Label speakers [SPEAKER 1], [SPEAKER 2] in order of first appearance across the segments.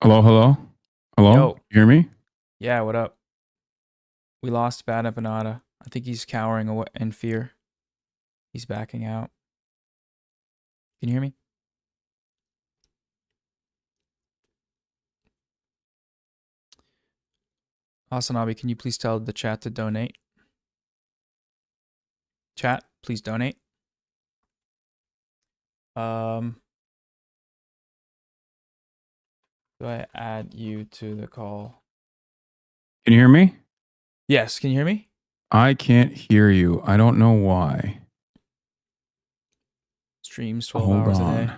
[SPEAKER 1] Hello, hello, hello.
[SPEAKER 2] Yo,
[SPEAKER 1] You hear me?
[SPEAKER 2] yeah, what up? We lost BadEmpanada. I think he's cowering away in fear. He's backing out. Can you hear me? HasanAbi, can you please tell the chat to donate? Chat, please donate. Do I add you to the call?
[SPEAKER 1] Can you hear me?
[SPEAKER 2] Yes, can you hear me?
[SPEAKER 1] I can't hear you. I don't know why.
[SPEAKER 2] Streams 12
[SPEAKER 1] Hold
[SPEAKER 2] hours a
[SPEAKER 1] on.
[SPEAKER 2] day.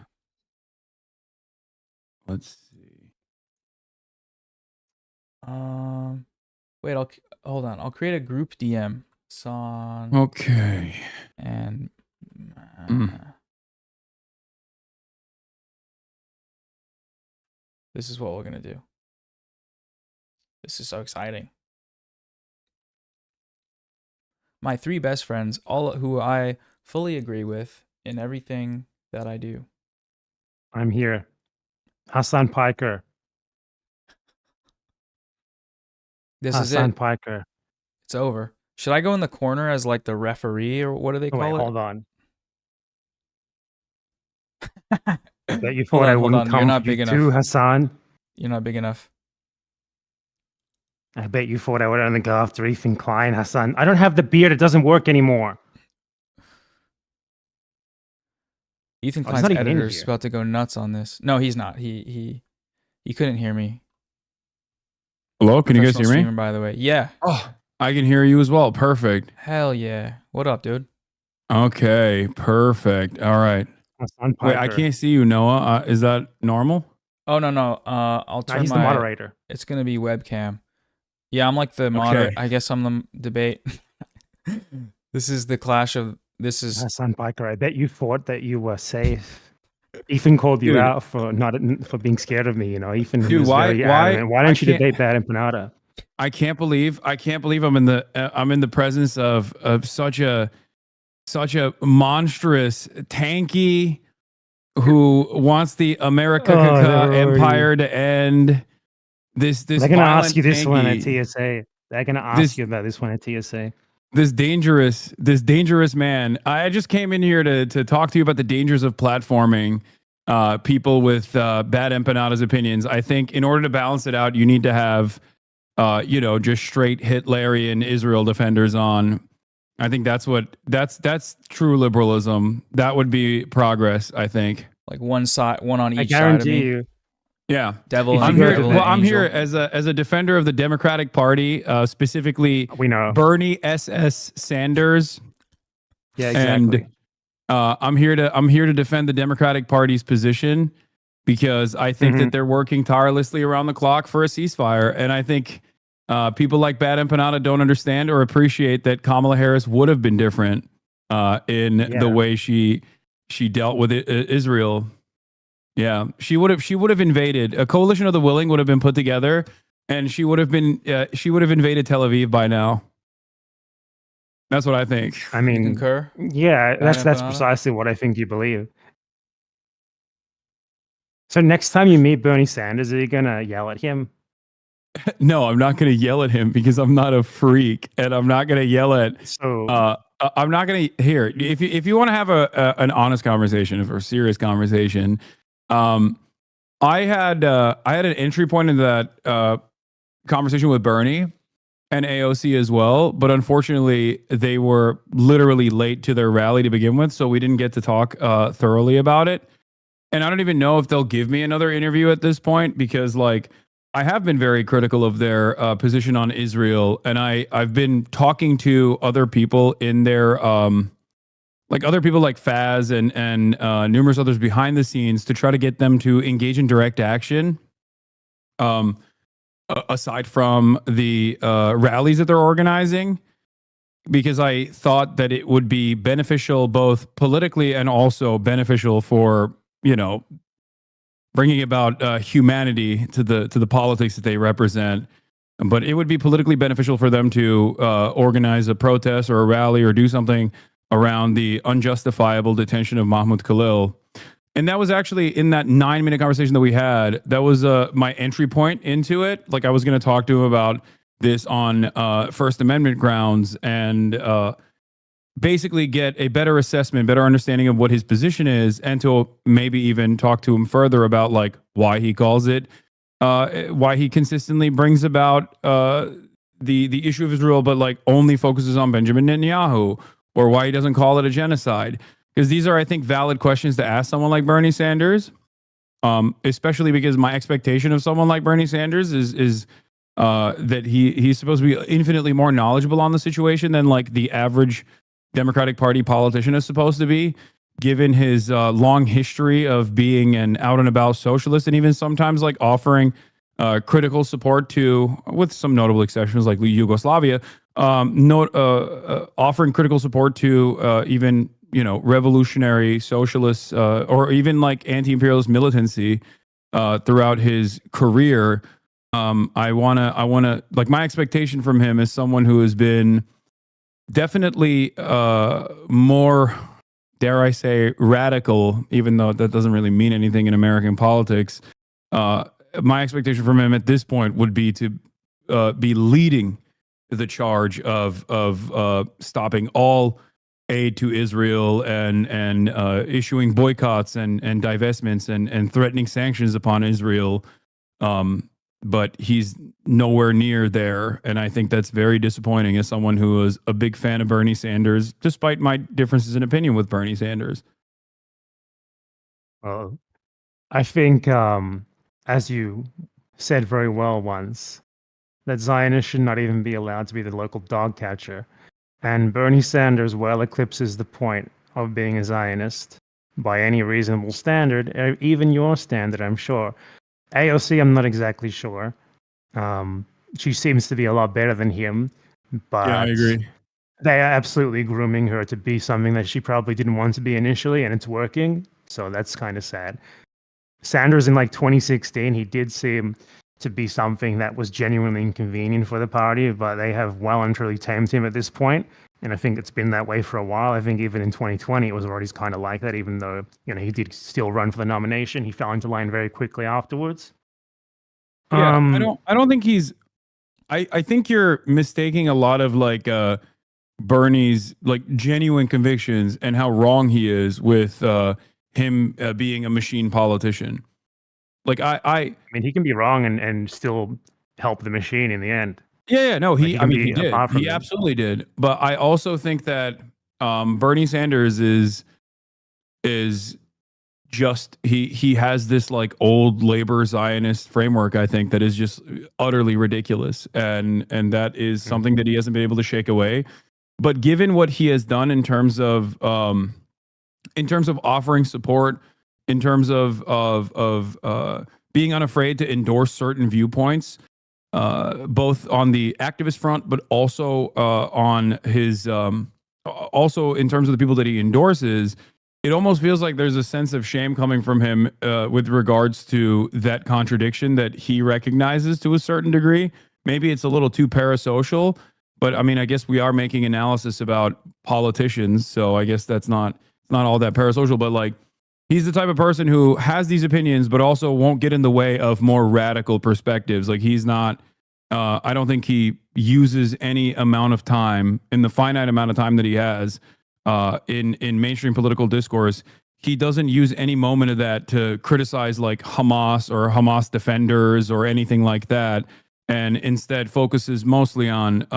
[SPEAKER 1] Let's see.
[SPEAKER 2] Wait, hold on. I'll create a group DM. Son.
[SPEAKER 1] Okay.
[SPEAKER 2] And this is what we're gonna do. This is so exciting. My three best friends, all who I fully agree with in everything that I do.
[SPEAKER 3] I'm here. Hassan Piker.
[SPEAKER 2] This
[SPEAKER 3] Hassan
[SPEAKER 2] is it.
[SPEAKER 3] Piker.
[SPEAKER 2] It's over. Should I go in the corner as like the referee or what do they
[SPEAKER 3] Oh,
[SPEAKER 2] call
[SPEAKER 3] wait,
[SPEAKER 2] it?
[SPEAKER 3] hold on. I bet you
[SPEAKER 2] Hold
[SPEAKER 3] thought I
[SPEAKER 2] on, hold
[SPEAKER 3] wouldn't
[SPEAKER 2] on. You're
[SPEAKER 3] come
[SPEAKER 2] not
[SPEAKER 3] for
[SPEAKER 2] big
[SPEAKER 3] you
[SPEAKER 2] enough.
[SPEAKER 3] too, Hassan.
[SPEAKER 2] You're not big enough.
[SPEAKER 3] I bet you thought I would only go after Ethan Klein, Hassan. I don't have the beard. It doesn't work anymore.
[SPEAKER 2] Ethan
[SPEAKER 3] Oh, he's
[SPEAKER 2] Klein's
[SPEAKER 3] not even in
[SPEAKER 2] editor's
[SPEAKER 3] here.
[SPEAKER 2] about to go nuts on this. No, he's not. He couldn't hear me.
[SPEAKER 1] Hello, can you guys
[SPEAKER 2] Professional
[SPEAKER 1] hear me?
[SPEAKER 2] streamer, by the way. Yeah.
[SPEAKER 1] Oh, I can hear you as well. Perfect.
[SPEAKER 2] Hell yeah. What up, dude?
[SPEAKER 1] Okay, perfect. All right.
[SPEAKER 3] Hassan Piker.
[SPEAKER 1] Wait, I can't see you, Noah. Is that normal?
[SPEAKER 2] Oh no. I'll turn
[SPEAKER 3] He's the moderator.
[SPEAKER 2] It's gonna be webcam. Yeah, I'm like the moderator. I guess I'm the debate. This is the clash of. This is
[SPEAKER 3] Hassan Piker. I bet you thought that you were safe. Ethan called you
[SPEAKER 1] Dude.
[SPEAKER 3] out for being scared of me. You know, Ethan
[SPEAKER 1] Dude,
[SPEAKER 3] was very adamant. Why don't you debate BadEmpanada?
[SPEAKER 1] I can't believe I'm in the presence of such a monstrous tanky who wants the America empire to end. This
[SPEAKER 3] They're gonna
[SPEAKER 1] violent
[SPEAKER 3] ask you this one at
[SPEAKER 1] tanky,
[SPEAKER 3] TSA. They're gonna ask you about this one at TSA.
[SPEAKER 1] this dangerous man. I just came in here to talk to you about the dangers of platforming people with BadEmpanada's opinions. I think in order to balance it out, you need to have just straight Hitlerian Israel defenders on. I think that's true liberalism. That would be progress, I think.
[SPEAKER 2] like one on each
[SPEAKER 3] I
[SPEAKER 2] side of
[SPEAKER 3] guarantee
[SPEAKER 2] me.
[SPEAKER 3] you.
[SPEAKER 1] Yeah,
[SPEAKER 2] Devil.
[SPEAKER 1] I'm
[SPEAKER 2] and
[SPEAKER 1] here.
[SPEAKER 2] devil
[SPEAKER 1] Well,
[SPEAKER 2] and
[SPEAKER 1] I'm
[SPEAKER 2] angel.
[SPEAKER 1] here as a defender of the Democratic Party, specifically
[SPEAKER 3] We know.
[SPEAKER 1] Bernie SS Sanders.
[SPEAKER 3] Yeah, exactly.
[SPEAKER 1] And I'm here to defend the Democratic Party's position because I think that they're working tirelessly around the clock for a ceasefire, and I think people like BadEmpanada don't understand or appreciate that Kamala Harris would have been different in the way she dealt with Israel. Yeah, she would have invaded. A coalition of the willing would have been put together, and she would have invaded Tel Aviv by now. That's what I think.
[SPEAKER 3] I mean,
[SPEAKER 2] You concur?
[SPEAKER 3] yeah, that's
[SPEAKER 2] BadEmpanada?
[SPEAKER 3] precisely what I think you believe. So next time you meet Bernie Sanders, are you gonna yell at him?
[SPEAKER 1] No, I'm not going to yell at him because I'm not a freak, and I'm not going to yell at.
[SPEAKER 3] So
[SPEAKER 1] I'm not going to here. If you want to have an honest conversation, or a serious conversation, I had an entry point into that conversation with Bernie and AOC as well, but unfortunately they were literally late to their rally to begin with, so we didn't get to talk thoroughly about it. And I don't even know if they'll give me another interview at this point because I have been very critical of their position on Israel, and I've been talking to other people in their other people like Faz and numerous others behind the scenes to try to get them to engage in direct action. Aside from the rallies that they're organizing, because I thought that it would be beneficial both politically and also beneficial for bringing about humanity to the politics that they represent. But it would be politically beneficial for them to organize a protest or a rally or do something around the unjustifiable detention of Mahmoud Khalil. And that was actually in that 9-minute conversation that we had. That was my entry point into it. Like I was going to talk to him about this on First Amendment grounds and basically get a better assessment, better understanding of what his position is, and to maybe even talk to him further about like why he calls it, why he consistently brings about the issue of Israel, but like only focuses on Benjamin Netanyahu, or why he doesn't call it a genocide. Because these are, I think, valid questions to ask someone like Bernie Sanders, especially because my expectation of someone like Bernie Sanders is that he's supposed to be infinitely more knowledgeable on the situation than like the average Democratic Party politician is supposed to be, given his long history of being an out and about socialist, and even sometimes like offering critical support to, with some notable exceptions like Yugoslavia, offering critical support to even revolutionary socialists or even like anti-imperialist militancy throughout his career. I wanna like, my expectation from him is someone who has been definitely more, dare I say, radical, even though that doesn't really mean anything in American politics. My expectation from him at this point would be to be leading the charge of stopping all aid to Israel and issuing boycotts and divestments and threatening sanctions upon Israel. But he's nowhere near there, and I think that's very disappointing as someone who was a big fan of Bernie Sanders, despite my differences in opinion with Bernie Sanders.
[SPEAKER 3] Well, I think, as you said very well once, that Zionists should not even be allowed to be the local dog catcher. And Bernie Sanders well eclipses the point of being a Zionist by any reasonable standard, even your standard, I'm sure. AOC, I'm not exactly sure. She seems to be a lot better than him, but
[SPEAKER 1] Yeah, I agree.
[SPEAKER 3] they are absolutely grooming her to be something that she probably didn't want to be initially, and it's working. So that's kind of sad. Sanders in like 2016, he did seem to be something that was genuinely inconvenient for the party, but they have well and truly tamed him at this point. And I think it's been that way for a while. I think even in 2020, it was already kind of like that, even though, he did still run for the nomination. He fell into line very quickly afterwards.
[SPEAKER 1] Yeah, I don't think he's, I think you're mistaking a lot of like Bernie's like genuine convictions and how wrong he is with him being a machine politician. Like
[SPEAKER 3] I mean, he can be wrong and still help the machine in the end.
[SPEAKER 1] yeah, no,
[SPEAKER 3] Like,
[SPEAKER 1] I mean,
[SPEAKER 3] be
[SPEAKER 1] he did.
[SPEAKER 3] apart from
[SPEAKER 1] He
[SPEAKER 3] it.
[SPEAKER 1] absolutely did. But I also think that Bernie Sanders is just he has this like old labor Zionist framework, I think, that is just utterly ridiculous, and that is something that he hasn't been able to shake away. But given what he has done in terms of offering support, in terms of being unafraid to endorse certain viewpoints, both on the activist front, but also on his also in terms of the people that he endorses, it almost feels like there's a sense of shame coming from him with regards to that contradiction that he recognizes to a certain degree. Maybe it's a little too parasocial, but I mean, I guess we are making analysis about politicians, so I guess that's not all that parasocial. But like, he's the type of person who has these opinions, but also won't get in the way of more radical perspectives. Like, he's not. I don't think he uses any amount of time, in the finite amount of time that he has in mainstream political discourse. He doesn't use any moment of that to criticize like Hamas or Hamas defenders or anything like that, and instead focuses mostly on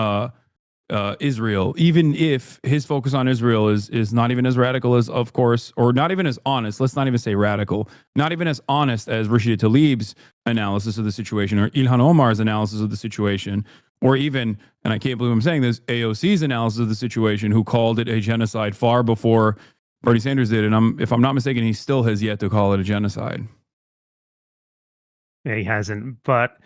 [SPEAKER 1] Israel, even if his focus on Israel is not even as radical as, of course, or not even as honest. Let's not even say radical, not even as honest as Rashida Tlaib's analysis of the situation, or Ilhan Omar's analysis of the situation, or even, and I can't believe I'm saying this, AOC's analysis of the situation, who called it a genocide far before Bernie Sanders did. And if I'm not mistaken, he still has yet to call it a genocide.
[SPEAKER 3] Yeah, he hasn't. But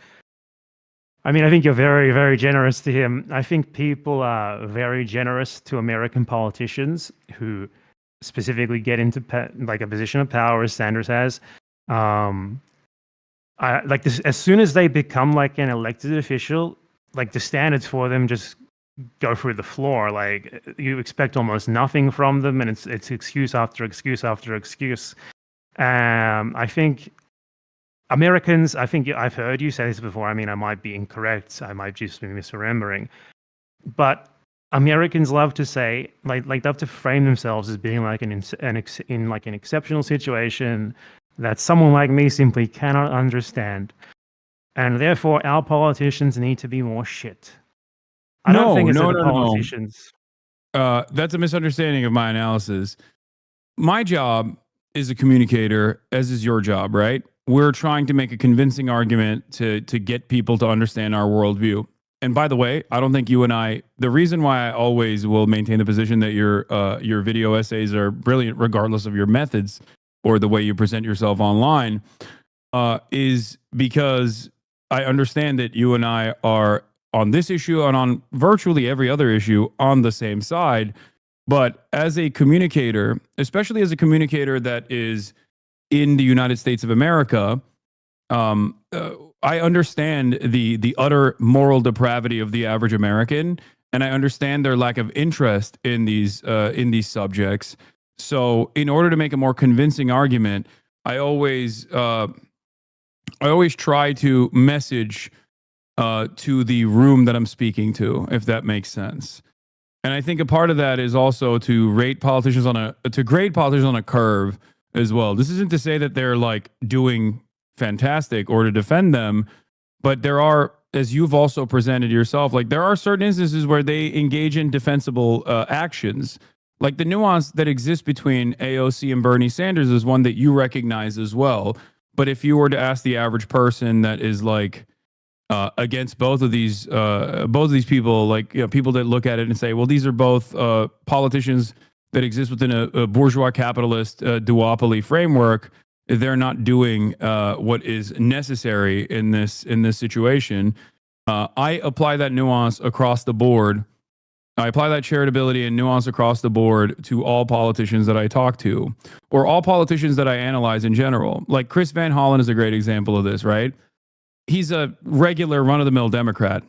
[SPEAKER 3] I mean, I think you're very, very generous to him. I think people are very generous to American politicians who specifically get into like a position of power, as Sanders has. I like this, as soon as they become like an elected official, like the standards for them just go through the floor. Like, you expect almost nothing from them, and it's excuse after excuse after excuse. I think Americans, I think I've heard you say this before. I mean, I might be incorrect. I might just be misremembering. But Americans love to say, love to frame themselves as being like in like an exceptional situation that someone like me simply cannot understand. And therefore, our politicians need to be more shit. I don't think it's that the politicians.
[SPEAKER 1] That's a misunderstanding of my analysis. My job is a communicator, as is your job, right? We're trying to make a convincing argument to get people to understand our worldview. And by the way, I don't think you and I. The reason why I always will maintain the position that your video essays are brilliant, regardless of your methods or the way you present yourself online, is because I understand that you and I are on this issue and on virtually every other issue on the same side. But as a communicator, especially as a communicator that is in the United States of America, I understand the utter moral depravity of the average American, and I understand their lack of interest in these subjects. So, in order to make a more convincing argument, I always try to message to the room that I'm speaking to, if that makes sense. And I think a part of that is also to grade politicians on a curve as well. This isn't to say that they're like doing fantastic or to defend them, but there are, as you've also presented yourself, like there are certain instances where they engage in defensible actions. Like the nuance that exists between AOC and Bernie Sanders is one that you recognize as well. But if you were to ask the average person that is like against both of these people, like people that look at it and say, well, these are both politicians that exist within a bourgeois capitalist duopoly framework. They're not doing what is necessary in this situation. I apply that nuance across the board. I apply that charitability and nuance across the board to all politicians that I talk to, or all politicians that I analyze in general. Like Chris Van Hollen is a great example of this, right? He's a regular run-of-the-mill Democrat.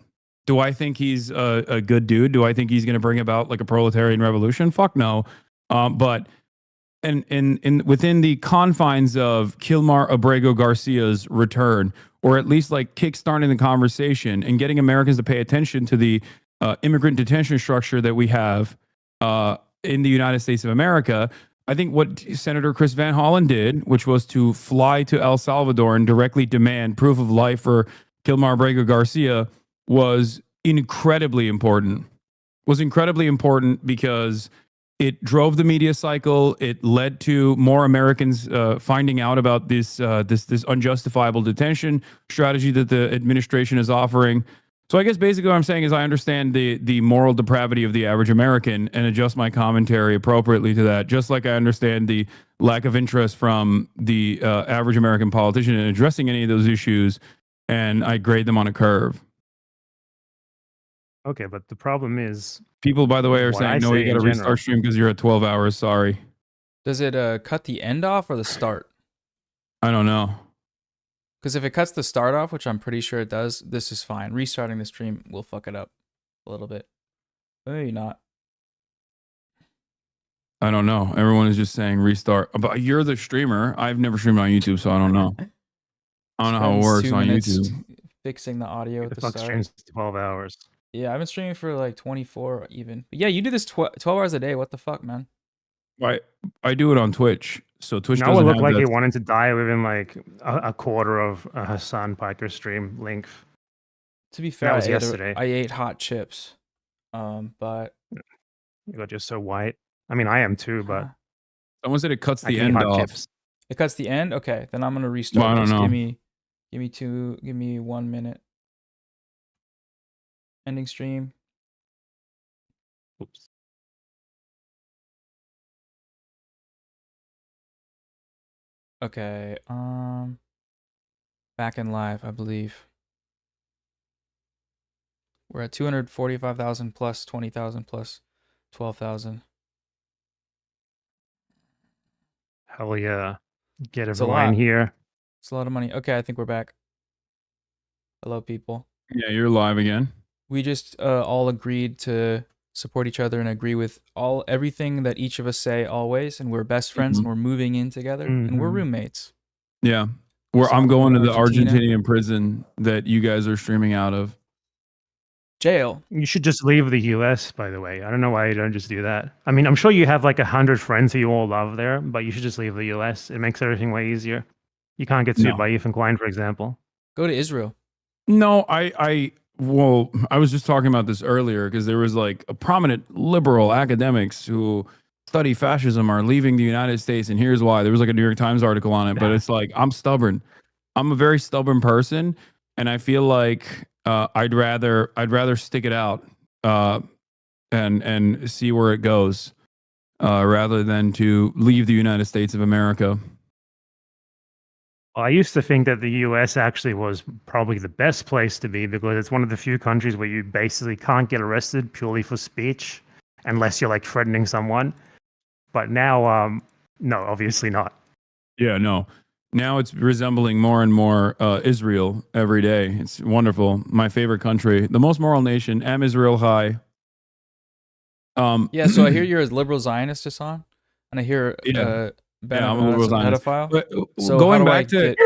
[SPEAKER 1] Do I think he's a good dude? Do I think he's going to bring about like a proletarian revolution? Fuck no. But within the confines of Kilmar Abrego Garcia's return, or at least like kickstarting the conversation and getting Americans to pay attention to the immigrant detention structure that we have in the United States of America, I think what Senator Chris Van Hollen did, which was to fly to El Salvador and directly demand proof of life for Kilmar Abrego Garcia, was incredibly important. Was incredibly important because it drove the media cycle. It led to more Americans finding out about this unjustifiable detention strategy that the administration is offering. So I guess basically what I'm saying is I understand the moral depravity of the average American and adjust my commentary appropriately to that, just like I understand the lack of interest from the average American politician in addressing any of those issues, and I grade them on a curve.
[SPEAKER 3] Okay, but the problem is...
[SPEAKER 1] People, by the way, are saying, no, you got to restart stream because you're at 12 hours. Sorry.
[SPEAKER 2] Does it cut the end off or the start?
[SPEAKER 1] I don't know.
[SPEAKER 2] Because if it cuts the start off, which I'm pretty sure it does, this is fine. Restarting the stream will fuck it up a little bit. Maybe not.
[SPEAKER 1] I don't know. Everyone is just saying restart. But you're the streamer. I've never streamed on YouTube, so I don't know. I don't know how it works on YouTube.
[SPEAKER 2] Fixing the audio at the start.
[SPEAKER 3] Streams 12 hours.
[SPEAKER 2] Yeah, I've been streaming for like 24 even. But yeah, you do this 12 hours a day. What the fuck, man?
[SPEAKER 1] I do it on Twitch. So Twitch
[SPEAKER 3] now
[SPEAKER 1] doesn't
[SPEAKER 3] it looked
[SPEAKER 1] have
[SPEAKER 3] like
[SPEAKER 1] that.
[SPEAKER 3] he wanted to die within like a quarter of a Hassan Piker stream length.
[SPEAKER 2] To be fair,
[SPEAKER 3] that was yesterday.
[SPEAKER 2] I ate hot chips. But
[SPEAKER 3] you got just so white. I mean, I am too, but
[SPEAKER 1] someone said it cuts the end off.
[SPEAKER 3] Chips.
[SPEAKER 2] It cuts the end. Okay, then I'm gonna restart.
[SPEAKER 1] Well, I don't know.
[SPEAKER 2] Give me 1 minute. Ending stream.
[SPEAKER 3] Oops.
[SPEAKER 2] Okay, back in live, I believe. We're at 245,000 plus 20,000 plus 12,000.
[SPEAKER 3] Hell yeah. Get everyone here.
[SPEAKER 2] It's a lot of money. Okay, I think we're back. Hello, people.
[SPEAKER 1] Yeah, you're live again.
[SPEAKER 2] We just all agreed to support each other and agree with everything that each of us say always, and we're best friends and we're moving in together and we're roommates.
[SPEAKER 1] Yeah.
[SPEAKER 2] So
[SPEAKER 1] I'm going to the
[SPEAKER 2] Argentina.
[SPEAKER 1] Argentinian prison that you guys are streaming out of.
[SPEAKER 2] Jail.
[SPEAKER 3] You should just leave the US, by the way. I don't know why you don't just do that. I mean, I'm sure you have like 100 friends who you all love there, but you should just leave the US. It makes everything way easier. You can't get sued
[SPEAKER 1] No.
[SPEAKER 3] by Ethan Klein, for example.
[SPEAKER 2] Go to Israel.
[SPEAKER 1] No, well, I was just talking about this earlier because there was like a prominent liberal academics who study fascism are leaving the United States, and here's why. There was like a New York Times article on it, but it's like I'm stubborn. I'm a very stubborn person, and I feel like I'd rather stick it out and see where it goes rather than to leave the United States of America.
[SPEAKER 3] I used to think that the US actually was probably the best place to be because it's one of the few countries where you basically can't get arrested purely for speech unless you're like threatening someone. But now, no, obviously not.
[SPEAKER 1] Yeah, no. Now it's resembling more and more Israel every day. It's wonderful. My favorite country, the most moral nation, Am Israel High.
[SPEAKER 2] Yeah, so I hear you're a liberal Zionist, Hasan, and I hear
[SPEAKER 1] I'm a liberal Zionist.
[SPEAKER 2] pedophile.
[SPEAKER 1] But
[SPEAKER 2] So
[SPEAKER 1] going
[SPEAKER 2] how do I
[SPEAKER 1] back to
[SPEAKER 2] get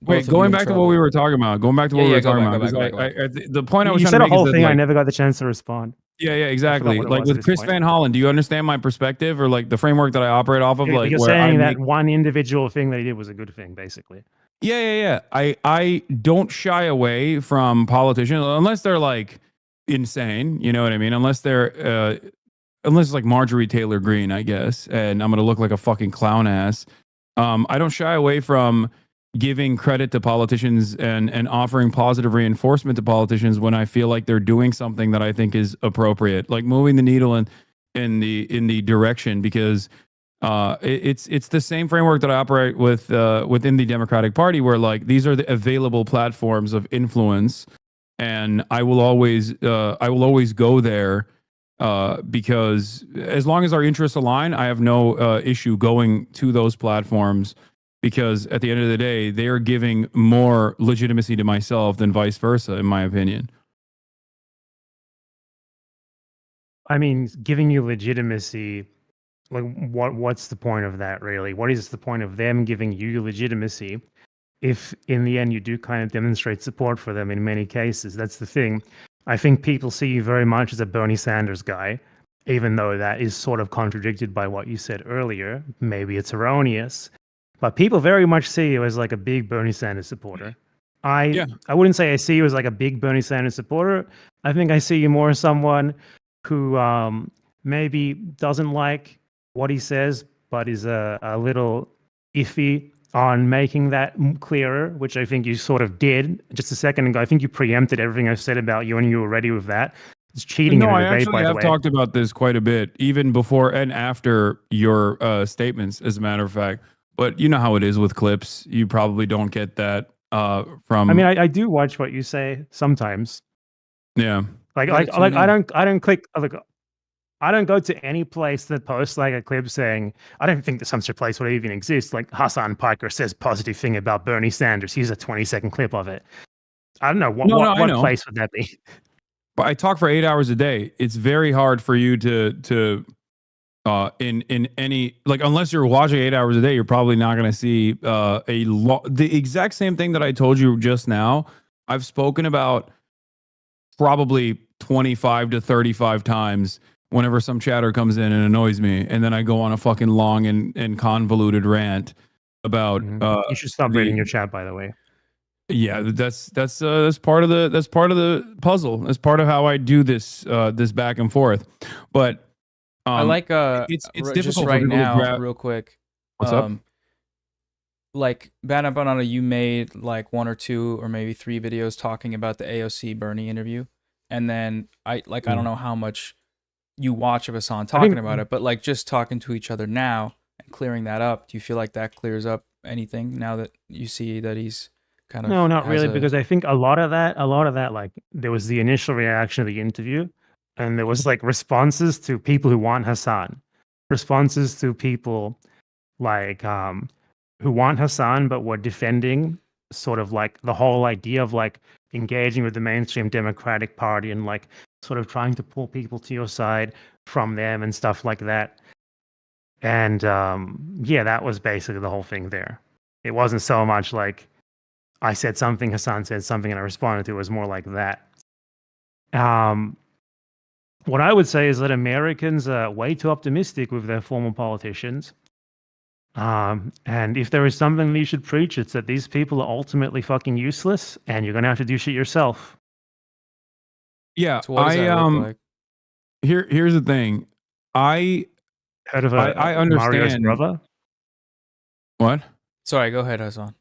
[SPEAKER 2] both of you
[SPEAKER 1] going
[SPEAKER 2] in
[SPEAKER 1] back to what
[SPEAKER 2] trouble?
[SPEAKER 1] we were talking about. Going back to what we were
[SPEAKER 2] go
[SPEAKER 1] talking
[SPEAKER 2] back,
[SPEAKER 1] about.
[SPEAKER 2] go back,
[SPEAKER 1] because
[SPEAKER 2] go back.
[SPEAKER 1] the point I was
[SPEAKER 3] You
[SPEAKER 1] trying
[SPEAKER 3] said
[SPEAKER 1] to
[SPEAKER 3] a
[SPEAKER 1] make is
[SPEAKER 3] whole
[SPEAKER 1] that,
[SPEAKER 3] thing. I
[SPEAKER 1] like,
[SPEAKER 3] never got the chance to respond.
[SPEAKER 1] yeah, exactly.
[SPEAKER 3] what it
[SPEAKER 1] Like
[SPEAKER 3] was at
[SPEAKER 1] with
[SPEAKER 3] this
[SPEAKER 1] Chris
[SPEAKER 3] point.
[SPEAKER 1] Van Hollen, do you understand my perspective or like the framework that I operate off of? Like
[SPEAKER 3] You're
[SPEAKER 1] where I
[SPEAKER 3] saying that
[SPEAKER 1] make,
[SPEAKER 3] one individual thing that he did was a good thing, basically.
[SPEAKER 1] yeah. I don't shy away from politicians unless they're like insane. You know what I mean? Unless it's like Marjorie Taylor Greene, I guess, and I'm gonna look like a fucking clown ass. I don't shy away from giving credit to politicians and offering positive reinforcement to politicians when I feel like they're doing something that I think is appropriate, like moving the needle in the direction, because it's the same framework that I operate with within the Democratic Party, where like these are the available platforms of influence, and I will always go there because as long as our interests align, I have no issue going to those platforms, because at the end of the day, they are giving more legitimacy to myself than vice versa, in my opinion.
[SPEAKER 3] I mean, giving you legitimacy, like what's the point of that, really? What is the point of them giving you legitimacy if in the end you do kind of demonstrate support for them in many cases? That's the thing. I think people see you very much as a Bernie Sanders guy, even though that is sort of contradicted by what you said earlier. Maybe it's erroneous, but people very much see you as like a big Bernie Sanders supporter. I wouldn't say I see you as like a big Bernie Sanders supporter. I think I see you more as someone who maybe doesn't like what he says, but is a little iffy on making that clearer, which I think you sort of did just a second ago. I think you preempted everything I've said about you and you were ready with that. It's cheating in a debate, by the way.
[SPEAKER 1] No, I actually have talked about this quite a bit, even before and after your statements, as a matter of fact. But you know how it is with clips. You probably don't get that from...
[SPEAKER 3] I mean, I do watch what you say sometimes.
[SPEAKER 1] Yeah.
[SPEAKER 3] Like I don't click, like, I don't go to any place that posts like a clip saying, I don't think that some such place would even exist. Like Hasan Piker says positive thing about Bernie Sanders. Here's a 20-second clip of it. I don't know. What place would that be?
[SPEAKER 1] But I talk for 8 hours a day. It's very hard for you to in any, like, unless you're watching 8 hours a day, you're probably not going to see the exact same thing that I told you just now. I've spoken about probably 25 to 35 times whenever some chatter comes in and annoys me, and then I go on a fucking long and convoluted rant about
[SPEAKER 3] you should stop reading your chat, by the way.
[SPEAKER 1] Yeah, that's part of the puzzle. That's part of how I do this this back and forth. But
[SPEAKER 2] I like
[SPEAKER 1] it's difficult
[SPEAKER 2] just right now, real quick.
[SPEAKER 1] What's up?
[SPEAKER 2] Like BadEmpanada, you made like 1 or 2 or maybe 3 videos talking about the AOC Bernie interview, and then I don't know how much you watch of Hasan talking about it, but like just talking to each other now and clearing that up. Do you feel like that clears up anything now that you see that he's kind of...
[SPEAKER 3] No, not really, because I think a lot of that, like there was the initial reaction of the interview, and there was like responses to people who want Hasan, responses to people like who want Hasan but were defending sort of like the whole idea of like engaging with the mainstream Democratic Party and like sort of trying to pull people to your side from them and stuff like that. And yeah, that was basically the whole thing there. It wasn't so much like I said something, Hasan said something, and I responded to it. It was more like that. What I would say is that Americans are way too optimistic with their former politicians. And if there is something that you should preach, it's that these people are ultimately fucking useless, and you're gonna have to do shit yourself.
[SPEAKER 1] Yeah,
[SPEAKER 2] So what does that look like?
[SPEAKER 1] here's the thing. I
[SPEAKER 3] Heard of
[SPEAKER 1] I
[SPEAKER 3] Mario's
[SPEAKER 1] understand
[SPEAKER 3] brother?
[SPEAKER 1] what?
[SPEAKER 2] Sorry, go ahead, Hasan.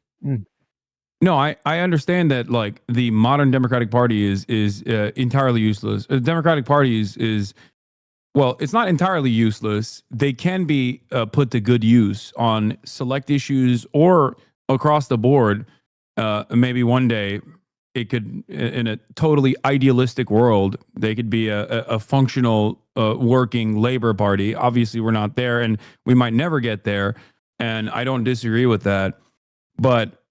[SPEAKER 1] No, I understand that like the modern Democratic Party is entirely useless. The Democratic Party is well, it's not entirely useless. They can be put to good use on select issues or across the board. Maybe one day it could, in a totally idealistic world, they could be a functional working labor party. Obviously, we're not there, and we might never get there. And I don't disagree with that, but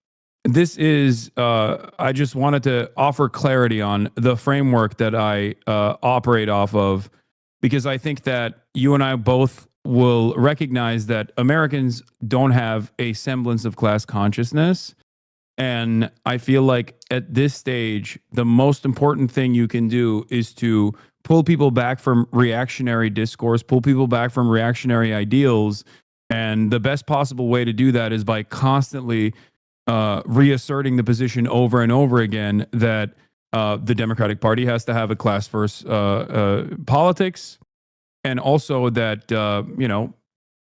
[SPEAKER 1] this is I just wanted to offer clarity on the framework that I operate off of, because I think that you and I both will recognize that Americans don't have a semblance of class consciousness. And I feel like at this stage, the most important thing you can do is to pull people back from reactionary discourse, pull people back from reactionary ideals. And the best possible way to do that is by constantly reasserting the position over and over again that the Democratic Party has to have a class first politics, and also that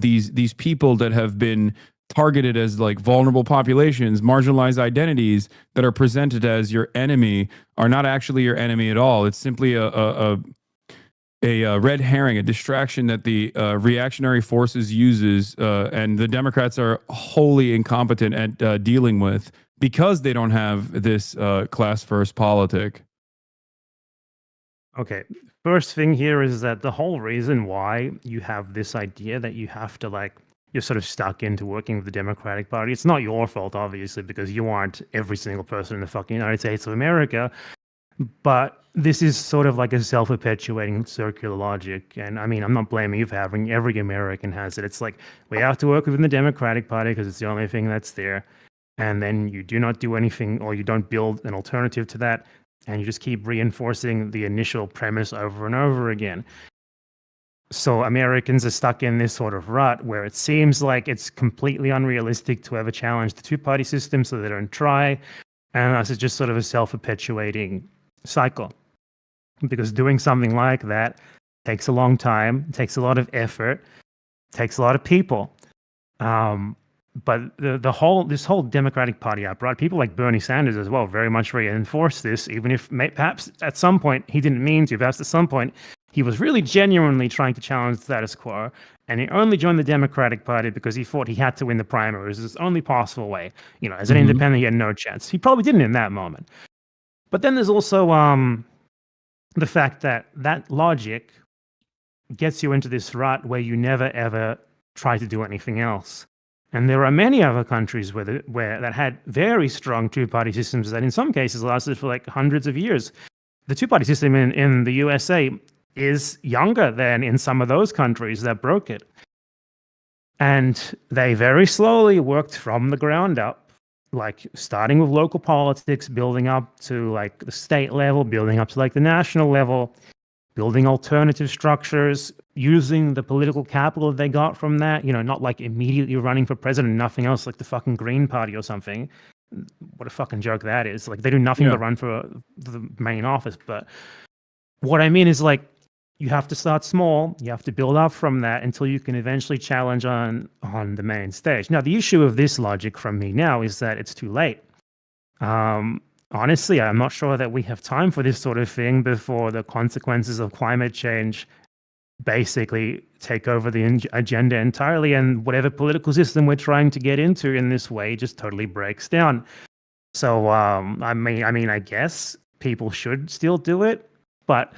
[SPEAKER 1] these people that have been targeted as like vulnerable populations, marginalized identities that are presented as your enemy are not actually your enemy at all. It's simply a red herring, a distraction that the reactionary forces uses, and the Democrats are wholly incompetent at dealing with because they don't have this class first politic.
[SPEAKER 3] Okay. First thing here is that the whole reason why you have this idea that you have to you're sort of stuck into working with the Democratic Party. It's not your fault, obviously, because you aren't every single person in the fucking United States of America. But this is sort of like a self-perpetuating circular logic. And I mean, I'm not blaming you for having, every American has it. It's like, we have to work within the Democratic Party because it's the only thing that's there. And then you do not do anything, or you don't build an alternative to that. And you just keep reinforcing the initial premise over and over again. So Americans are stuck in this sort of rut where it seems like it's completely unrealistic to ever challenge the two-party system, so they don't try. And this is just sort of a self-perpetuating cycle. Because doing something like that takes a long time, takes a lot of effort, takes a lot of people. But this whole Democratic Party upright, people like Bernie Sanders as well, very much reinforce this, even if perhaps at some point he didn't mean to. Perhaps at some point he was really genuinely trying to challenge the status quo, and he only joined the Democratic Party because he thought he had to win the primaries. It's the only possible way. As an independent, he had no chance. He probably didn't in that moment. But then there's also the fact that logic gets you into this rut where you never ever try to do anything else. And there are many other countries where that had very strong two-party systems that in some cases lasted for like hundreds of years. The two-party system in the USA is younger than in some of those countries that broke it. And they very slowly worked from the ground up, like starting with local politics, building up to like the state level, building up to like the national level, building alternative structures, using the political capital they got from that, not like immediately running for president, nothing else like the fucking Green Party or something. What a fucking joke that is. Like they do nothing but run for the main office. But what I mean is like, you have to start small, you have to build up from that until you can eventually challenge on the main stage. Now, the issue of this logic from me now is that it's too late. Honestly, I'm not sure that we have time for this sort of thing before the consequences of climate change basically take over the agenda entirely, and whatever political system we're trying to get into in this way just totally breaks down. So, I mean, I guess people should still do it, but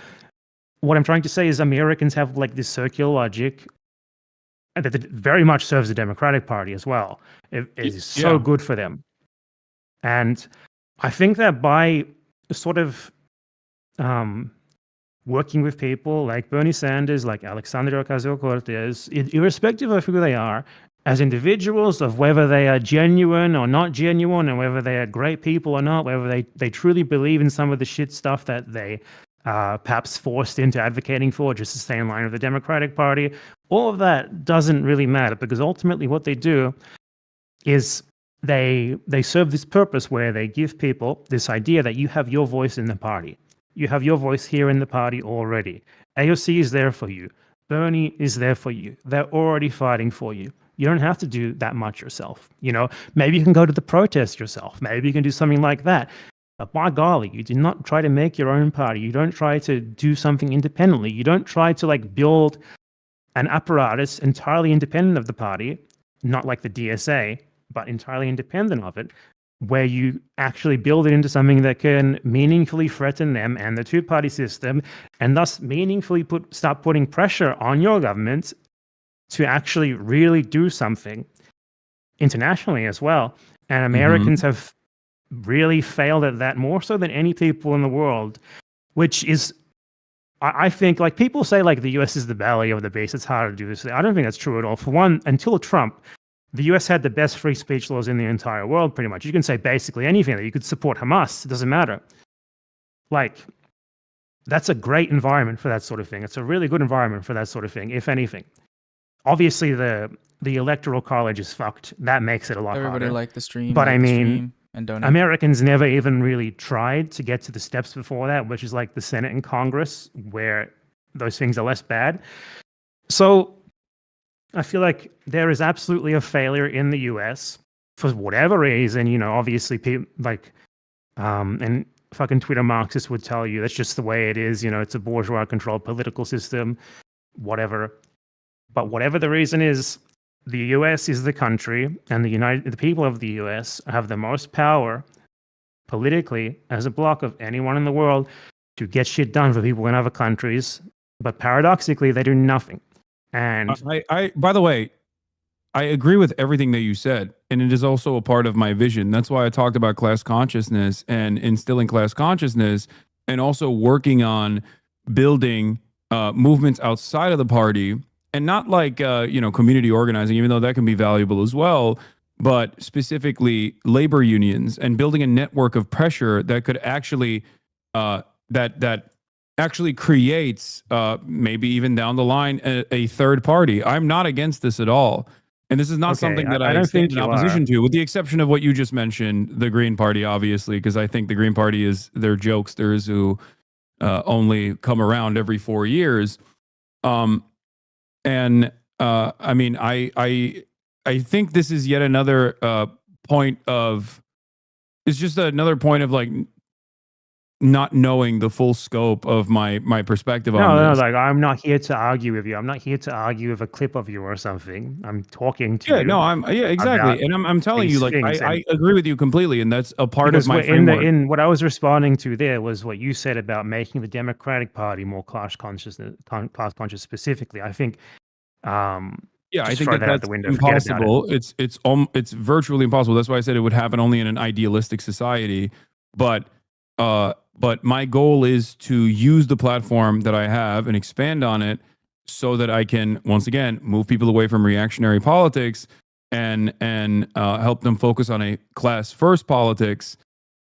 [SPEAKER 3] what I'm trying to say is Americans have like this circular logic that very much serves the Democratic Party as well. It is so good for them. And I think that by sort of working with people like Bernie Sanders, like Alexandria Ocasio-Cortez, irrespective of who they are, as individuals, of whether they are genuine or not genuine, and whether they are great people or not, whether they truly believe in some of the shit stuff that they perhaps forced into advocating for just to stay in line with the Democratic Party, all of that doesn't really matter, because ultimately what they do is they serve this purpose where they give people this idea that you have your voice in the party. You have your voice here in the party already. AOC is there for you. Bernie is there for you. They're already fighting for you. You don't have to do that much yourself. You know, maybe you can go to the protest yourself. Maybe you can do something like that. But by golly, you do not try to make your own party. You don't try to do something independently. You don't try to like build an apparatus entirely independent of the party, not like the DSA, but entirely independent of it, where you actually build it into something that can meaningfully threaten them and the two-party system, and thus meaningfully start putting pressure on your government to actually really do something internationally as well. And Americans have really failed at that more so than any people in the world, which is, I think, like people say like the US is the belly of the beast. It's hard to do this. I don't think that's true at all. For one, until Trump, the US had the best free speech laws in the entire world, pretty much. You can say basically anything, that you could support Hamas. It doesn't matter. Like, that's a great environment for that sort of thing. It's a really good environment for that sort of thing, if anything. Obviously, the electoral college is fucked. That makes it a lot
[SPEAKER 2] Everybody
[SPEAKER 3] harder.
[SPEAKER 2] liked the stream.
[SPEAKER 3] But
[SPEAKER 2] like
[SPEAKER 3] I
[SPEAKER 2] the
[SPEAKER 3] mean,
[SPEAKER 2] stream and donate.
[SPEAKER 3] Americans never even really tried to get to the steps before that, which is like the Senate and Congress, where those things are less bad. So I feel like there is absolutely a failure in the US for whatever reason. You know, obviously, people like, and fucking Twitter Marxists would tell you that's just the way it is. You know, it's a bourgeois-controlled political system, whatever. But whatever the reason is, the US is the country, and the people of the US have the most power politically as a bloc of anyone in the world to get shit done for people in other countries. But paradoxically, they do nothing. And
[SPEAKER 1] I by the way, I agree with everything that you said, and it is also a part of my vision. That's why I talked about class consciousness and instilling class consciousness, and also working on building movements outside of the party, and not like community organizing, even though that can be valuable as well, but specifically labor unions and building a network of pressure that could actually that actually creates maybe even down the line a third party. I'm not against this at all. And this is not something that I
[SPEAKER 3] don't
[SPEAKER 1] stand
[SPEAKER 3] think
[SPEAKER 1] in
[SPEAKER 3] you
[SPEAKER 1] opposition
[SPEAKER 3] are.
[SPEAKER 1] to, with the exception of what you just mentioned, the Green Party, obviously, because I think the Green Party they're jokesters who only come around every 4 years. I mean, I think this is yet another point of, it's just another point of like not knowing the full scope of my perspective on
[SPEAKER 3] no,
[SPEAKER 1] this.
[SPEAKER 3] like I'm not here to argue with you. I'm not here to argue with a clip of you or something. I'm talking to
[SPEAKER 1] Yeah,
[SPEAKER 3] you.
[SPEAKER 1] no, exactly,
[SPEAKER 3] about
[SPEAKER 1] and I'm telling you,
[SPEAKER 3] these
[SPEAKER 1] like,
[SPEAKER 3] things,
[SPEAKER 1] I
[SPEAKER 3] and
[SPEAKER 1] agree with you completely, and that's a part of
[SPEAKER 3] because
[SPEAKER 1] my
[SPEAKER 3] we're
[SPEAKER 1] framework.
[SPEAKER 3] in what I was responding to there was what you said about making the Democratic Party more class conscious specifically. I think
[SPEAKER 1] Yeah, I
[SPEAKER 3] just
[SPEAKER 1] think
[SPEAKER 3] throw
[SPEAKER 1] that
[SPEAKER 3] that out
[SPEAKER 1] that's
[SPEAKER 3] the window. Forget about it.
[SPEAKER 1] impossible. It's virtually impossible. That's why I said it would happen only in an idealistic society. But my goal is to use the platform that I have and expand on it so that I can once again move people away from reactionary politics and help them focus on a class first politics.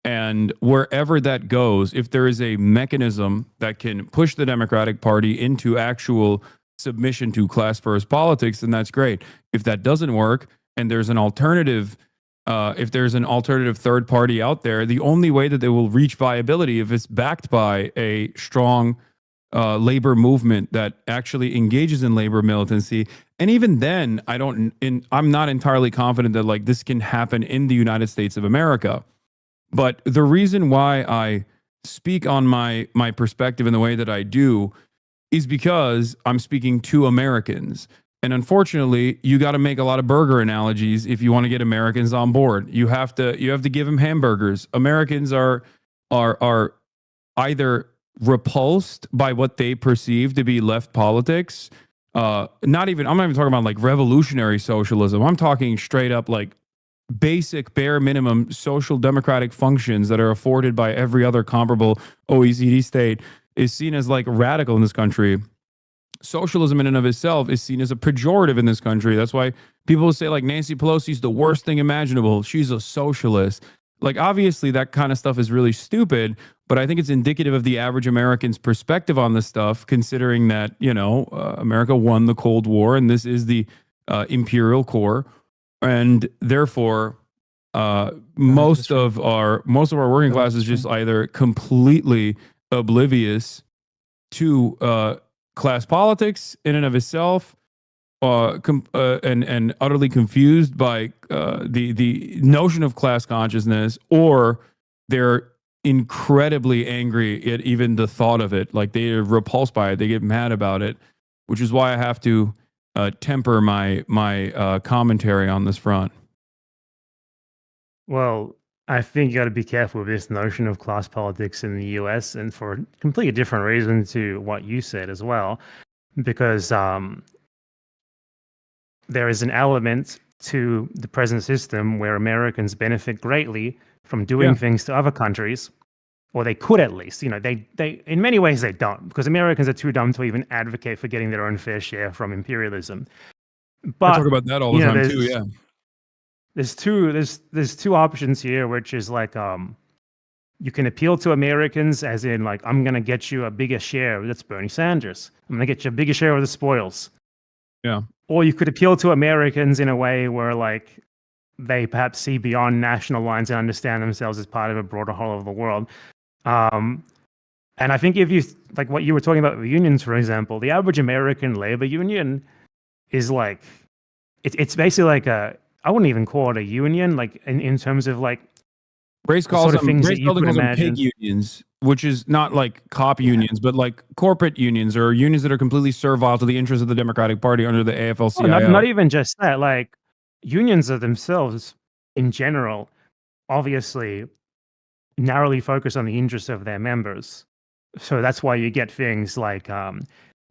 [SPEAKER 1] And wherever that goes, if there is a mechanism that can push the Democratic Party into actual submission to class first politics, then that's great. If that doesn't work and there's an alternative, if there's an alternative third party out there, the only way that they will reach viability if it's backed by a strong labor movement that actually engages in labor militancy. And even then, I'm not entirely confident that like this can happen in the United States of America. But the reason why I speak on my perspective in the way that I do is because I'm speaking to Americans. And unfortunately, you got to make a lot of burger analogies if you want to get Americans on board. You have to give them hamburgers. Americans are either repulsed by what they perceive to be left politics. I'm not even talking about like revolutionary socialism. I'm talking straight up like basic bare minimum social democratic functions that are afforded by every other comparable OECD state. is seen as like radical in this country, socialism in and of itself is seen as a pejorative in this country. That's why people say like Nancy Pelosi's the worst thing imaginable. She's a socialist. Like, obviously that kind of stuff is really stupid, but I think it's indicative of the average American's perspective on this stuff, considering that, you know, America won the Cold War and this is the imperial core. And therefore, most of our working class is just either completely oblivious to class politics in and of itself, and utterly confused by the notion of class consciousness, or they're incredibly angry at even the thought of it. Like, they are repulsed by it, they get mad about it, which is why I have to temper my commentary on this front.
[SPEAKER 3] Well, I think you got to be careful with this notion of class politics in the US, and for a completely different reason to what you said as well, because there is an element to the present system where Americans benefit greatly from doing things to other countries, or they could at least. You know, they in many ways they don't, because Americans are too dumb to even advocate for getting their own fair share from imperialism. But
[SPEAKER 1] I talk about that all the time too. Yeah.
[SPEAKER 3] There's two options here, which is like you can appeal to Americans as in like, I'm gonna get you a bigger share. That's Bernie Sanders. I'm gonna get you a bigger share of the spoils.
[SPEAKER 1] Yeah.
[SPEAKER 3] Or you could appeal to Americans in a way where like they perhaps see beyond national lines and understand themselves as part of a broader whole of the world. And I think if you like what you were talking about with unions, for example, the average American labor union is like it's basically like I wouldn't even call it a union, like in terms of like
[SPEAKER 1] Race calls
[SPEAKER 3] sort of
[SPEAKER 1] them,
[SPEAKER 3] things
[SPEAKER 1] Race
[SPEAKER 3] that you could
[SPEAKER 1] calls them
[SPEAKER 3] imagine.
[SPEAKER 1] pig unions, which is not like cop unions, but like corporate unions, or unions that are completely servile to the interests of the Democratic Party under the AFL-CIO.
[SPEAKER 3] Not even just that. Like unions are themselves, in general, obviously narrowly focus on the interests of their members. So that's why you get things like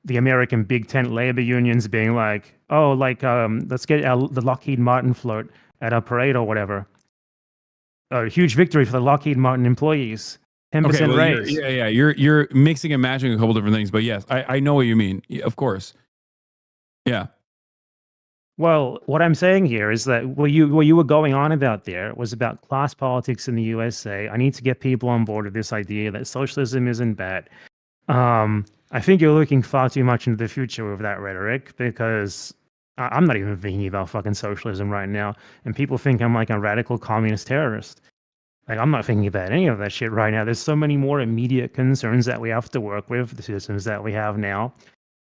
[SPEAKER 3] the American Big Tent labor unions being like, oh, like let's get the Lockheed Martin float at a parade or whatever. A huge victory for the Lockheed Martin employees. 10% raise.
[SPEAKER 1] You're mixing and matching a couple different things, but yes, I know what you mean. Of course. Yeah.
[SPEAKER 3] Well, what I'm saying here is that what you were going on about there was about class politics in the USA. I need to get people on board with this idea that socialism isn't bad. I think you're looking far too much into the future with that rhetoric, because I'm not even thinking about fucking socialism right now, and people think I'm like a radical communist terrorist. Like, I'm not thinking about any of that shit right now. There's so many more immediate concerns that we have to work with, the systems that we have now.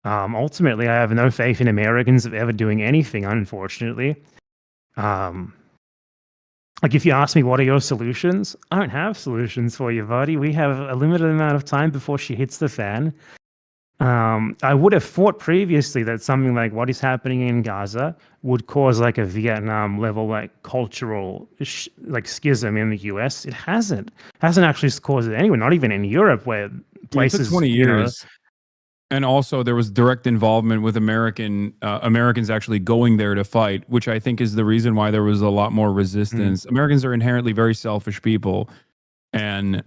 [SPEAKER 3] Ultimately, I have no faith in Americans of ever doing anything, unfortunately. Like, if you ask me, what are your solutions? I don't have solutions for you, buddy. We have a limited amount of time before she hits the fan. I would have thought previously that something like what is happening in Gaza would cause like a Vietnam level, like cultural like schism in the US. It hasn't actually caused it anywhere, not even in Europe, where places,
[SPEAKER 1] it took 20 years. And also there was direct involvement with Americans actually going there to fight, which I think is the reason why there was a lot more resistance. Americans are inherently very selfish people. And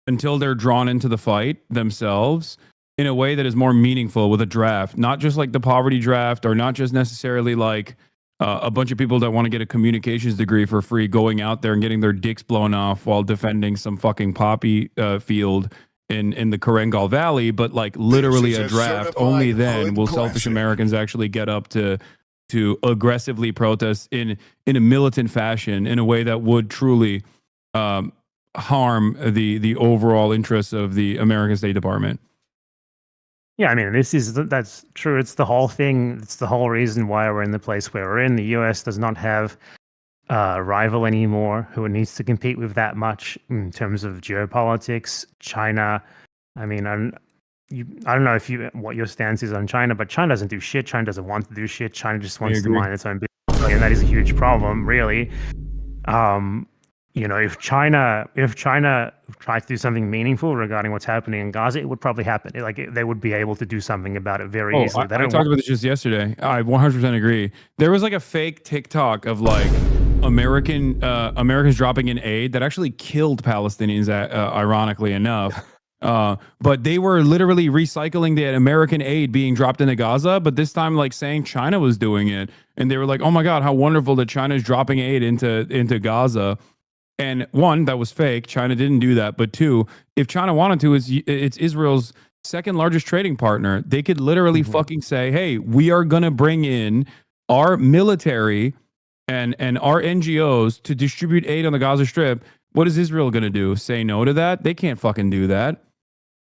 [SPEAKER 1] until they're drawn into the fight themselves in a way that is more meaningful with a draft, not just like the poverty draft, or not just necessarily like a bunch of people that want to get a communications degree for free going out there and getting their dicks blown off while defending some fucking poppy field in the Karengal Valley, but like literally a draft. Only then will selfish Americans actually get up to aggressively protest in a militant fashion, in a way that would truly harm the overall interests of the American State Department.
[SPEAKER 3] Yeah, I mean, that's true. It's the whole thing. It's the whole reason why we're in the place where we're in. The US does not have a rival anymore who it needs to compete with that much in terms of geopolitics. China, I mean, I don't know what your stance is on China, but China doesn't do shit. China doesn't want to do shit. China just wants to mind its own business, and that is a huge problem, really. You know, if China tried to do something meaningful regarding what's happening in Gaza, it would probably happen. They would be able to do something about it very easily.
[SPEAKER 1] I talked about this just yesterday. I 100% agree. There was like a fake TikTok of like Americans dropping in aid that actually killed Palestinians, ironically enough. But they were literally recycling the American aid being dropped into Gaza, but this time like saying China was doing it. And they were like, oh my God, how wonderful that China is dropping aid into Gaza. And one, that was fake. China didn't do that. But two, if China wanted to, it's Israel's second largest trading partner. They could literally fucking say, hey, we are going to bring in our military and our NGOs to distribute aid on the Gaza Strip. What is Israel going to do? Say no to that? They can't fucking do that.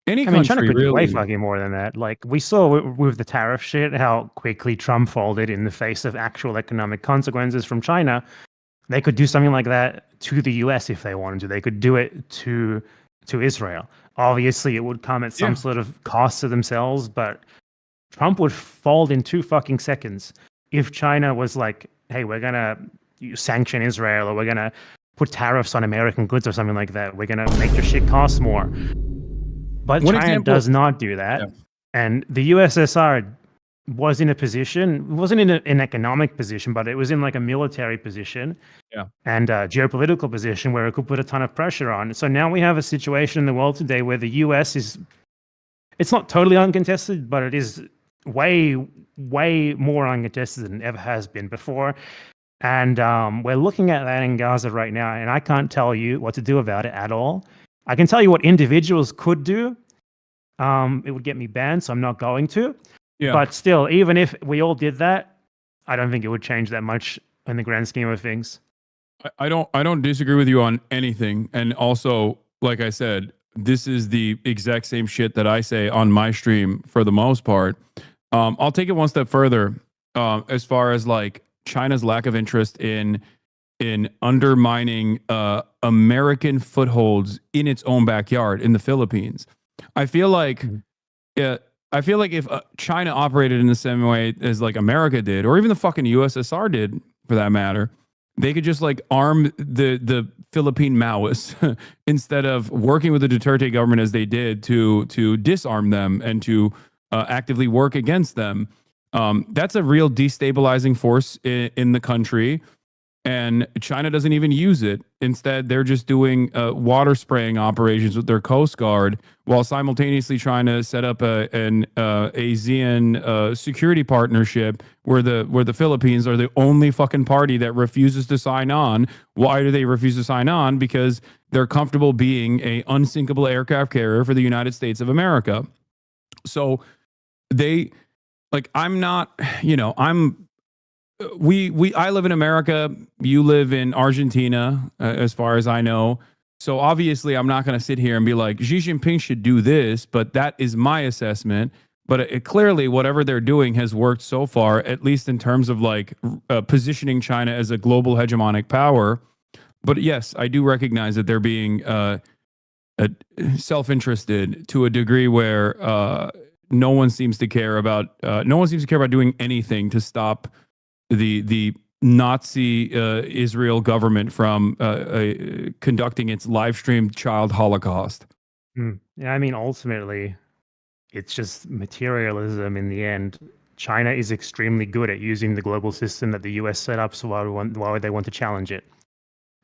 [SPEAKER 3] I mean, China could do way
[SPEAKER 1] really,
[SPEAKER 3] fucking more than that. Like we saw with the tariff shit, how quickly Trump folded in the face of actual economic consequences from China. They could do something like that to the US if they wanted to. They could do it to Israel. Obviously, it would come at some sort of cost to themselves, but Trump would fold in 2 fucking seconds if China was like, hey, we're going to sanction Israel, or we're going to put tariffs on American goods or something like that. We're going to make your shit cost more. But China does not do that. Yeah. And the USSR was in a position, it wasn't in an economic position, but it was in like a military position and a geopolitical position where it could put a ton of pressure on. So now we have a situation in the world today where the US it's not totally uncontested, but it is way, way more uncontested than it ever has been before. And we're looking at that in Gaza right now, and I can't tell you what to do about it at all. I can tell you what individuals could do. It would get me banned, so I'm not going to. Yeah. But still, even if we all did that, I don't think it would change that much in the grand scheme of things.
[SPEAKER 1] I don't disagree with you on anything. And also, like I said, this is the exact same shit that I say on my stream for the most part. I'll take it one step further as far as like China's lack of interest in undermining American footholds in its own backyard in the Philippines. I feel like if China operated in the same way as like America did, or even the fucking USSR did for that matter, they could just like arm the Philippine Maoists instead of working with the Duterte government as they did to disarm them and to actively work against them. That's a real destabilizing force in the country. And China doesn't even use it. Instead, they're just doing water spraying operations with their Coast Guard while simultaneously trying to set up an ASEAN security partnership where the Philippines are the only fucking party that refuses to sign on. Why do they refuse to sign on? Because they're comfortable being a unsinkable aircraft carrier for the United States of America. So they like, I'm not, I live in America. You live in Argentina, as far as I know. So obviously, I'm not going to sit here and be like, Xi Jinping should do this, but that is my assessment. But clearly, whatever they're doing has worked so far, at least in terms of like positioning China as a global hegemonic power. But yes, I do recognize that they're being self-interested to a degree where no one seems to care about doing anything to stop the Nazi Israel government from conducting its live streamed child Holocaust.
[SPEAKER 3] Yeah, I mean, ultimately, it's just materialism in the end. China is extremely good at using the global system that the US set up, so why would they want to challenge it?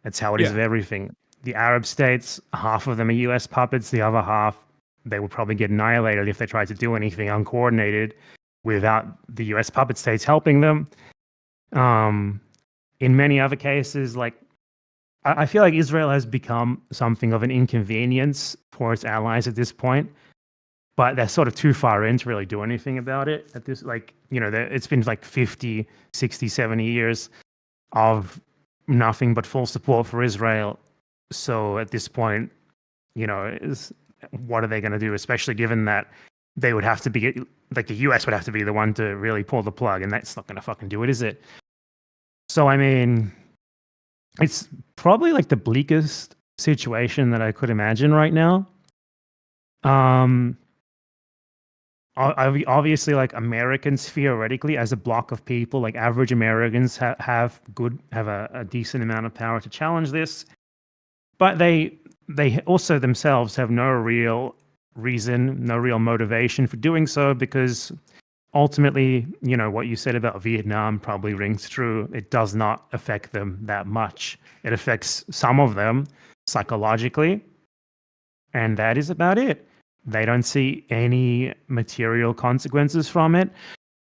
[SPEAKER 3] That's how it is with everything. The Arab states, half of them are US puppets, the other half, they would probably get annihilated if they tried to do anything uncoordinated without the US puppet states helping them. In many other cases, like I feel like Israel has become something of an inconvenience for its allies at this point, but they're sort of too far in to really do anything about it at this, like, it's been like 50, 60, 70 years of nothing but full support for Israel. So at this point, what are they going to do, especially given that they would have to be, like the US would have to be the one to really pull the plug, and that's not going to fucking do it, is it? So, I mean, it's probably like the bleakest situation that I could imagine right now. Obviously, like Americans theoretically, as a block of people, like average Americans have a decent amount of power to challenge this, but they also themselves have no real reason, no real motivation for doing so, because ultimately, what you said about Vietnam probably rings true. It does not affect them that much. It affects some of them psychologically, and that is about it. They don't see any material consequences from it.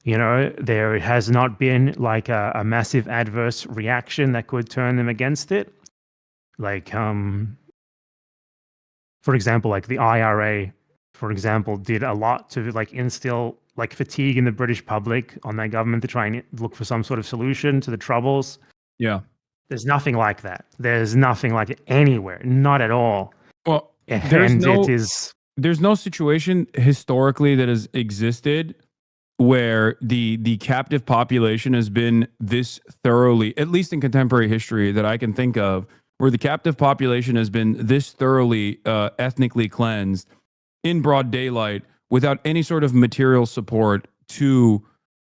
[SPEAKER 3] You know, there has not been like a massive adverse reaction that could turn them against it. Like, for example, like the IRA, for example, did a lot to like instill like fatigue in the British public on their government to try and look for some sort of solution to the troubles.
[SPEAKER 1] Yeah.
[SPEAKER 3] There's nothing like that. There's nothing like it anywhere, not at all.
[SPEAKER 1] Well,
[SPEAKER 3] And it is
[SPEAKER 1] there's no situation historically that has existed where the captive population has been this thoroughly, at least in contemporary history that I can think of, where the captive population has been this thoroughly ethnically cleansed in broad daylight without any sort of material support to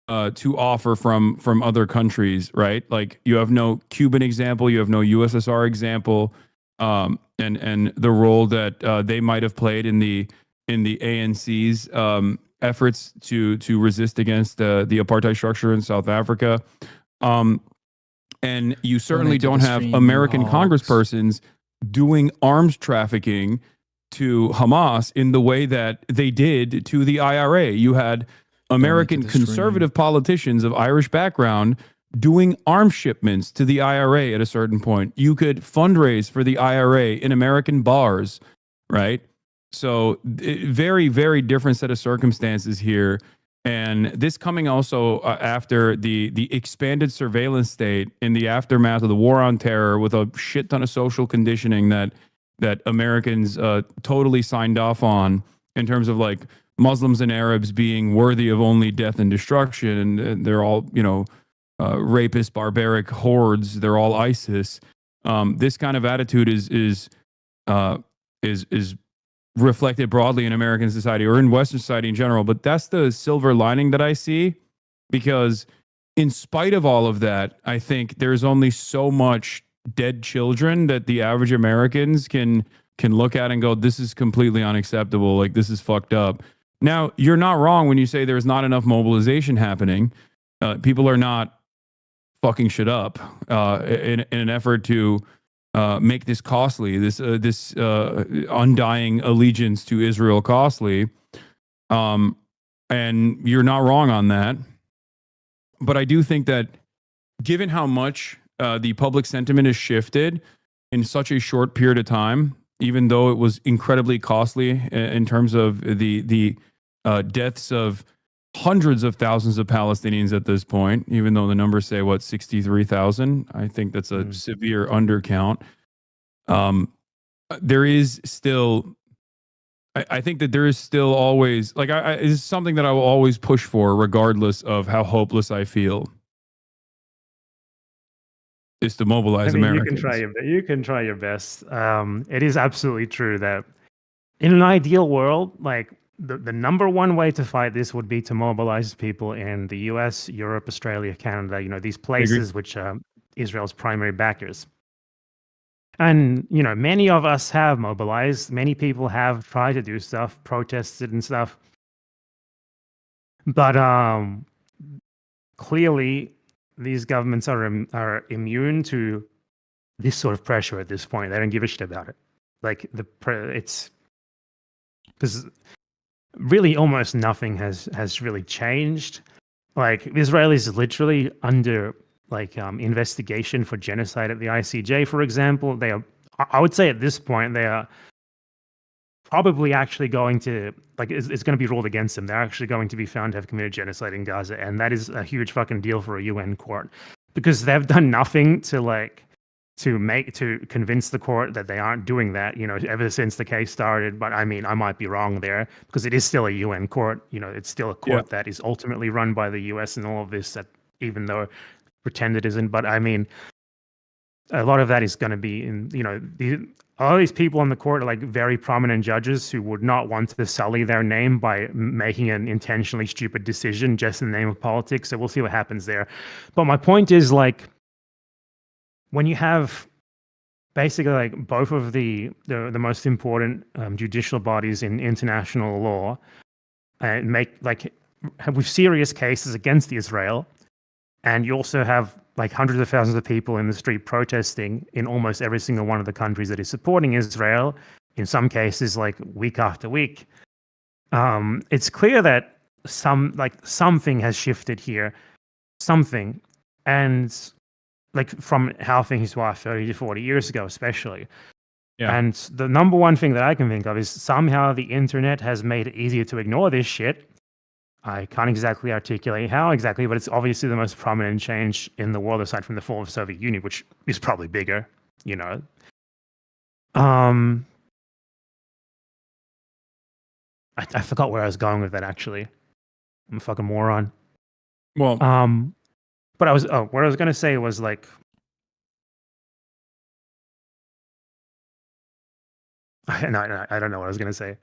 [SPEAKER 1] offer from other countries, right? Like you have no Cuban example, you have no USSR example, and the role that they might have played in the ANC's efforts to resist against the apartheid structure in South Africa. And you certainly don't have American congresspersons doing arms trafficking to Hamas in the way that they did to the IRA. You had American conservative politicians of Irish background doing arms shipments to the IRA at a certain point. You could fundraise for the IRA in American bars, right? So very, very different set of circumstances here. And this coming also after the expanded surveillance state in the aftermath of the war on terror, with a shit ton of social conditioning that Americans totally signed off on, in terms of like Muslims and Arabs being worthy of only death and destruction, and they're all, you know, rapist, barbaric hordes. They're all ISIS. This kind of attitude is reflected broadly in American society or in Western society in general. But that's the silver lining that I see, because in spite of all of that, I think there's only so much dead children that the average Americans can look at and go, this is completely unacceptable. Like, this is fucked up. Now, you're not wrong when you say there's not enough mobilization happening. People are not fucking shit up in an effort to make this costly, this undying allegiance to Israel costly. And you're not wrong on that. But I do think that given how much the public sentiment has shifted in such a short period of time, even though it was incredibly costly in terms of the deaths of hundreds of thousands of Palestinians at this point, even though the numbers say, 63,000, I think that's a severe undercount. There is still, I think that there is still always, like, it's something that I will always push for, regardless of how hopeless I feel, is to mobilize Americans.
[SPEAKER 3] You can try your best. It is absolutely true that in an ideal world, like, the number one way to fight this would be to mobilize people in the US, Europe, Australia, Canada, you know, these places which are Israel's primary backers. And, you know, many of us have mobilized. Many people have tried to do stuff, protested and stuff. But clearly, these governments are immune to this sort of pressure at this point. They don't give a shit about it. Like, it's because really almost nothing has really changed. Like, Israel is literally under investigation for genocide at the ICJ, for example. They are, I would say at this point, they are probably actually going to, like, it's going to be ruled against them. They're actually going to be found to have committed genocide in Gaza. And that is a huge fucking deal for a UN court, because they've done nothing to convince the court that they aren't doing that, you know, ever since the case started. But I mean, I might be wrong there, because it is still a UN court. You know, it's still a court that is ultimately run by the US and all of this, that even though pretend it isn't. But I mean, a lot of that is going to be in, you know, all these people on the court are like very prominent judges who would not want to sully their name by making an intentionally stupid decision just in the name of politics. So we'll see what happens there. But my point is, like, when you have basically like both of the most important judicial bodies in international law and with serious cases against Israel, and you also have like hundreds of thousands of people in the street protesting in almost every single one of the countries that is supporting Israel, in some cases like week after week. It's clear that something has shifted here, something, and like from how things were 30 to 40 years ago, especially.
[SPEAKER 1] Yeah.
[SPEAKER 3] And the number one thing that I can think of is somehow the internet has made it easier to ignore this shit. I can't exactly articulate how exactly, but it's obviously the most prominent change in the world aside from the fall of the Soviet Union, which is probably bigger, you know. I forgot where I was going with that, actually. I'm a fucking moron.
[SPEAKER 1] Well,
[SPEAKER 3] but what I was gonna say was like, no, I don't know what I was gonna say.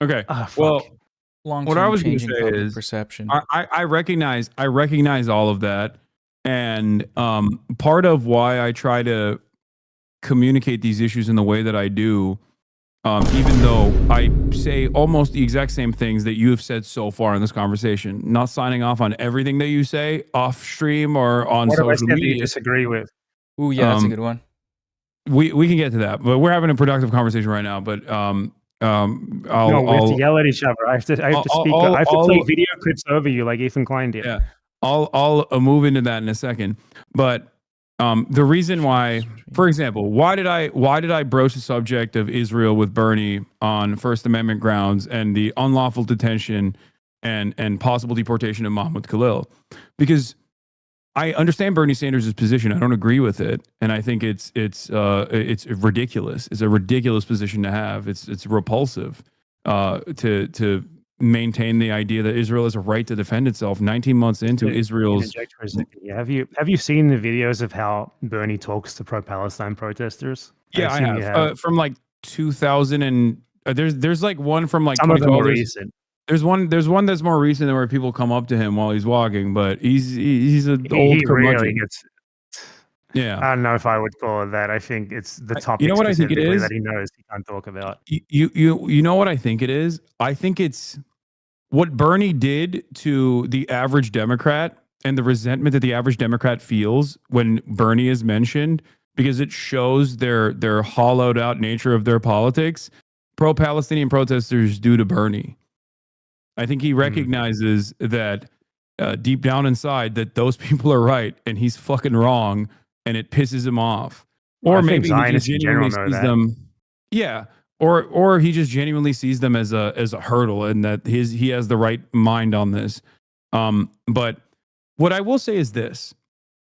[SPEAKER 1] okay.
[SPEAKER 3] Ah, fuck.
[SPEAKER 1] Well,
[SPEAKER 2] Long-term
[SPEAKER 1] what I was going to
[SPEAKER 2] changing
[SPEAKER 1] say
[SPEAKER 2] public
[SPEAKER 1] is,
[SPEAKER 2] perception.
[SPEAKER 1] I recognize all of that, and part of why I try to communicate these issues in the way that I do, even though I say almost the exact same things that you have said so far in this conversation, not signing off on everything that you say off stream or on
[SPEAKER 3] What have I
[SPEAKER 1] social
[SPEAKER 3] said that you
[SPEAKER 1] media.
[SPEAKER 3] disagree with?
[SPEAKER 2] Ooh, yeah, that's a good one.
[SPEAKER 1] We can get to that, but we're having a productive conversation right now. But
[SPEAKER 3] We have to yell at each other. I have to speak. I have to play video clips over you like Ethan Klein did.
[SPEAKER 1] Yeah, I'll move into that in a second. But the reason why, for example, why did I broach the subject of Israel with Bernie on First Amendment grounds and the unlawful detention and possible deportation of Mahmoud Khalil? Because I understand Bernie Sanders' position. I don't agree with it, and I think it's ridiculous. It's a ridiculous position to have. It's repulsive to maintain the idea that Israel has a right to defend itself. 19 months into Israel's.
[SPEAKER 3] Yeah, have you seen the videos of how Bernie talks to pro-Palestine protesters?
[SPEAKER 1] Yeah, I have. From like 2000 and there's like one from like
[SPEAKER 3] some of them
[SPEAKER 1] 2012.
[SPEAKER 3] are recent.
[SPEAKER 1] There's one that's more recent where people come up to him while he's walking, but he's an old curmudgeon.
[SPEAKER 3] Really gets.
[SPEAKER 1] Yeah,
[SPEAKER 3] I don't know if I would call it that. I think it's the topic.
[SPEAKER 1] You know what I think it is?
[SPEAKER 3] That he knows he can't talk about.
[SPEAKER 1] You know what I think it is? I think it's what Bernie did to the average Democrat and the resentment that the average Democrat feels when Bernie is mentioned, because it shows their hollowed out nature of their politics. Pro-Palestinian protesters do to Bernie. I think he recognizes that deep down inside that those people are right and he's fucking wrong, and it pisses him off. Or maybe he just genuinely sees them. Yeah. Or he just genuinely sees them as a hurdle, and that he has the right mind on this. But what I will say is this: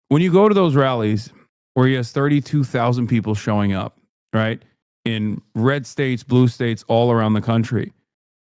[SPEAKER 1] when you go to those rallies where he has 32,000 people showing up, right, in red states, blue states, all around the country,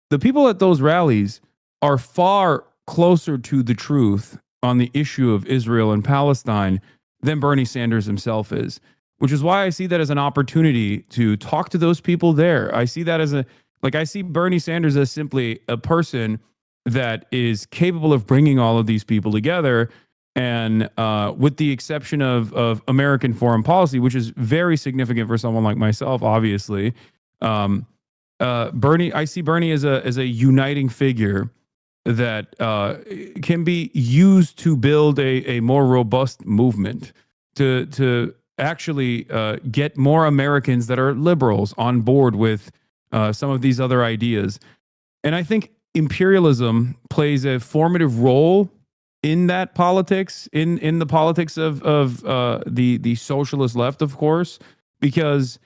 [SPEAKER 1] the people at those rallies are far closer to the truth on the issue of Israel and Palestine than Bernie Sanders himself is, which is why I see that as an opportunity to talk to those people there. I see that as I see Bernie Sanders as simply a person that is capable of bringing all of these people together. And with the exception of American foreign policy, which is very significant for someone like myself, obviously, I see Bernie as a uniting figure that can be used to build a more robust movement to actually get more Americans that are liberals on board with some of these other ideas. And I think imperialism plays a formative role in that politics, in the politics of the socialist left, of course, because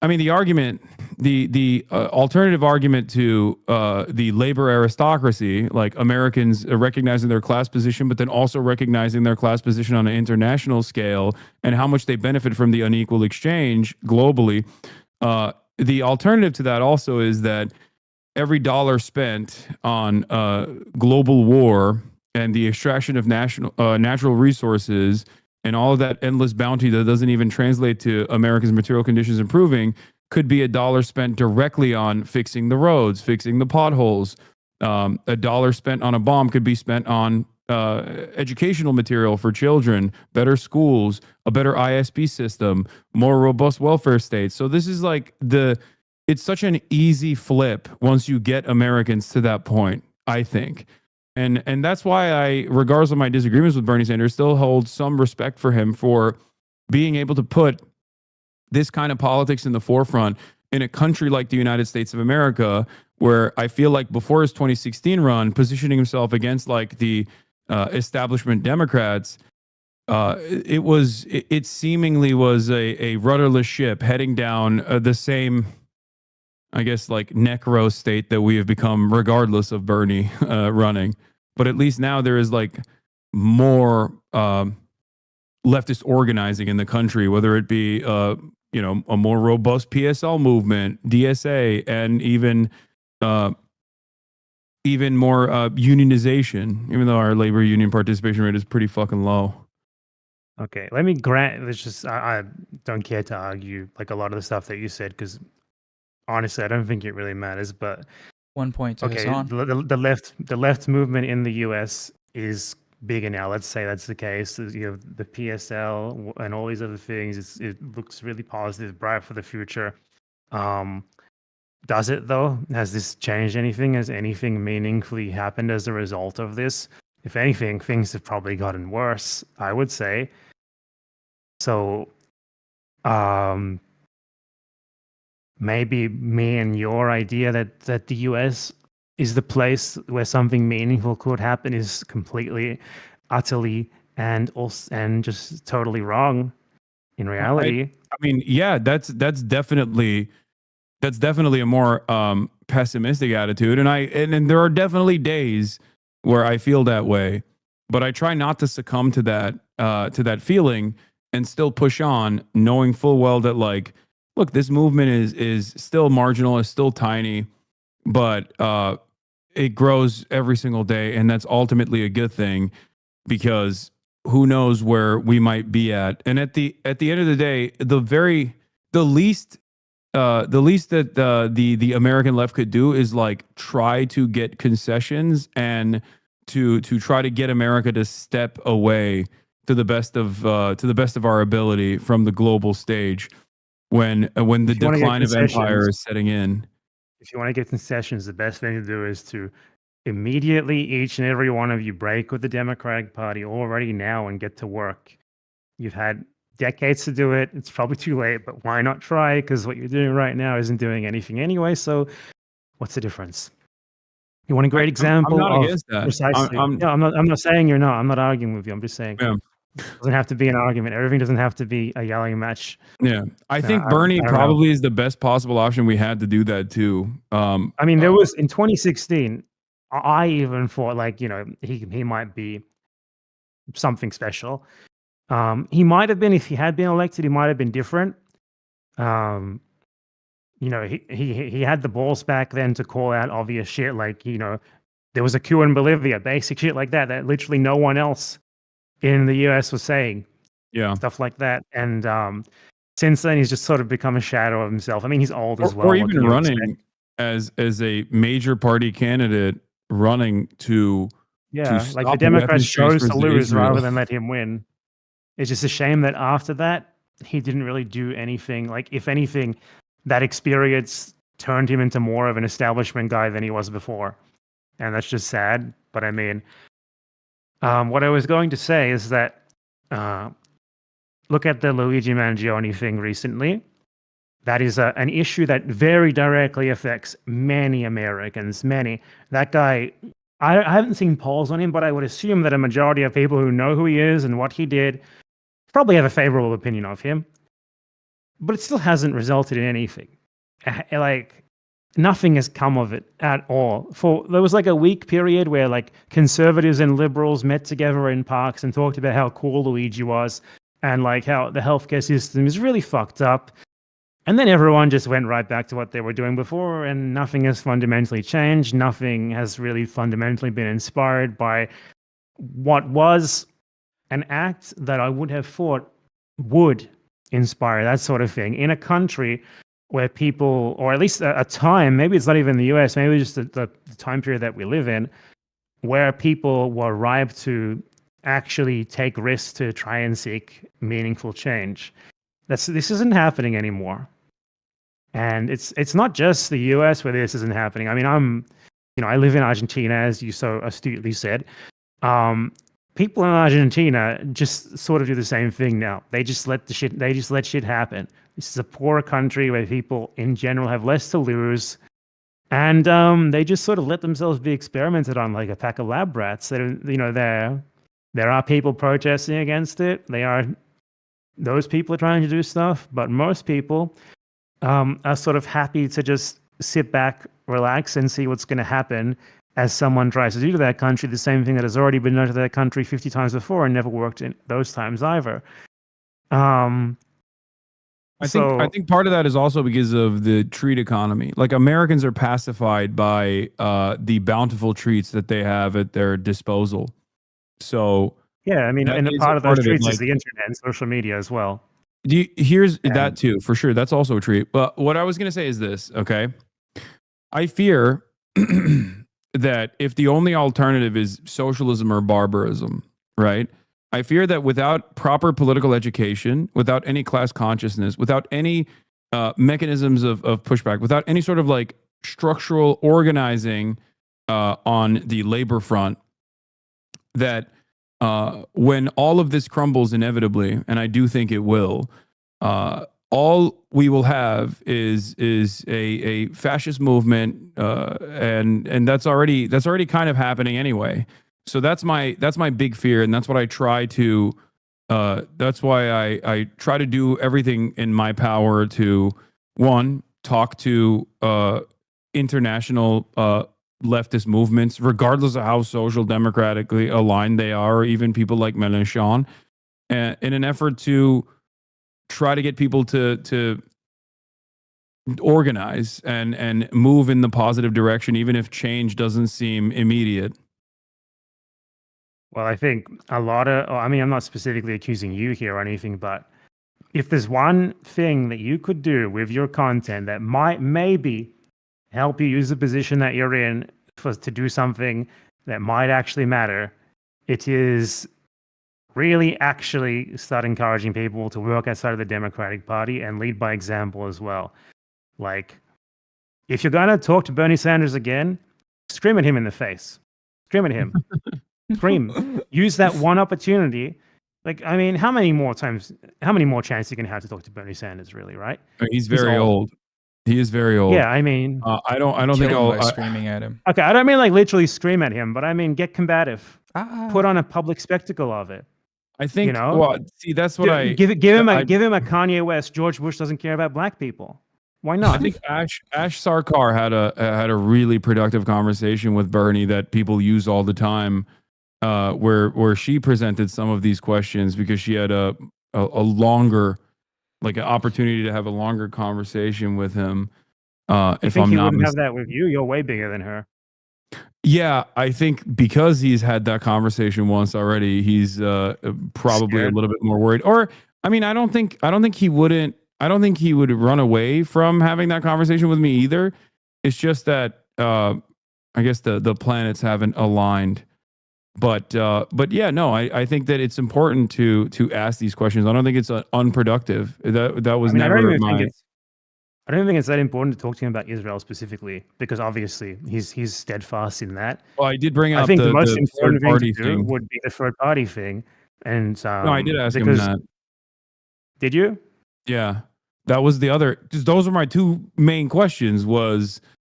[SPEAKER 1] I mean, the argument, the alternative argument to the labor aristocracy, like Americans recognizing their class position, but then also recognizing their class position on an international scale and how much they benefit from the unequal exchange globally. The alternative to that also is that every dollar spent on global war and the extraction of natural resources and all of that endless bounty that doesn't even translate to America's material conditions improving could be a dollar spent directly on fixing the roads, fixing the potholes. A dollar spent on a bomb could be spent on educational material for children, better schools, a better ISP system, more robust welfare states. So this is like it's such an easy flip once you get Americans to that point, I think. And that's why I, regardless of my disagreements with Bernie Sanders, still hold some respect for him for being able to put this kind of politics in the forefront in a country like the United States of America, where I feel like before his 2016 run, positioning himself against like the establishment Democrats, it seemingly was a rudderless ship heading down the same, I guess, like necro state that we have become, regardless of Bernie running. But at least now there is like more leftist organizing in the country, whether it be a more robust PSL movement, DSA, and even more unionization, even though our labor union participation rate is pretty fucking low.
[SPEAKER 3] Okay, let me grant. Let's just. I don't care to argue like a lot of the stuff that you said because honestly, I don't think it really matters. But
[SPEAKER 2] 1 point to
[SPEAKER 3] okay,
[SPEAKER 2] Hasan.
[SPEAKER 3] the left movement in the U.S. is bigger now. Let's say that's the case. You have the PSL and all these other things. It looks really positive, bright for the future. Does it though? Has this changed anything? Has anything meaningfully happened as a result of this? If anything, things have probably gotten worse, I would say. So, maybe me and your idea that the US is the place where something meaningful could happen is completely, utterly, and just totally wrong in reality.
[SPEAKER 1] I mean, yeah, that's definitely a more pessimistic attitude, and there are definitely days where I feel that way, but I try not to succumb to that feeling and still push on, knowing full well that, like, look, this movement is still marginal, is still tiny, but it grows every single day, and that's ultimately a good thing, because who knows where we might be at. And at the end of the day, the least that the American left could do is like try to get concessions and to try to get America to step away to the best of our ability from the global stage when the decline of empire is setting in.
[SPEAKER 3] If you want to get concessions, the best thing to do is to immediately, each and every one of you, break with the Democratic Party already now and get to work. You've had decades to do it. It's probably too late, but why not try? Because what you're doing right now isn't doing anything anyway. So what's the difference? You want a great example?
[SPEAKER 1] I'm not
[SPEAKER 3] of
[SPEAKER 1] against that.
[SPEAKER 3] Precisely. I'm not saying you're not. I'm not arguing with you. I'm just saying it doesn't have to be an argument. Everything doesn't have to be a yelling match.
[SPEAKER 1] Yeah, I think Bernie probably is the best possible option we had to do that too.
[SPEAKER 3] I mean, there was in 2016. I even thought, like, he might be something special. He might have been, if he had been elected, he might have been different. He had the balls back then to call out obvious shit, like, there was a coup in Bolivia, basic shit like that literally no one else in the US was saying.
[SPEAKER 1] Yeah,
[SPEAKER 3] stuff like that. And since then, he's just sort of become a shadow of himself. I mean, he's old as well.
[SPEAKER 1] Or even running as a major party candidate, running to
[SPEAKER 3] like the Democrats chose to lose rather than let him win. It's just a shame that after that, he didn't really do anything. Like, if anything, that experience turned him into more of an establishment guy than he was before. And that's just sad. But I mean, what I was going to say is that look at the Luigi Mangione thing recently. That is an issue that very directly affects many Americans. Many. That guy, I haven't seen polls on him, but I would assume that a majority of people who know who he is and what he did probably have a favorable opinion of him. But it still hasn't resulted in anything. Like, nothing has come of it at all. There was like a week period where like conservatives and liberals met together in parks and talked about how cool Luigi was and like how the healthcare system is really fucked up. And then everyone just went right back to what they were doing before, and nothing has fundamentally changed. Nothing has really fundamentally been inspired by what was an act that I would have thought would inspire that sort of thing in a country where people, or at least a time, maybe it's not even the US, maybe just the time period that we live in, where people were ripe to actually take risks to try and seek meaningful change. This isn't happening anymore. And it's not just the US where this isn't happening. I mean, I live in Argentina, as you so astutely said. People in Argentina just sort of do the same thing now. They just let shit happen. This is a poor country where people in general have less to lose. And they just sort of let themselves be experimented on like a pack of lab rats. There are people protesting against it. Those people are trying to do stuff, but most people are sort of happy to just sit back, relax, and see what's going to happen as someone tries to do to that country the same thing that has already been done to that country 50 times before and never worked in those times either.
[SPEAKER 1] I think part of that is also because of the treat economy. Like Americans are pacified by the bountiful treats that they have at their disposal. So
[SPEAKER 3] yeah, I mean, and a part of those treats is the internet and social media as well.
[SPEAKER 1] Here's that too, for sure. That's also a treat. But what I was going to say is this, okay? I fear that if the only alternative is socialism or barbarism, right? I fear that without proper political education, without any class consciousness, without any mechanisms of pushback, without any sort of like structural organizing on the labor front, that when all of this crumbles inevitably, and I do think it will, all we will have is a fascist movement, and that's already kind of happening anyway. So that's my big fear, and that's what I try to. That's why I try to do everything in my power to, one, talk to international leftist movements, regardless of how social democratically aligned they are, or even people like Mélenchon, in an effort to try to get people to organize and move in the positive direction, even if change doesn't seem immediate.
[SPEAKER 3] Well, I think I'm not specifically accusing you here or anything, but if there's one thing that you could do with your content that might maybe help you use the position that you're in to do something that might actually matter, it is really actually start encouraging people to work outside of the Democratic Party and lead by example as well. Like, if you're going to talk to Bernie Sanders again, scream at him in the face. Scream at him. Scream. Use that one opportunity. Like, I mean, how many more chances you can have to talk to Bernie Sanders, really, right?
[SPEAKER 1] He's very old. He is very old.
[SPEAKER 3] Yeah, I mean,
[SPEAKER 1] I don't think I'll
[SPEAKER 2] screaming at him.
[SPEAKER 3] Okay, I don't mean like literally scream at him, but I mean get combative. Put on a public spectacle of it.
[SPEAKER 1] I think, well, see, that's what
[SPEAKER 3] give him a Kanye West. George Bush doesn't care about black people. Why not?
[SPEAKER 1] I think Ash Sarkar had a really productive conversation with Bernie that people use all the time, where she presented some of these questions because she had a longer, like an opportunity to have a longer conversation with him. If I'm not
[SPEAKER 3] wouldn't have that with you, you're way bigger than her.
[SPEAKER 1] Yeah, I think because he's had that conversation once already, he's probably a little bit more worried. Or, I mean, I don't think he would run away from having that conversation with me either. It's just that I guess the planets haven't aligned. But yeah, no, I think that it's important to ask these questions. I don't think it's unproductive. That was never my.
[SPEAKER 3] I don't think it's that important to talk to him about Israel specifically, because obviously he's steadfast in that.
[SPEAKER 1] Well, I did bring up
[SPEAKER 3] I think the most
[SPEAKER 1] important
[SPEAKER 3] thing to do would be the third party thing. And
[SPEAKER 1] no, I did ask him that.
[SPEAKER 3] Did you?
[SPEAKER 1] Yeah, that was the other. Just those are my two main questions. Was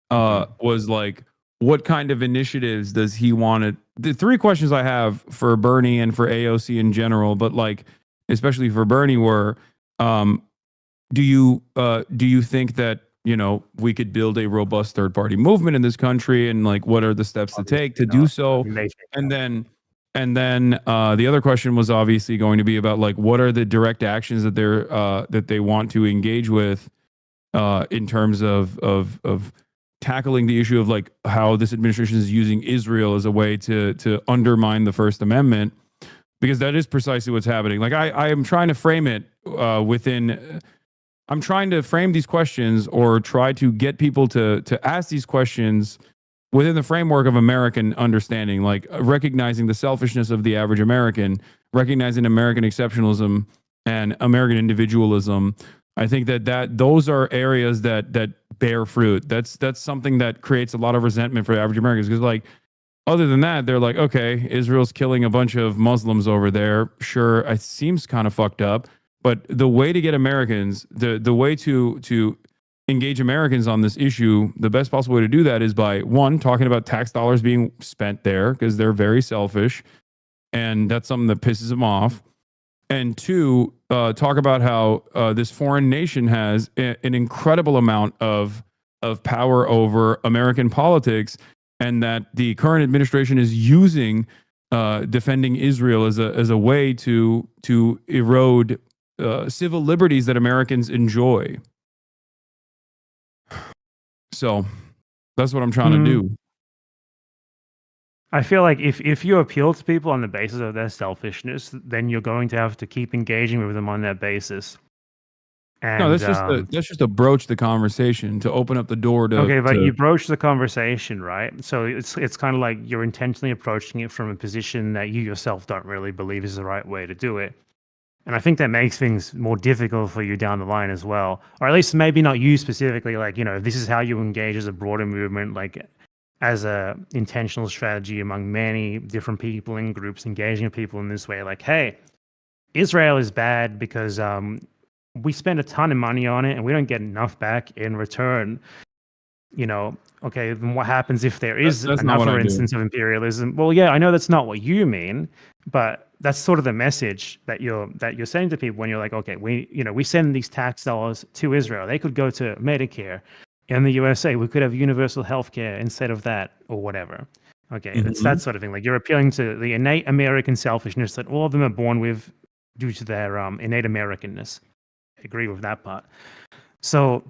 [SPEAKER 1] like, what kind of initiatives does he want to? The three questions I have for Bernie and for AOC in general, but like especially for Bernie, were. Do you think that, you know, we could build a robust third party movement in this country, and like what are the steps to take to do so? And then the other question was obviously going to be about like what are the direct actions that they want to engage with in terms of tackling the issue of like how this administration is using Israel as a way to undermine the First Amendment, because that is precisely what's happening. Like I am trying to frame it I'm trying to frame these questions or try to get people to ask these questions within the framework of American understanding, like recognizing the selfishness of the average American, recognizing American exceptionalism and American individualism. I think that those are areas that bear fruit. That's something that creates a lot of resentment for the average Americans, because like other than that, they're like, okay, Israel's killing a bunch of Muslims over there. Sure, it seems kind of fucked up. But the way to get Americans, the way to engage Americans on this issue, the best possible way to do that is by one, talking about tax dollars being spent there because they're very selfish, and that's something that pisses them off. And two, talk about how this foreign nation has an incredible amount of power over American politics, and that the current administration is using defending Israel as a way to erode civil liberties that Americans enjoy. So that's what I'm trying to do.
[SPEAKER 3] I feel like if you appeal to people on the basis of their selfishness, then you're going to have to keep engaging with them on that basis. And,
[SPEAKER 1] No, that's just to broach the conversation, to open up the door to.
[SPEAKER 3] Okay, but you broach the conversation, right? So it's kind of like you're intentionally approaching it from a position that you yourself don't really believe is the right way to do it. And I think that makes things more difficult for you down the line as well. Or at least maybe not you specifically, like, this is how you engage as a broader movement, like as a intentional strategy among many different people and groups, engaging people in this way. Like, hey, Israel is bad because we spend a ton of money on it and we don't get enough back in return. Okay, then what happens if there is another instance of imperialism? Well, yeah, I know that's not what you mean, but that's sort of the message that you're saying to people when you're like, okay, we send these tax dollars to Israel. They could go to Medicare. In the USA, we could have universal healthcare instead of that, or whatever. Okay, it's that sort of thing. Like, you're appealing to the innate American selfishness that all of them are born with due to their innate Americanness. I agree with that part. So,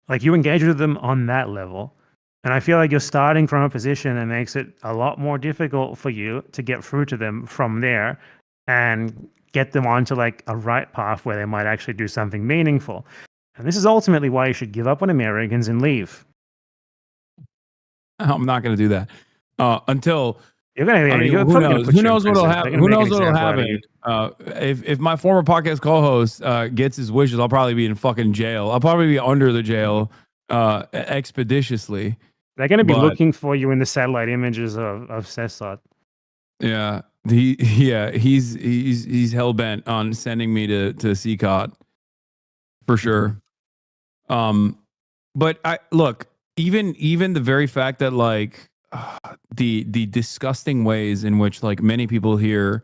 [SPEAKER 3] like, you engage with them on that level, and I feel like you're starting from a position that makes it a lot more difficult for you to get through to them from there and get them onto like a right path where they might actually do something meaningful. And this is ultimately why you should give up on Americans and leave.
[SPEAKER 1] I'm not going to do that until.
[SPEAKER 3] You're gonna.
[SPEAKER 1] Who knows what'll happen? Who knows what'll happen? If my former podcast co-host gets his wishes, I'll probably be in fucking jail. I'll probably be under the jail expeditiously.
[SPEAKER 3] They're going to be looking for you in the satellite images of Cesar.
[SPEAKER 1] Yeah, he's hell bent on sending me to CCOT for sure. But I look, even the very fact that like the disgusting ways in which like many people here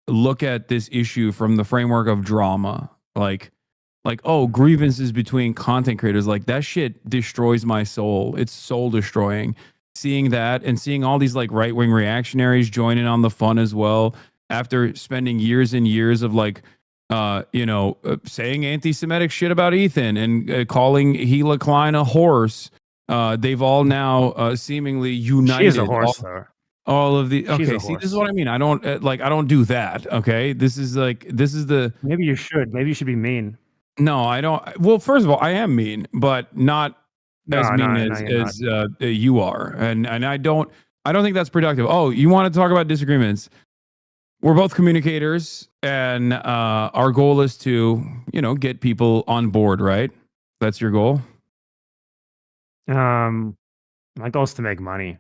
[SPEAKER 1] look at this issue from the framework of drama, like grievances between content creators, like that shit destroys my soul. It's soul destroying. Seeing that and seeing all these like right-wing reactionaries join in on the fun as well after spending years and years of like saying anti-Semitic shit about Ethan and calling Gila Klein a horse. They've all now seemingly united.
[SPEAKER 3] She's a horse, though.
[SPEAKER 1] All of the okay. See, this is what I mean. I don't I don't do that. Okay, this is the.
[SPEAKER 3] Maybe you should. Maybe you should be mean.
[SPEAKER 1] No, I don't. Well, first of all, I am mean, but not as mean as you are, and I don't think that's productive. Oh, you want to talk about disagreements? We're both communicators, and our goal is to get people on board. Right? That's your goal.
[SPEAKER 3] My goal is to make money.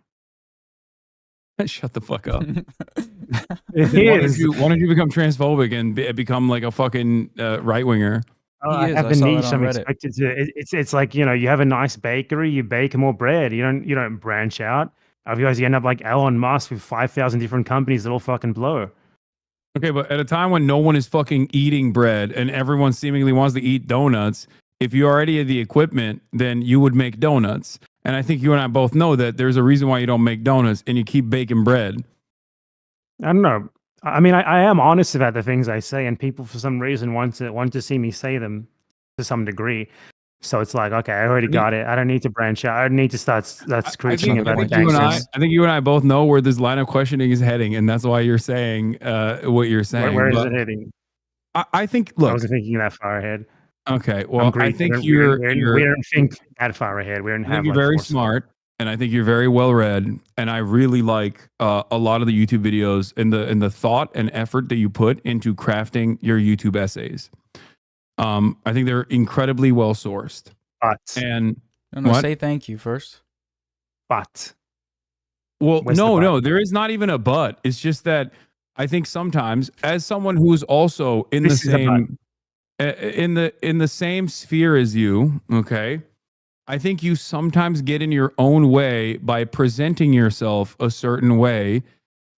[SPEAKER 1] Shut the fuck up.
[SPEAKER 3] Why
[SPEAKER 1] don't you become transphobic and become like a fucking right winger?
[SPEAKER 3] I have the niche I'm expected to. It's like, you have a nice bakery, you bake more bread. You don't branch out. Otherwise, you end up like Elon Musk with 5,000 different companies that all fucking blow.
[SPEAKER 1] Okay, but at a time when no one is fucking eating bread and everyone seemingly wants to eat donuts, if you already had the equipment, then you would make donuts. And I think you and I both know that there's a reason why you don't make donuts and you keep baking bread.
[SPEAKER 3] I don't know. I mean, I am honest about the things I say, and people for some reason want to see me say them to some degree. So it's like, okay, I already got it. I don't need to branch out. I don't need to start screeching about it.
[SPEAKER 1] I think you and I both know where this line of questioning is heading, and that's why you're saying what you're saying.
[SPEAKER 3] Where is it heading?
[SPEAKER 1] I think. Look,
[SPEAKER 3] I wasn't thinking that far ahead.
[SPEAKER 1] Okay, well, I think we
[SPEAKER 3] don't think that far ahead. We don't have.
[SPEAKER 1] You're very smart, and I think you're very well read, and I really like a lot of the YouTube videos and the thought and effort that you put into crafting your YouTube essays. I think they're incredibly well sourced.
[SPEAKER 2] Say thank you first.
[SPEAKER 3] But
[SPEAKER 1] no, there is not even a but. It's just that I think sometimes, as someone who's also in
[SPEAKER 3] This
[SPEAKER 1] the
[SPEAKER 3] is a but.
[SPEAKER 1] same in the same sphere as you, okay, I think you sometimes get in your own way by presenting yourself a certain way,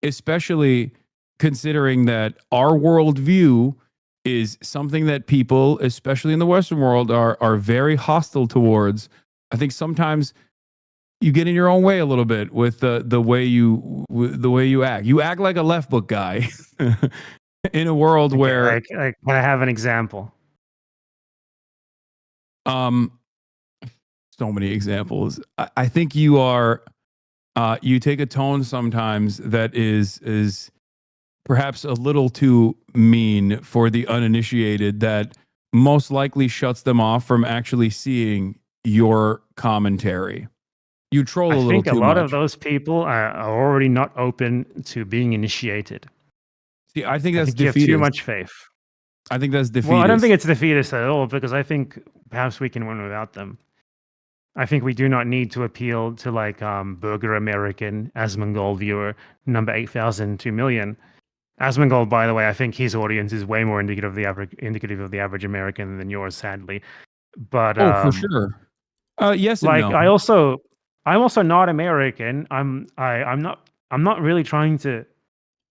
[SPEAKER 1] especially considering that our worldview is something that people, especially in the Western world, are very hostile towards. I think sometimes you get in your own way a little bit with the way you act. You act like a left book guy in a world
[SPEAKER 3] Okay,
[SPEAKER 1] where
[SPEAKER 3] like, can I have an example?
[SPEAKER 1] um so many examples. I think you are you take a tone sometimes that is perhaps a little too mean for the uninitiated, that most likely shuts them off from actually seeing your commentary. You troll
[SPEAKER 3] I
[SPEAKER 1] a little
[SPEAKER 3] think a
[SPEAKER 1] too
[SPEAKER 3] lot of
[SPEAKER 1] much.
[SPEAKER 3] those people are already not open to being initiated.
[SPEAKER 1] See, I think
[SPEAKER 3] I
[SPEAKER 1] that's
[SPEAKER 3] think you have too
[SPEAKER 1] defeatist.
[SPEAKER 3] much faith.
[SPEAKER 1] I think that's defeatist.
[SPEAKER 3] Well, I don't think it's defeatist at all, because I think perhaps we can win without them. I think we do not need to appeal to like Burger American, Asmongold viewer number 8,002 million. Asmongold, by the way, I think his audience is way more indicative of the average American than yours, sadly. But
[SPEAKER 1] Oh, for sure. Yes and
[SPEAKER 3] like
[SPEAKER 1] no.
[SPEAKER 3] I'm also not American. I'm not really trying to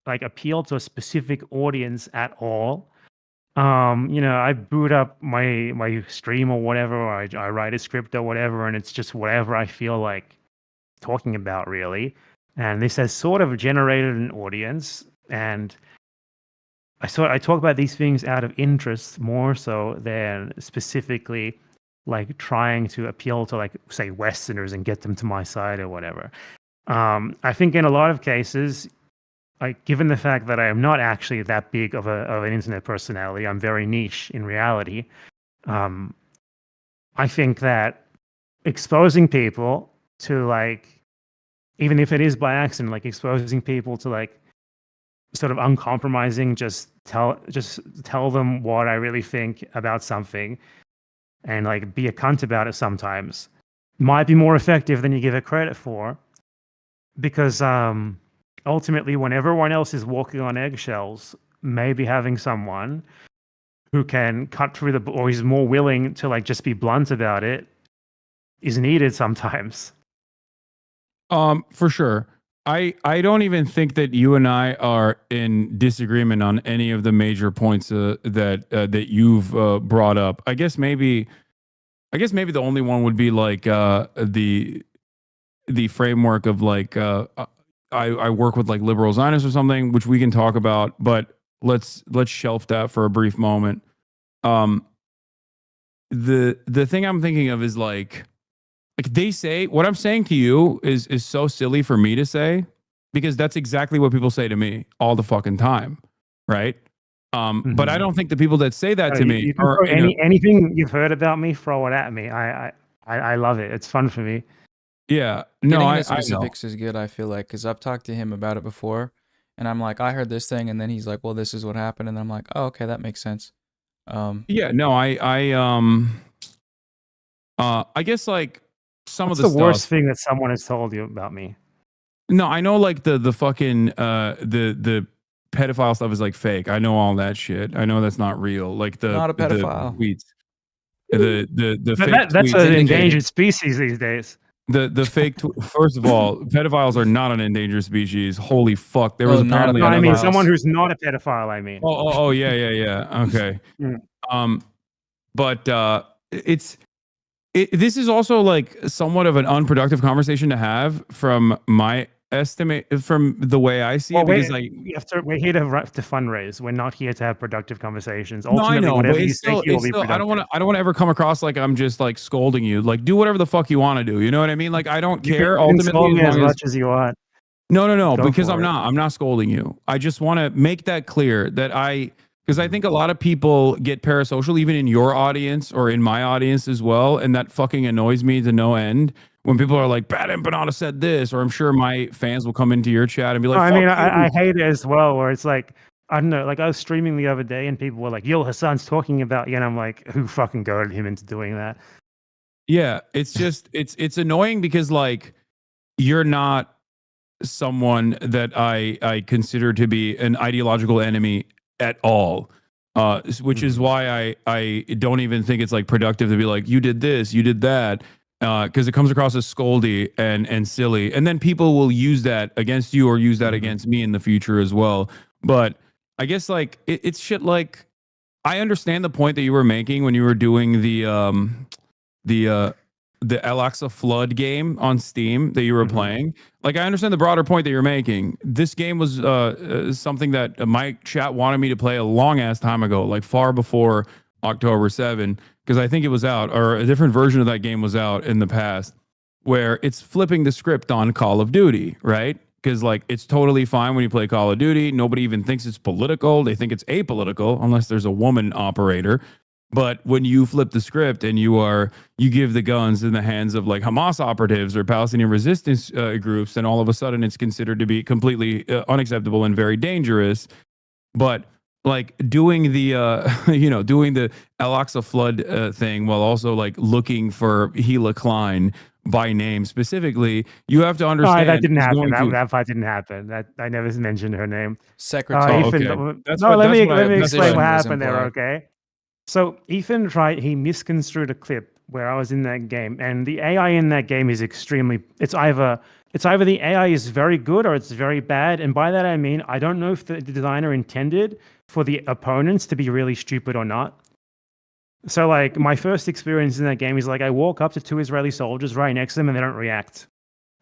[SPEAKER 3] like appeal to a specific audience at all. You know, I boot up my stream or whatever, or I write a script or whatever, and it's just whatever I feel like talking about, really. And this has sort of generated an audience, and I talk about these things out of interest more so than specifically like trying to appeal to, like, say, Westerners and get them to my side or whatever. I think in a lot of cases, like, given the fact that I am not actually that big of an internet personality, I'm very niche in reality. I think that exposing people to, like, even if it is by accident, like exposing people to like sort of uncompromising, just tell them what I really think about something, and like be a cunt about it sometimes, might be more effective than you give it credit for. Because ultimately, when everyone else is walking on eggshells, maybe having someone who can cut through or is more willing to like just be blunt about it is needed sometimes.
[SPEAKER 1] For sure. I don't even think that you and I are in disagreement on any of the major points that you've brought up. I guess maybe the only one would be like the framework of like I work with like liberal Zionists or something, which we can talk about, but let's shelf that for a brief moment. The thing I'm thinking of is like they say what I'm saying to you is so silly for me to say, because that's exactly what people say to me all the fucking time, right? But I don't think the people that say that to me
[SPEAKER 3] You can
[SPEAKER 1] are
[SPEAKER 3] throw anything you've heard about me, throw it at me. I love it. It's fun for me.
[SPEAKER 1] yeah. No,
[SPEAKER 2] Getting
[SPEAKER 1] I
[SPEAKER 2] into
[SPEAKER 1] know.
[SPEAKER 2] specifics is good, I feel like, because I've talked to him about it before, and I'm like, I heard this thing, and then he's like, well, this is what happened, and then I'm like, oh, okay, that makes sense.
[SPEAKER 1] Yeah, no, I guess like some
[SPEAKER 3] What's
[SPEAKER 1] of the
[SPEAKER 3] the worst
[SPEAKER 1] stuff.
[SPEAKER 3] thing that someone has told you about me?
[SPEAKER 1] No, I know like the fucking the pedophile stuff is like fake. I know all that shit. I know that's not real. Like
[SPEAKER 2] Not a
[SPEAKER 1] the
[SPEAKER 2] pedophile.
[SPEAKER 1] tweets, the fake
[SPEAKER 3] That's
[SPEAKER 1] tweets.
[SPEAKER 3] an
[SPEAKER 2] indicated.
[SPEAKER 3] endangered species these days.
[SPEAKER 1] The fake. First of all, pedophiles are not an endangered species. Holy fuck! There was
[SPEAKER 2] Oh, not a
[SPEAKER 1] apparently
[SPEAKER 3] No, I mean
[SPEAKER 2] pedophiles.
[SPEAKER 3] someone who's not a pedophile. I mean,
[SPEAKER 1] Oh, yeah. Okay.
[SPEAKER 3] Mm.
[SPEAKER 1] But this is also like somewhat of an unproductive conversation to have from my estimate, from the way I see
[SPEAKER 3] well,
[SPEAKER 1] it, because like
[SPEAKER 3] we're here to fundraise. We're not here to have productive conversations.
[SPEAKER 1] no, I
[SPEAKER 3] Ultimately,
[SPEAKER 1] know, but
[SPEAKER 3] whatever you say here will be
[SPEAKER 1] I
[SPEAKER 3] productive.
[SPEAKER 1] don't want to ever come across like I'm just like scolding you. Like do whatever the fuck you want to do. You know what I mean? Like I don't care
[SPEAKER 3] You can
[SPEAKER 1] ultimately
[SPEAKER 3] scold me
[SPEAKER 1] as
[SPEAKER 3] as
[SPEAKER 1] long as
[SPEAKER 3] much as you want.
[SPEAKER 1] no,
[SPEAKER 3] Go
[SPEAKER 1] because
[SPEAKER 3] for it.
[SPEAKER 1] I'm not scolding you. I just want to make that clear that because I think a lot of people get parasocial, even in your audience or in my audience as well. And that fucking annoys me to no end when people are like, BadEmpanada said this, or I'm sure my fans will come into your chat and be like,
[SPEAKER 3] No, I
[SPEAKER 1] fuck
[SPEAKER 3] mean,
[SPEAKER 1] you.
[SPEAKER 3] I hate it as well, where it's like, I don't know, like I was streaming the other day and people were like, yo, Hassan's talking about you, and I'm like, who fucking goaded him into doing that?
[SPEAKER 1] Yeah, it's just, it's annoying because like, you're not someone that I consider to be an ideological enemy at all. Which is why I don't even think it's like productive to be like, you did this, you did that, because it comes across as scoldy and silly, and then people will use that against you or use that against me in the future as well. But I guess like it's shit. Like I understand the point that you were making when you were doing the Alexa Flood game on Steam that you were playing. Like I understand the broader point that you're making. This game was something that my chat wanted me to play a long ass time ago, like far before October 7, because I think it was out, or a different version of that game was out in the past, where it's flipping the script on Call of Duty, right? Because like it's totally fine when you play Call of Duty. Nobody even thinks it's political. They think it's apolitical unless there's a woman operator. But when you flip the script and you give the guns in the hands of like Hamas operatives or Palestinian resistance groups, then all of a sudden it's considered to be completely unacceptable and very dangerous. But like doing the doing the Al-Aqsa flood thing while also like looking for Gila Klein by name specifically, you have to understand.
[SPEAKER 3] No, that didn't happen. That part didn't happen. That I never mentioned her name.
[SPEAKER 2] Secretary.
[SPEAKER 1] Okay.
[SPEAKER 3] Let me explain what
[SPEAKER 2] was
[SPEAKER 3] happened there.
[SPEAKER 2] implied.
[SPEAKER 3] Okay. So Ethan he misconstrued a clip where I was in that game, and the AI in that game is it's either the AI is very good or it's very bad. And by that I mean I don't know if the designer intended for the opponents to be really stupid or not. So like my first experience in that game is like I walk up to 2 Israeli soldiers right next to them and they don't react.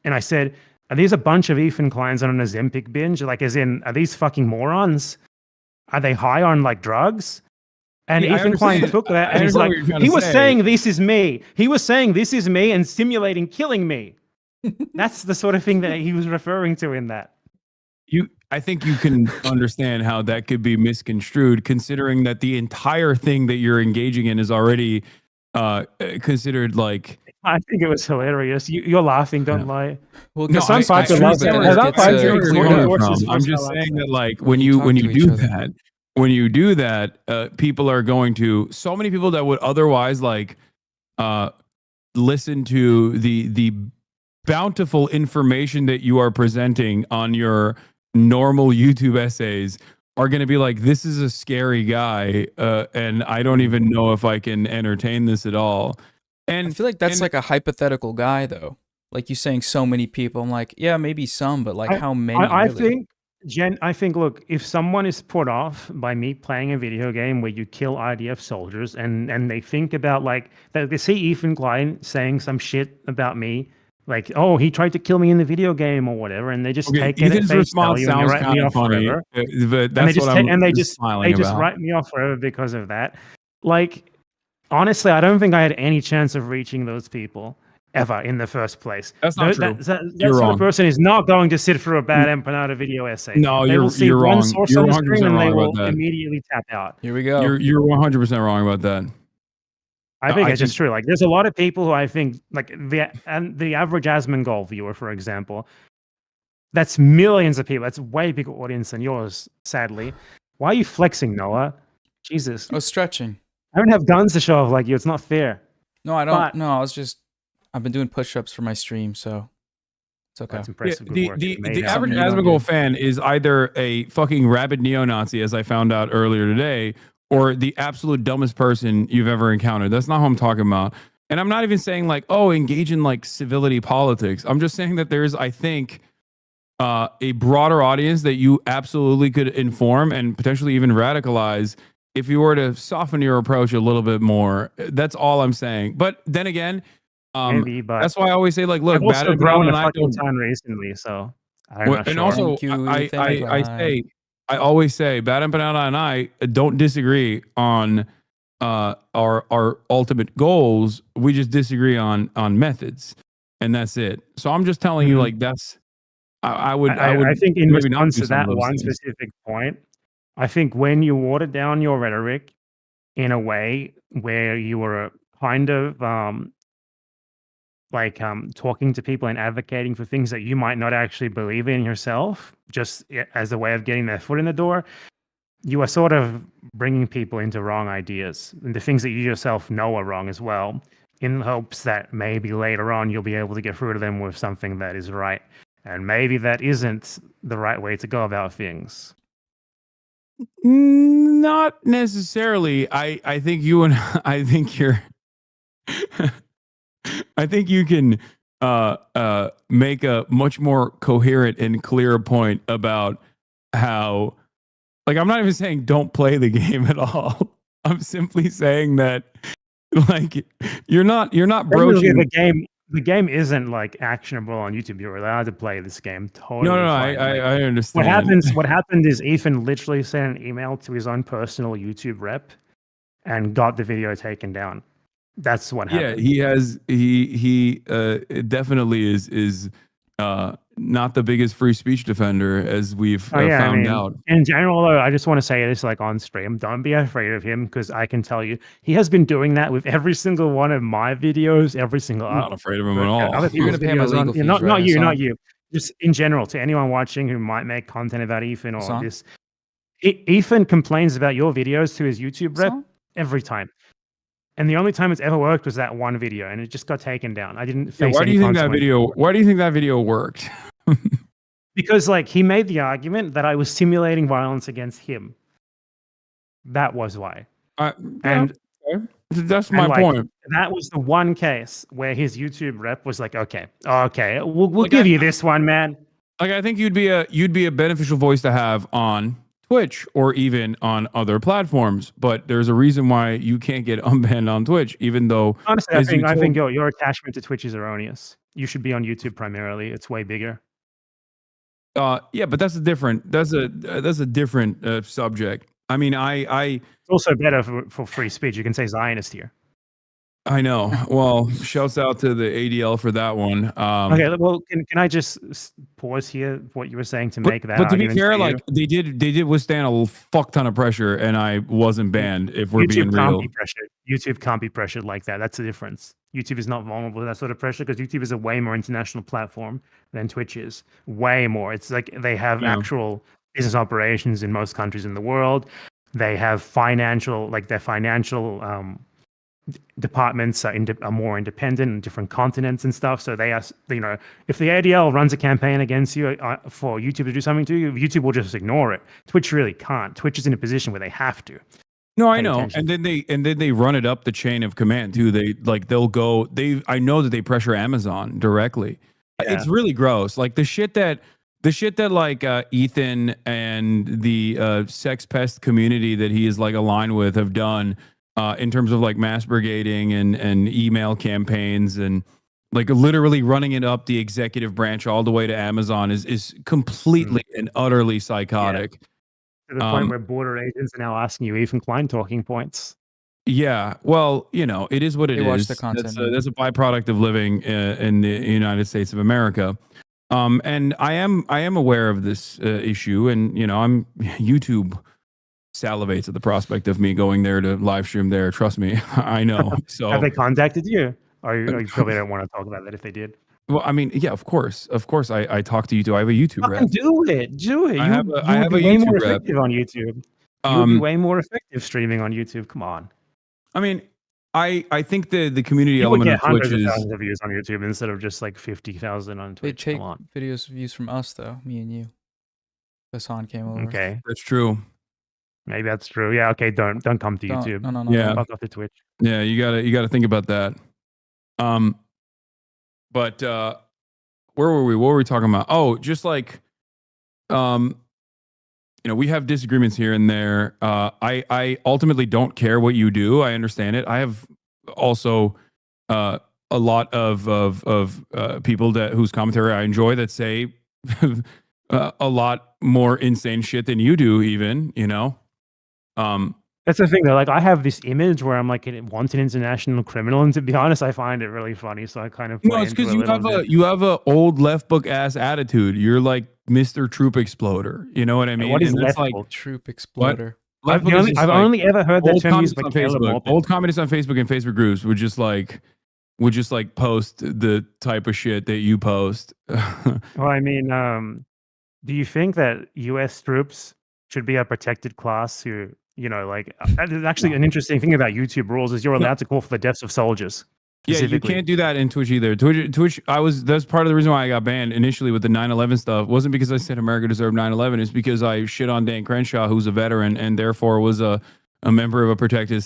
[SPEAKER 3] And I said, are these a bunch of Ethan Kleins on an Ozempic binge? Like as in, are these fucking morons? Are they high on like drugs? And
[SPEAKER 1] Yeah,
[SPEAKER 3] Ethan Klein took that and he's like, he was saying this is me. He was saying this is me and simulating killing me. That's the sort of thing that he was referring to in that.
[SPEAKER 1] I think you can understand how that could be misconstrued, considering that the entire thing that you're engaging in is already considered like.
[SPEAKER 3] I think it was hilarious. You're laughing, don't lie.
[SPEAKER 2] Well,
[SPEAKER 1] No,
[SPEAKER 3] some parts are
[SPEAKER 2] but then it gets cleared up.
[SPEAKER 1] I'm just saying that like when you do that, people are going to, so many people that would otherwise like listen to the bountiful information that you are presenting on your normal YouTube essays are going to be like, this is a scary guy, and I don't even know if I can entertain this at all. And
[SPEAKER 2] I feel like that's like a hypothetical guy, though. Like you saying so many people. I'm like, yeah, maybe some, but like how many?
[SPEAKER 3] I
[SPEAKER 2] really?
[SPEAKER 3] think, look, if someone is put off by me playing a video game where you kill IDF soldiers and they think about like, they see Ethan Klein saying some shit about me, like, oh, he tried to kill me in the video game or whatever, and they just take it at face value and they write me off forever.
[SPEAKER 1] But that's
[SPEAKER 3] they just write me off forever because of that. Like, honestly, I don't think I had any chance of reaching those people ever in the first place.
[SPEAKER 1] That's not true.
[SPEAKER 3] That sort of person is not going to sit through a BadEmpanada video essay.
[SPEAKER 1] No,
[SPEAKER 3] they will see
[SPEAKER 1] you're
[SPEAKER 3] one
[SPEAKER 1] wrong.
[SPEAKER 3] source
[SPEAKER 1] You're
[SPEAKER 3] on the screen
[SPEAKER 1] 100%
[SPEAKER 3] and they
[SPEAKER 1] wrong
[SPEAKER 3] will
[SPEAKER 1] about that.
[SPEAKER 3] immediately tap out.
[SPEAKER 2] Here we go.
[SPEAKER 1] You're 100% wrong about that.
[SPEAKER 3] I think it's just true. Like, there's a lot of people who I think, like the average Asmongold viewer, for example, that's millions of people. That's a way bigger audience than yours, sadly. Why are you flexing, Noah? Jesus.
[SPEAKER 2] Oh, stretching.
[SPEAKER 3] I don't have guns to show off like you. It's not fair.
[SPEAKER 2] No, I don't. No, I've been doing push-ups for my stream, so it's okay.
[SPEAKER 3] That's impressive.
[SPEAKER 1] The average Asmongold fan is either a fucking rabid neo-Nazi, as I found out earlier today, or the absolute dumbest person you've ever encountered. That's not who I'm talking about. And I'm not even saying like, oh, engage in like civility politics. I'm just saying that there's, I think, a broader audience that you absolutely could inform and potentially even radicalize if you were to soften your approach a little bit more. That's all I'm saying. But then again,
[SPEAKER 3] maybe, but
[SPEAKER 1] that's why I always say like, look,
[SPEAKER 3] I've also grown a
[SPEAKER 1] I
[SPEAKER 3] fucking
[SPEAKER 1] don't.
[SPEAKER 3] ton recently, so I'm
[SPEAKER 1] Well,
[SPEAKER 3] not
[SPEAKER 1] and
[SPEAKER 3] sure.
[SPEAKER 1] also, I always say, BadEmpanada and I don't disagree on our ultimate goals. We just disagree on methods, and that's it. So I'm just telling you, like, that's I
[SPEAKER 3] think in
[SPEAKER 1] maybe not
[SPEAKER 3] response
[SPEAKER 1] do
[SPEAKER 3] to
[SPEAKER 1] some of
[SPEAKER 3] that
[SPEAKER 1] those
[SPEAKER 3] one
[SPEAKER 1] things.
[SPEAKER 3] specific point, I think when you water down your rhetoric in a way where you were kind of talking to people and advocating for things that you might not actually believe in yourself, just as a way of getting their foot in the door, you are sort of bringing people into wrong ideas and the things that you yourself know are wrong as well, in hopes that maybe later on you'll be able to get through to them with something that is right. And maybe that isn't the right way to go about things.
[SPEAKER 1] Not necessarily. I think you and I think you're I think you can make a much more coherent and clear point about how, like, I'm not even saying don't play the game at all. I'm simply saying that, like, you're not
[SPEAKER 3] Technically,
[SPEAKER 1] broaching.
[SPEAKER 3] the game isn't like actionable on YouTube. You're allowed to play this game totally
[SPEAKER 1] No,
[SPEAKER 3] fine. Like,
[SPEAKER 1] I understand.
[SPEAKER 3] what happened is Ethan literally sent an email to his own personal YouTube rep and got the video taken down. That's what
[SPEAKER 1] Yeah,
[SPEAKER 3] happened.
[SPEAKER 1] he definitely is not the biggest free speech defender, as we've found out.
[SPEAKER 3] In general, though, I just want to say this, like, on stream, don't be afraid of him, because I can tell you, he has been doing that with every single one of my videos, every single.
[SPEAKER 1] I'm not afraid of him at all.
[SPEAKER 3] Other
[SPEAKER 2] You're
[SPEAKER 3] people's
[SPEAKER 2] gonna pay him a
[SPEAKER 3] videos
[SPEAKER 2] legal fees,
[SPEAKER 3] not
[SPEAKER 2] right,
[SPEAKER 3] you, not
[SPEAKER 2] Hasan?
[SPEAKER 3] you. Just in general, to anyone watching who might make content about Ethan or
[SPEAKER 2] Hasan?
[SPEAKER 3] this. Ethan complains about your videos to his YouTube rep
[SPEAKER 2] Hasan?
[SPEAKER 3] every time. And the only time it's ever worked was that one video, and it just got taken down. I didn't
[SPEAKER 1] Yeah,
[SPEAKER 3] face
[SPEAKER 1] why do
[SPEAKER 3] any
[SPEAKER 1] you think that
[SPEAKER 3] consequences
[SPEAKER 1] video?
[SPEAKER 3] for it.
[SPEAKER 1] Why do you think that video worked?
[SPEAKER 3] Because, like, he made the argument that I was simulating violence against him. That was why. And
[SPEAKER 1] that's my
[SPEAKER 3] like,
[SPEAKER 1] point.
[SPEAKER 3] that was the one case where his YouTube rep was like, okay, we'll
[SPEAKER 1] Like,
[SPEAKER 3] give you this one, man.
[SPEAKER 1] Like, I think you'd be a beneficial voice to have on Twitch or even on other platforms, but there's a reason why you can't get unbanned on Twitch, even though
[SPEAKER 3] Honestly,
[SPEAKER 1] as you
[SPEAKER 3] I think
[SPEAKER 1] told-
[SPEAKER 3] your attachment to Twitch is erroneous. You should be on YouTube primarily. It's way bigger.
[SPEAKER 1] yeah, but that's a different subject. I mean,
[SPEAKER 3] It's also better for free speech. You can say Zionist here.
[SPEAKER 1] I know. Well, shouts out to the ADL for that one.
[SPEAKER 3] Okay, well, can I just pause here what you were saying to make that
[SPEAKER 1] But to be
[SPEAKER 3] argument
[SPEAKER 1] fair,
[SPEAKER 3] to you?
[SPEAKER 1] like, they did withstand a fuck ton of pressure, and I wasn't banned. If we're being real,
[SPEAKER 3] YouTube can't be pressured like that. That's the difference. YouTube is not vulnerable to that sort of pressure because YouTube is a way more international platform than Twitch is. Way more. It's like they have actual business operations in most countries in the world. They have their financial departments are more independent in different continents and stuff. So they are, if the ADL runs a campaign against you for YouTube to do something to you, YouTube will just ignore it. Twitch really can't. Twitch is in a position where they have to.
[SPEAKER 1] No, I know. And then they run it up the chain of command too. I know that they pressure Amazon directly. Yeah. It's really gross. Like the shit that like Ethan and the sex pest community that he is like aligned with have done in terms of like mass brigading and email campaigns and like literally running it up the executive branch all the way to Amazon is completely and utterly psychotic.
[SPEAKER 3] Yeah. To the point where border agents are now asking you Ethan Klein talking points.
[SPEAKER 1] Yeah, well, it is what it is.
[SPEAKER 2] Watch the content.
[SPEAKER 1] That's a byproduct of living in the United States of America. And I am aware of this issue, and YouTube salivates at the prospect of me going there to live stream there. Trust me, I know. So
[SPEAKER 3] have they contacted you? Or you probably don't want to talk about that if they did.
[SPEAKER 1] Well, I mean, yeah, of course, I talk to YouTube. I have a YouTube rep.
[SPEAKER 3] Do it.
[SPEAKER 1] I have a
[SPEAKER 3] way
[SPEAKER 1] YouTube
[SPEAKER 3] more
[SPEAKER 1] rep.
[SPEAKER 3] effective on YouTube. You would be way more effective streaming on YouTube. Come on.
[SPEAKER 1] I mean, I think the community
[SPEAKER 3] you would
[SPEAKER 1] element
[SPEAKER 3] get
[SPEAKER 1] of Twitch
[SPEAKER 3] hundreds
[SPEAKER 1] is
[SPEAKER 3] of thousands of views on YouTube instead of just like 50,000 on Twitch.
[SPEAKER 2] They take
[SPEAKER 3] Come on.
[SPEAKER 2] views from us though, me and you. Hasan came over.
[SPEAKER 3] Okay,
[SPEAKER 1] that's true.
[SPEAKER 3] Maybe that's true. Yeah. Okay. Don't come to YouTube.
[SPEAKER 2] No.
[SPEAKER 1] Yeah.
[SPEAKER 3] Fuck off to Twitch.
[SPEAKER 1] Yeah, you gotta think about that. But where were we? What were we talking about? Oh, just like, we have disagreements here and there. I ultimately don't care what you do. I understand it. I have also a lot of people whose commentary I enjoy that say a lot more insane shit than you do, even.
[SPEAKER 3] That's the thing though. Like I have this image where I'm like wanted international criminal, and to be honest, I find it really funny. So I kind of
[SPEAKER 1] no, it's because you have a old left book ass attitude. You're like Mr. Troop Exploder. You know what I mean?
[SPEAKER 3] What is
[SPEAKER 1] and
[SPEAKER 3] left
[SPEAKER 1] like
[SPEAKER 3] book?
[SPEAKER 2] Troop Exploder?
[SPEAKER 3] I've only ever heard that term used by Caleb.
[SPEAKER 1] Old communists on Facebook and Facebook groups would just like post the type of shit that you post.
[SPEAKER 3] Well, I mean, do you think that U.S. troops should be a protected class who? Actually an interesting thing about YouTube rules is you're allowed to call for the deaths of soldiers.
[SPEAKER 1] Yeah, you
[SPEAKER 3] specifically.
[SPEAKER 1] can't do that in Twitch either. Twitch, that's part of the reason why I got banned initially with the 9/11 stuff. It wasn't because I said America deserved 9/11. It's because I shit on Dan Crenshaw, who's a veteran and therefore was a member of a protected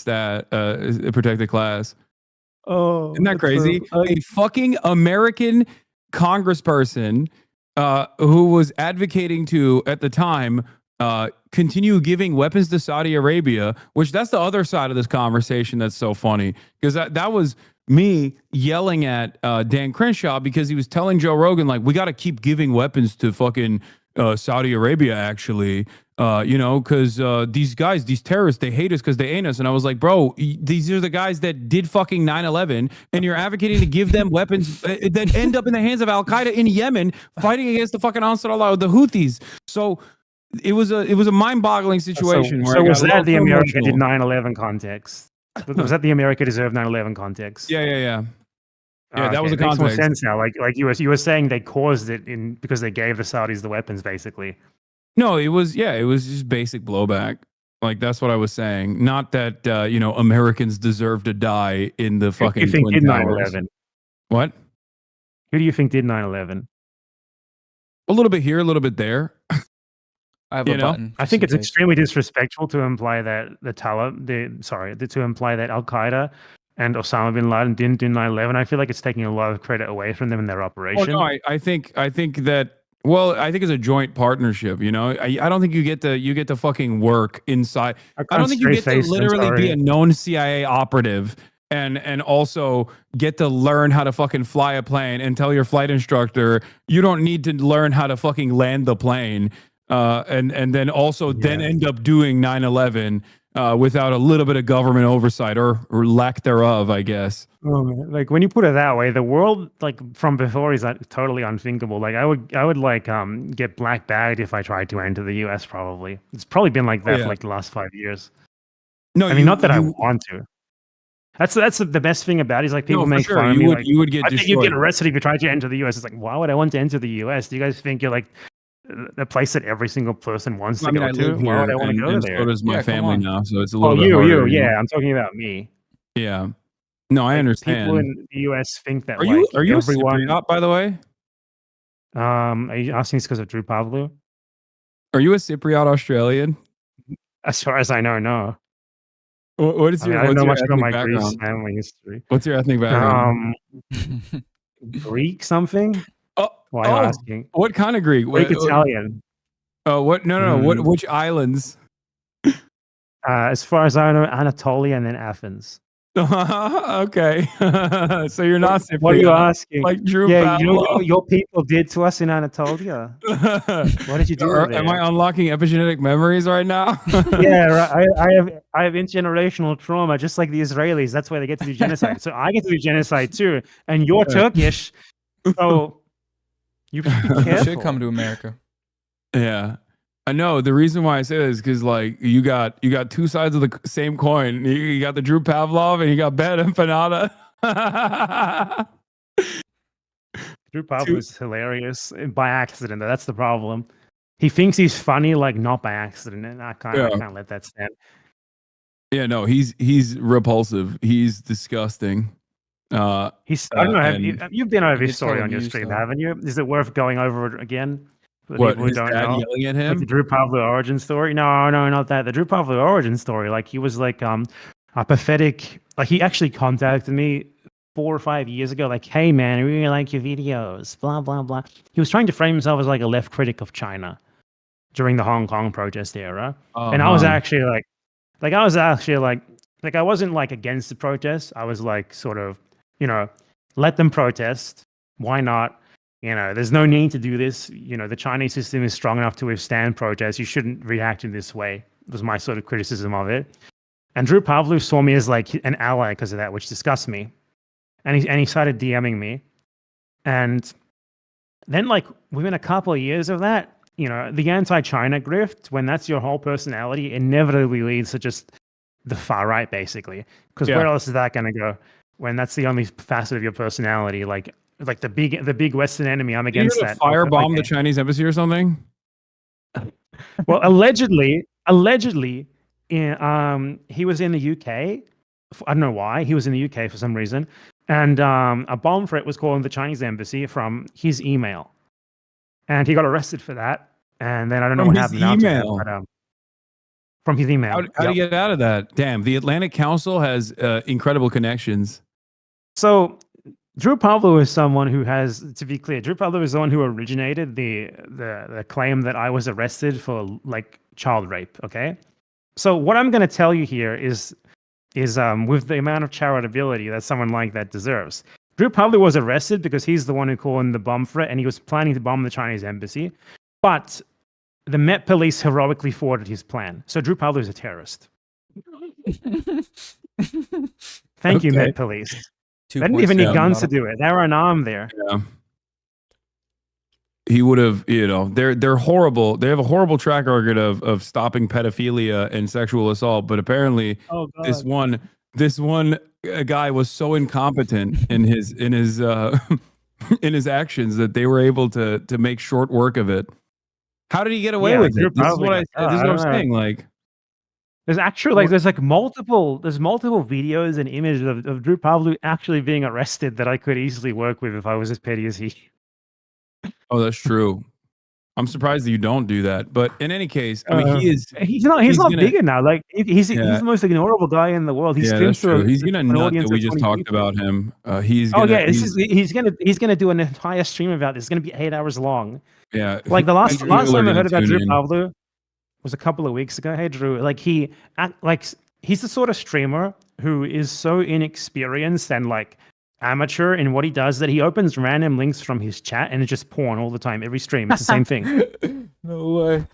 [SPEAKER 1] class.
[SPEAKER 3] Oh,
[SPEAKER 1] Isn't that
[SPEAKER 3] that's so-
[SPEAKER 1] crazy? A fucking American congressperson who was advocating to, at the time, continue giving weapons to Saudi Arabia, which that's the other side of this conversation that's so funny. Because that was me yelling at Dan Crenshaw because he was telling Joe Rogan, like, we got to keep giving weapons to fucking Saudi Arabia, actually. Because these guys, these terrorists, they hate us because they ain't us. And I was like, bro, these are the guys that did fucking 9/11, and you're advocating to give them weapons that end up in the hands of Al Qaeda in Yemen, fighting against the fucking Ansar Allah, the Houthis. So it was a mind-boggling situation.
[SPEAKER 3] So was that the America did 9/11 context? Was that the America deserved 9/11 context?
[SPEAKER 1] Yeah. Yeah, that was the
[SPEAKER 3] It makes more
[SPEAKER 1] context.
[SPEAKER 3] sense now. Like you were saying they caused it because they gave the Saudis the weapons, basically.
[SPEAKER 1] No, it was just basic blowback. Like that's what I was saying. Not that Americans deserve to die in the fucking
[SPEAKER 3] Who do you think
[SPEAKER 1] Twin
[SPEAKER 3] did
[SPEAKER 1] Towers.
[SPEAKER 3] 9/11?
[SPEAKER 1] What?
[SPEAKER 3] Who do you think did 9/11?
[SPEAKER 1] A little bit here, a little bit there.
[SPEAKER 2] I have a button.
[SPEAKER 3] I think it's extremely disrespectful to imply that to imply that Al Qaeda and Osama bin Laden didn't do 9/11. I feel like it's taking a lot of credit away from them in their operation.
[SPEAKER 1] Oh, no, I think that. Well, I think it's a joint partnership. I don't think you get to fucking work inside. I don't think you get to literally be a known CIA operative and also get to learn how to fucking fly a plane and tell your flight instructor you don't need to learn how to fucking land the plane. And then also then end up doing 9/11 without a little bit of government oversight or lack thereof, I guess.
[SPEAKER 3] Oh, man. Like when you put it that way, the world like from before is totally unthinkable. Like I would like get black bagged if I tried to enter the US. Probably it's probably been like that for like the last 5 years.
[SPEAKER 1] No,
[SPEAKER 3] I mean not that I want to. That's the best thing about it is like people make fun of me.
[SPEAKER 1] You would get.
[SPEAKER 3] I think you'd get arrested if you tried to enter the US. It's like why would I want to enter the US? Do you guys think you're like a place that every single person wants to go to? Why would I want to go there?
[SPEAKER 1] So does my family now, so it's a
[SPEAKER 3] Oh,
[SPEAKER 1] little bit harder.
[SPEAKER 3] yeah. I'm talking about me.
[SPEAKER 1] Yeah. No, I understand.
[SPEAKER 3] People in the US think that
[SPEAKER 1] are you
[SPEAKER 3] everyone.
[SPEAKER 1] a Cypriot, by the way?
[SPEAKER 3] Are you asking this because of Drew Pavlou?
[SPEAKER 1] Are you a Cypriot Australian?
[SPEAKER 3] As far as I know, no.
[SPEAKER 1] What is your?
[SPEAKER 3] I don't know much about my
[SPEAKER 1] background?
[SPEAKER 3] Greece family history.
[SPEAKER 1] What's your ethnic background?
[SPEAKER 3] Greek something? Why are you asking?
[SPEAKER 1] What kind of Greek?
[SPEAKER 3] Greek Italian.
[SPEAKER 1] Oh, what? No. Which islands?
[SPEAKER 3] As far as I know, Anatolia and then Athens.
[SPEAKER 1] Okay. So you're not Cypriot.
[SPEAKER 3] What are you asking?
[SPEAKER 1] Like Drew
[SPEAKER 3] Yeah,
[SPEAKER 1] Pavlov.
[SPEAKER 3] your people did to us in Anatolia. What did you do there?
[SPEAKER 1] Am I unlocking epigenetic memories right now?
[SPEAKER 3] Yeah, right. I have intergenerational trauma, just like the Israelis. That's why they get to do genocide. So I get to do genocide too. And you're Turkish, so you should be careful.
[SPEAKER 2] You should come to America.
[SPEAKER 1] Yeah. I know the reason why I say this is because like you got two sides of the same coin. You got the Drew Pavlov and you got BadEmpanada.
[SPEAKER 3] Drew Pavlov is hilarious by accident. That's the problem. He thinks he's funny, like not by accident, and I can't let that stand.
[SPEAKER 1] Yeah, no, he's repulsive. He's disgusting.
[SPEAKER 3] I don't know. You've been over his story on your stream, haven't you? Is it worth going over it again?
[SPEAKER 1] What, his dad yelling at him?
[SPEAKER 3] Like the Drew Pavlov origin story? No, not that. The Drew Pavlov origin story. Like he was like a pathetic. Like he actually contacted me 4 or 5 years ago. Like, hey man, I really like your videos. Blah blah blah. He was trying to frame himself as like a left critic of China during the Hong Kong protest era. And I was actually like I wasn't like against the protest. I was like sort of, let them protest. Why not? There's no need to do this. The Chinese system is strong enough to withstand protests. You shouldn't react in this way. Was my sort of criticism of it. And Drew Pavlov saw me as like an ally because of that, which disgusts me. And he started DMing me. And then like within a couple of years of that, the anti-China grift, when that's your whole personality, inevitably leads to just the far right, basically. Because where else is that going to go when that's the only facet of your personality? Like the big Western enemy. I'm against that.
[SPEAKER 1] Firebomb the Chinese embassy or something?
[SPEAKER 3] Well, allegedly, he was in the UK. I don't know why. He was in the UK for some reason. And a bomb threat was calling the Chinese embassy from his email. And he got arrested for that. And then I don't know
[SPEAKER 1] From
[SPEAKER 3] what
[SPEAKER 1] his
[SPEAKER 3] happened after that.
[SPEAKER 1] email.
[SPEAKER 3] But, from his email.
[SPEAKER 1] How do
[SPEAKER 3] Yep.
[SPEAKER 1] you get out of that? Damn, the Atlantic Council has incredible connections.
[SPEAKER 3] So Drew Pablo is someone who has, to be clear, Drew Pablo is the one who originated the claim that I was arrested for like child rape. Okay, so what I'm going to tell you here is with the amount of charitability that someone like that deserves. Drew Pablo was arrested because he's the one who called in the bomb threat, and he was planning to bomb the Chinese embassy, but the Met Police heroically thwarted his plan. So Drew Pablo is a terrorist. Thank you,
[SPEAKER 1] Okay.
[SPEAKER 3] Met Police.
[SPEAKER 2] Two
[SPEAKER 3] They didn't
[SPEAKER 2] points
[SPEAKER 3] even
[SPEAKER 2] to
[SPEAKER 3] need guns to
[SPEAKER 2] Bottom.
[SPEAKER 3] do it. They were unarmed there.
[SPEAKER 1] Yeah. He would have, they're horrible. They have a horrible track record of stopping pedophilia and sexual assault, but apparently
[SPEAKER 3] Oh
[SPEAKER 1] this one guy was so incompetent in his in his actions that they were able to make short work of it. How did he get away
[SPEAKER 3] Yeah,
[SPEAKER 1] with
[SPEAKER 3] Drew
[SPEAKER 1] it? This is
[SPEAKER 3] Pablo
[SPEAKER 1] what I
[SPEAKER 3] got
[SPEAKER 1] said. This is
[SPEAKER 3] caught.
[SPEAKER 1] what
[SPEAKER 3] I
[SPEAKER 1] I'm
[SPEAKER 3] don't know.
[SPEAKER 1] saying. Like,
[SPEAKER 3] There's actually there's multiple videos and images of Drew Pablo actually being arrested that I could easily work with if I was as petty as he.
[SPEAKER 1] oh, that's true. I'm surprised that you don't do that. But in any case, I mean, he is.
[SPEAKER 3] He's not
[SPEAKER 1] he's
[SPEAKER 3] not
[SPEAKER 1] gonna-
[SPEAKER 3] bigger now. Like he's
[SPEAKER 1] Yeah.
[SPEAKER 3] the most ignorable guy in the world. He
[SPEAKER 1] Yeah,
[SPEAKER 3] streams
[SPEAKER 1] that's true.
[SPEAKER 3] to
[SPEAKER 1] He's gonna
[SPEAKER 3] an
[SPEAKER 1] nut that
[SPEAKER 3] audience
[SPEAKER 1] we
[SPEAKER 3] of
[SPEAKER 1] just
[SPEAKER 3] 20
[SPEAKER 1] talked
[SPEAKER 3] people.
[SPEAKER 1] about him. He's
[SPEAKER 3] Oh
[SPEAKER 1] gonna.
[SPEAKER 3] yeah, he's gonna do an entire stream about this. It's gonna be 8 hours long.
[SPEAKER 1] Yeah.
[SPEAKER 3] Like the last
[SPEAKER 1] People are
[SPEAKER 3] time I
[SPEAKER 1] gonna
[SPEAKER 3] heard about
[SPEAKER 1] tune
[SPEAKER 3] Drew
[SPEAKER 1] in.
[SPEAKER 3] Pablo was a couple of weeks ago. Hey Drew, like he's the sort of streamer who is so inexperienced and like amateur in what he does that he opens random links from his chat and it's just porn all the time. Every stream, it's the same thing.
[SPEAKER 2] No way.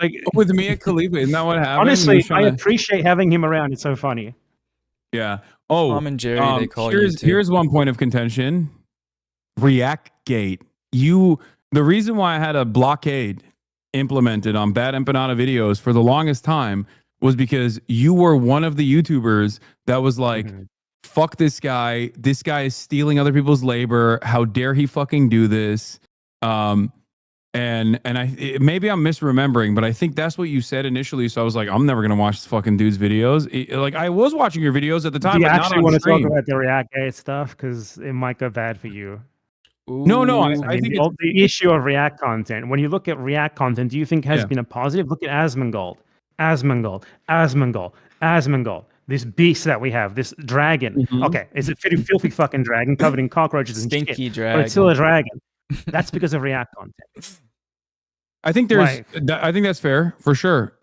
[SPEAKER 3] Like
[SPEAKER 1] With Mia Khalifa, isn't that what happened? He
[SPEAKER 3] honestly,
[SPEAKER 1] was
[SPEAKER 3] I
[SPEAKER 1] trying to-
[SPEAKER 3] appreciate having him around. It's so funny.
[SPEAKER 1] Yeah. Oh,
[SPEAKER 2] Tom and Jerry, they call you
[SPEAKER 1] here's
[SPEAKER 2] too.
[SPEAKER 1] here's one point of contention. React-gate. The reason why I had a blockade implemented on Bad Empanada videos for the longest time was because you were one of the YouTubers that was like,
[SPEAKER 3] Mhm.
[SPEAKER 1] fuck this guy. This guy is stealing other people's labor. How dare he fucking do this? And maybe I'm misremembering, but I think that's what you said initially. So I was like, I'm never gonna watch this fucking dude's videos. Like I was watching your videos at the time,
[SPEAKER 3] Do you
[SPEAKER 1] but not
[SPEAKER 3] actually
[SPEAKER 1] on
[SPEAKER 3] want to
[SPEAKER 1] stream.
[SPEAKER 3] talk about the React gate stuff? Because it might go bad for you.
[SPEAKER 1] No, I
[SPEAKER 2] Ooh.
[SPEAKER 3] I
[SPEAKER 1] think
[SPEAKER 3] mean, the issue of React content. When you look at React content, do you think has
[SPEAKER 1] Yeah.
[SPEAKER 3] been a positive? Look at Asmongold. This beast that we have, this dragon.
[SPEAKER 1] Mhm.
[SPEAKER 3] Okay, it's a filthy fucking dragon covered in cockroaches and
[SPEAKER 2] Stinky
[SPEAKER 3] shit,
[SPEAKER 2] dragon.
[SPEAKER 3] but it's still a dragon. That's because of React content.
[SPEAKER 1] I think there's
[SPEAKER 3] Like-
[SPEAKER 1] I think that's fair for sure.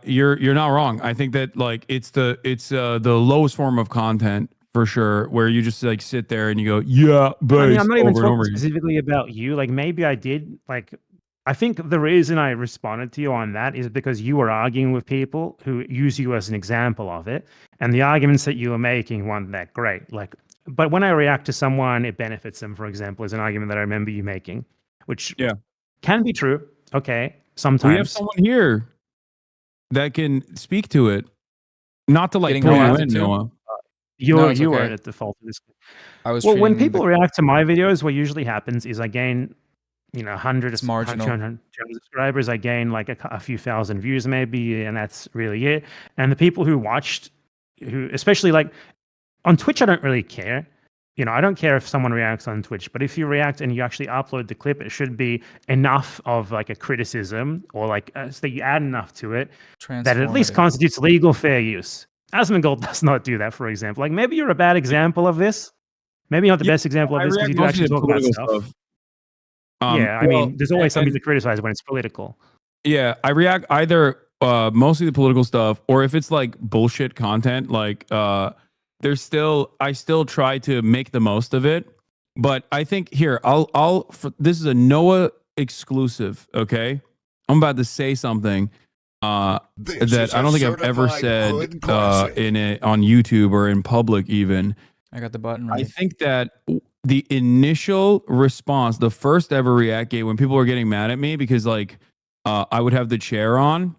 [SPEAKER 1] You're not wrong. I think that like it's the lowest form of content for sure, where you just like sit there and you go, yeah, but
[SPEAKER 3] I mean, I'm not even
[SPEAKER 1] over and
[SPEAKER 3] talking
[SPEAKER 1] over again.
[SPEAKER 3] specifically about you. Like maybe I did. Like I think the reason I responded to you on that is because you were arguing with people who use you as an example of it, and the arguments that you were making weren't that great. Like, but when I react to someone, it benefits them. For example, is an argument that I remember you making, which
[SPEAKER 1] Yeah.
[SPEAKER 3] can be true. Okay,
[SPEAKER 1] We have
[SPEAKER 3] sometimes.
[SPEAKER 1] someone here that can speak to it, not to like
[SPEAKER 2] Getting
[SPEAKER 1] pull you
[SPEAKER 2] reacted
[SPEAKER 1] in,
[SPEAKER 2] to?
[SPEAKER 1] Noah.
[SPEAKER 2] No, it's
[SPEAKER 3] You were
[SPEAKER 2] okay.
[SPEAKER 3] at the fault of this.
[SPEAKER 2] I was
[SPEAKER 3] Well, when
[SPEAKER 2] treating
[SPEAKER 3] people react to my videos, what usually happens is I gain, 100
[SPEAKER 2] It's marginal.
[SPEAKER 3] 200 subscribers. I gain like a few thousand views maybe, and that's really it. And the people who watched, who especially like on Twitch, I don't really care. I don't care if someone reacts on Twitch, but if you react and you actually upload the clip, it should be enough of like a criticism or like so that you add enough to it that at least
[SPEAKER 2] transformative.
[SPEAKER 3] constitutes legal fair use. Asmongold does not do that, for example. Like maybe you're a bad example of this. Maybe not the
[SPEAKER 1] Yeah,
[SPEAKER 3] best example of
[SPEAKER 1] I
[SPEAKER 3] this because
[SPEAKER 1] react
[SPEAKER 3] you do
[SPEAKER 1] mostly
[SPEAKER 3] actually
[SPEAKER 1] to
[SPEAKER 3] talk about
[SPEAKER 1] political
[SPEAKER 3] stuff. Yeah, I
[SPEAKER 1] well,
[SPEAKER 3] mean, there's always something
[SPEAKER 1] and-
[SPEAKER 3] to criticize when it's political.
[SPEAKER 1] Yeah, I react either mostly the political stuff, or if it's like bullshit content, like I still try to make the most of it. But I think here, this is a Noah exclusive, okay? I'm about to say something that I don't think I've ever said on YouTube or in public even.
[SPEAKER 2] I got the button
[SPEAKER 1] I
[SPEAKER 2] right.
[SPEAKER 1] think that the initial response, the first ever React Gate, when people were getting mad at me because like I would have the chair on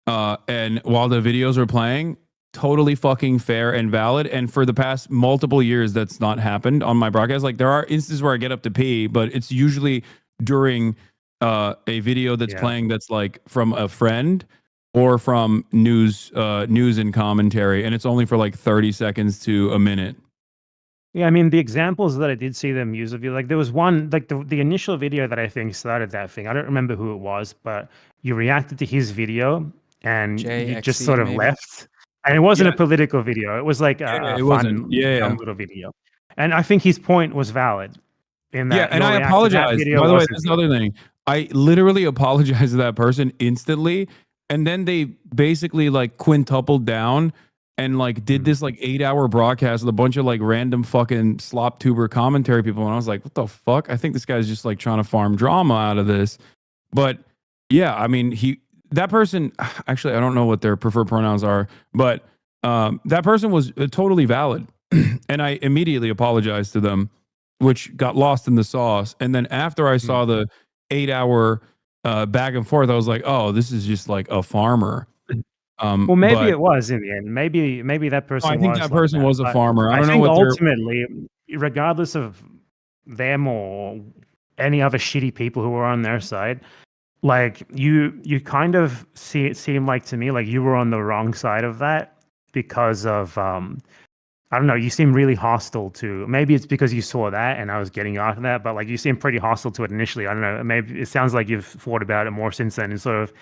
[SPEAKER 1] and while the videos are playing, totally fucking fair and valid. And for the past multiple years, that's not happened on my broadcast. Like there are instances where I get up to pee, but it's usually during a video that's playing that's like from a friend or from news and commentary, and it's only for like 30 seconds to a minute.
[SPEAKER 3] Yeah, I mean, the examples that I did see them use of you, like there was one, like the initial video that I think started that thing. I don't remember who it was, but you reacted to his video and you just
[SPEAKER 2] JXE
[SPEAKER 3] sort of
[SPEAKER 2] maybe.
[SPEAKER 3] left. And it wasn't a
[SPEAKER 1] Yeah.
[SPEAKER 3] political video. It was like
[SPEAKER 1] Yeah,
[SPEAKER 3] a
[SPEAKER 1] it wasn't.
[SPEAKER 3] fun,
[SPEAKER 1] Yeah,
[SPEAKER 3] dumb
[SPEAKER 1] yeah.
[SPEAKER 3] little video. And I think his point was valid in
[SPEAKER 1] Yeah,
[SPEAKER 3] that
[SPEAKER 1] and
[SPEAKER 3] your
[SPEAKER 1] I
[SPEAKER 3] react to that
[SPEAKER 1] apologize.
[SPEAKER 3] video
[SPEAKER 1] By the way,
[SPEAKER 3] wasn't
[SPEAKER 1] that's the
[SPEAKER 3] good.
[SPEAKER 1] other thing. I literally apologized to that person instantly, and then they basically like quintupled down and like did this like 8-hour broadcast with a bunch of like random fucking slop tuber commentary people, and I was like, what the fuck? I think this guy's just like trying to farm drama out of this. But yeah, I mean, that person actually I don't know what their preferred pronouns are, but that person was totally valid, and I immediately apologized to them, which got lost in the sauce. And then after I saw the 8-hour back and forth, I was like, oh, this is just like a farmer.
[SPEAKER 3] Well, maybe
[SPEAKER 1] But
[SPEAKER 3] it was in the end. Maybe that
[SPEAKER 1] I
[SPEAKER 3] person
[SPEAKER 1] think
[SPEAKER 3] was
[SPEAKER 1] that
[SPEAKER 3] like
[SPEAKER 1] person
[SPEAKER 3] that.
[SPEAKER 1] was a
[SPEAKER 3] But
[SPEAKER 1] farmer. I
[SPEAKER 3] I
[SPEAKER 1] don't know
[SPEAKER 3] think
[SPEAKER 1] what their
[SPEAKER 3] ultimately, regardless of them or any other shitty people who were on their side, like you kind of see it seem like to me like you were on the wrong side of that because of I don't know, you seem really hostile to, maybe it's because you saw that and I was getting after that, but like you seem pretty hostile to it initially. I don't know, maybe it sounds like you've thought about it more since then and sort of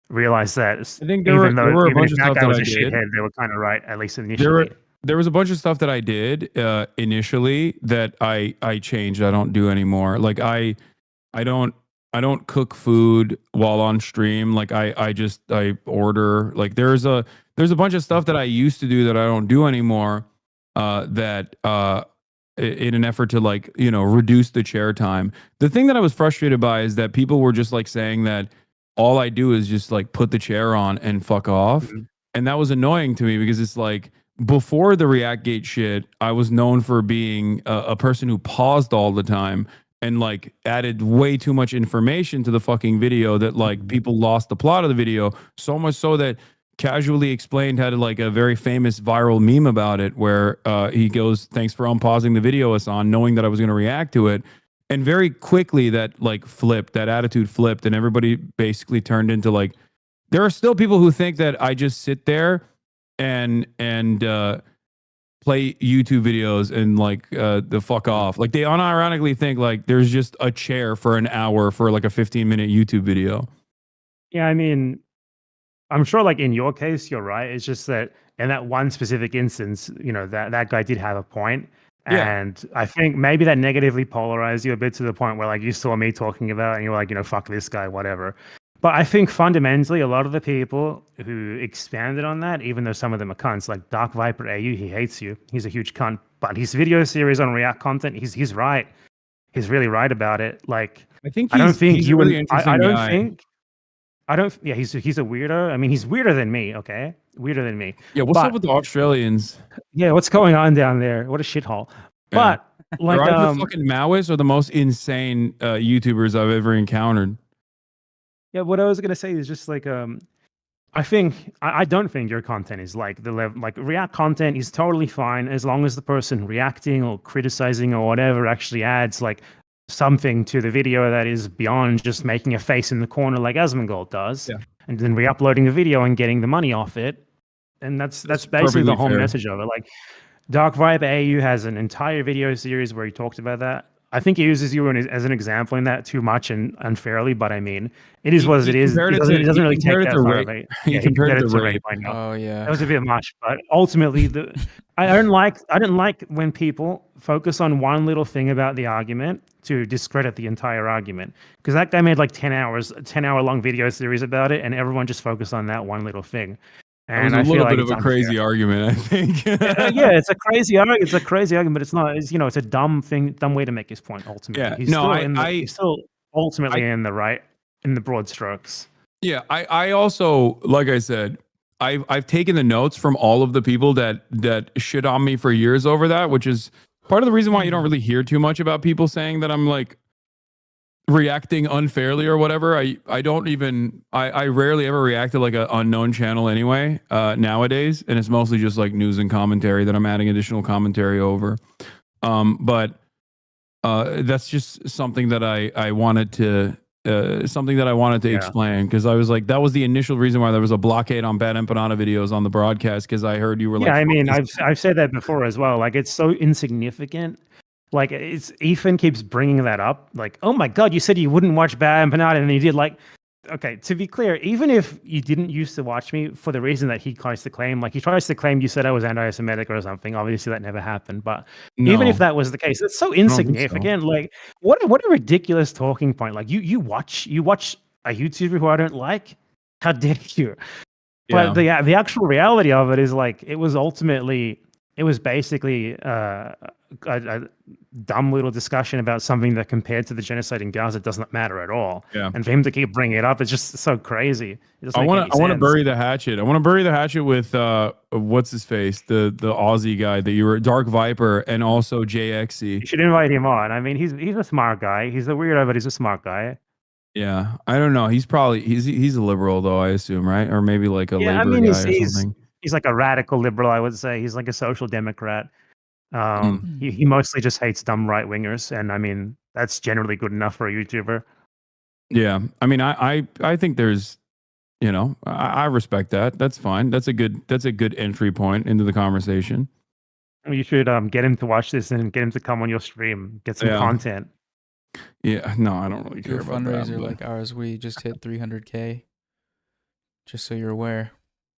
[SPEAKER 3] realized that
[SPEAKER 1] I think
[SPEAKER 3] even
[SPEAKER 1] there were a
[SPEAKER 3] even
[SPEAKER 1] bunch
[SPEAKER 3] if
[SPEAKER 1] of
[SPEAKER 3] that
[SPEAKER 1] stuff
[SPEAKER 3] guy
[SPEAKER 1] that
[SPEAKER 3] was
[SPEAKER 1] I
[SPEAKER 3] a
[SPEAKER 1] did.
[SPEAKER 3] shithead, they were kind of right, at least
[SPEAKER 1] There were
[SPEAKER 3] initially.
[SPEAKER 1] there was a bunch of stuff that I did initially that I changed. I don't do anymore. Like I don't I don't cook food while on stream. Like I order. Like there's a bunch of stuff that I used to do that I don't do anymore. That in an effort to like reduce the chair time. The thing that I was frustrated by is that people were just like saying that all I do is just like put the chair on and fuck off,
[SPEAKER 3] Mhm.
[SPEAKER 1] and that was annoying to me because it's like before the Reactgate shit, I was known for being a person who paused all the time and like added way too much information to the fucking video that like people lost the plot of the video, so much so that Casually Explained had like a very famous viral meme about it where he goes, thanks for unpausing the video, Hasan, knowing that I was going to react to it. And very quickly that like flipped, that attitude flipped, and everybody basically turned into like, there are still people who think that I just sit there and play YouTube videos and like the fuck off. Like they unironically think like there's just a chair for an hour for like a 15-minute YouTube video.
[SPEAKER 3] Yeah, I mean, I'm sure like in your case, you're right. It's just that in that one specific instance, that guy did have a point.
[SPEAKER 1] Yeah.
[SPEAKER 3] And I think maybe that negatively polarized you a bit to the point where like you saw me talking about it and you were like, fuck this guy, whatever. But I think fundamentally a lot of the people who expanded on that, even though some of them are cunts, like Dark Viper AU, he hates you. He's a huge cunt. But his video series on React content, he's right. He's really right about it. Like
[SPEAKER 1] I think
[SPEAKER 3] I don't think
[SPEAKER 1] he's
[SPEAKER 3] you
[SPEAKER 1] a really
[SPEAKER 3] and
[SPEAKER 1] interesting
[SPEAKER 3] I don't
[SPEAKER 1] guy.
[SPEAKER 3] think yeah, he's a weirdo. I mean, he's weirder than me, okay? Weirder than me.
[SPEAKER 1] Yeah, what's
[SPEAKER 3] But
[SPEAKER 1] up with the Australians?
[SPEAKER 3] yeah, what's going on down there? What a shithole.
[SPEAKER 1] Yeah.
[SPEAKER 3] But like
[SPEAKER 1] They're either fucking Maoists or the most insane YouTubers I've ever encountered.
[SPEAKER 3] yeah, what I was gonna say is just like I don't think your content is like the level. Like React content is totally fine as long as the person reacting or criticizing or whatever actually adds like something to the video that is beyond just making a face in the corner like Asmongold does,
[SPEAKER 1] Yeah.
[SPEAKER 3] and then re-uploading the video and getting the money off it. And that's basically the
[SPEAKER 1] perfectly
[SPEAKER 3] whole
[SPEAKER 1] fair.
[SPEAKER 3] message of it. Like Dark Vibe AU has an entire video series where he talked about that. I think he uses you as an example in that too much and unfairly, but I mean, it is what it is. It doesn't really take that far of it.
[SPEAKER 1] He
[SPEAKER 3] Yeah,
[SPEAKER 1] compared it to
[SPEAKER 3] rape.
[SPEAKER 1] rape.
[SPEAKER 3] I know.
[SPEAKER 2] Oh yeah.
[SPEAKER 3] That was a bit much, but ultimately, I don't like when people focus on one little thing about the argument to discredit the entire argument. Because that guy made like 10 hour long video series about it, and everyone just focused on that one little thing.
[SPEAKER 1] That was
[SPEAKER 3] And
[SPEAKER 1] a
[SPEAKER 3] I feel
[SPEAKER 1] little
[SPEAKER 3] like
[SPEAKER 1] bit of
[SPEAKER 3] it's
[SPEAKER 1] a crazy argument, I think.
[SPEAKER 3] yeah, it's a crazy argument. It's a crazy argument, but it's not. It's a dumb way to make his point. Ultimately,
[SPEAKER 1] Yeah,
[SPEAKER 3] he's
[SPEAKER 1] no,
[SPEAKER 3] still he's still ultimately in the right, in the broad strokes.
[SPEAKER 1] Yeah, I also, like I said, I've taken the notes from all of the people that shit on me for years over that, which is part of the reason why you don't really hear too much about people saying that I'm like reacting unfairly or whatever. I don't even I rarely ever react to like an unknown channel anyway nowadays, and it's mostly just like news and commentary that I'm adding additional commentary over. But that's just something that I wanted to something that I wanted to
[SPEAKER 3] Yeah.
[SPEAKER 1] explain, because I was like, that was the initial reason why there was a blockade on BadEmpanada videos on the broadcast, because I heard you were like,
[SPEAKER 3] Yeah, I
[SPEAKER 1] "Fuck
[SPEAKER 3] mean,
[SPEAKER 1] this."
[SPEAKER 3] I've said that before as well. Like, it's so insignificant. Like, it's Ethan keeps bringing that up. Like, oh my god, you said you wouldn't watch Bad Empanada, and you did. Like, okay, to be clear, even if you didn't used to watch me for the reason that he tries to claim, like he tries to claim you said I was anti-Semitic or something. Obviously, that never happened. But even if
[SPEAKER 1] No,
[SPEAKER 3] that was the case, it's so
[SPEAKER 1] I don't think so.
[SPEAKER 3] insignificant. Like, what a ridiculous talking point. Like, you watch a YouTuber who I don't like. How dare you?
[SPEAKER 1] Yeah.
[SPEAKER 3] But the actual reality of it is, like, it was basically a dumb little discussion about something that compared to the genocide in Gaza doesn't matter at all.
[SPEAKER 1] Yeah.
[SPEAKER 3] And for him to keep bringing it up, it's just so crazy. It doesn't
[SPEAKER 1] I
[SPEAKER 3] make
[SPEAKER 1] want
[SPEAKER 3] any
[SPEAKER 1] to. I want to
[SPEAKER 3] sense.
[SPEAKER 1] bury the hatchet. I want to bury the hatchet with what's his face, the Aussie guy that you were, Dark Viper, and also JXC.
[SPEAKER 3] You should invite him on. I mean, he's a smart guy. He's a weirdo, but he's a smart guy.
[SPEAKER 1] Yeah, I don't know. He's probably he's a liberal though, I assume, right? Or maybe like a
[SPEAKER 3] Yeah, I
[SPEAKER 1] labor
[SPEAKER 3] mean,
[SPEAKER 1] guy or something.
[SPEAKER 3] he's like a radical liberal, I would say. He's like a social democrat.
[SPEAKER 1] Mm.
[SPEAKER 3] He mostly just hates dumb right wingers, and I mean, that's generally good enough for a YouTuber.
[SPEAKER 1] Yeah, I mean, I think there's, you know, I respect that. That's fine. That's a good entry point into the conversation.
[SPEAKER 3] You should get him to watch this and get him to come on your stream, get some
[SPEAKER 1] Yeah.
[SPEAKER 3] content.
[SPEAKER 1] Yeah, no, I don't really
[SPEAKER 2] Do
[SPEAKER 1] care
[SPEAKER 2] a
[SPEAKER 1] about
[SPEAKER 2] fundraiser
[SPEAKER 1] that.
[SPEAKER 2] like ours. We just hit 300K. Just so you're aware.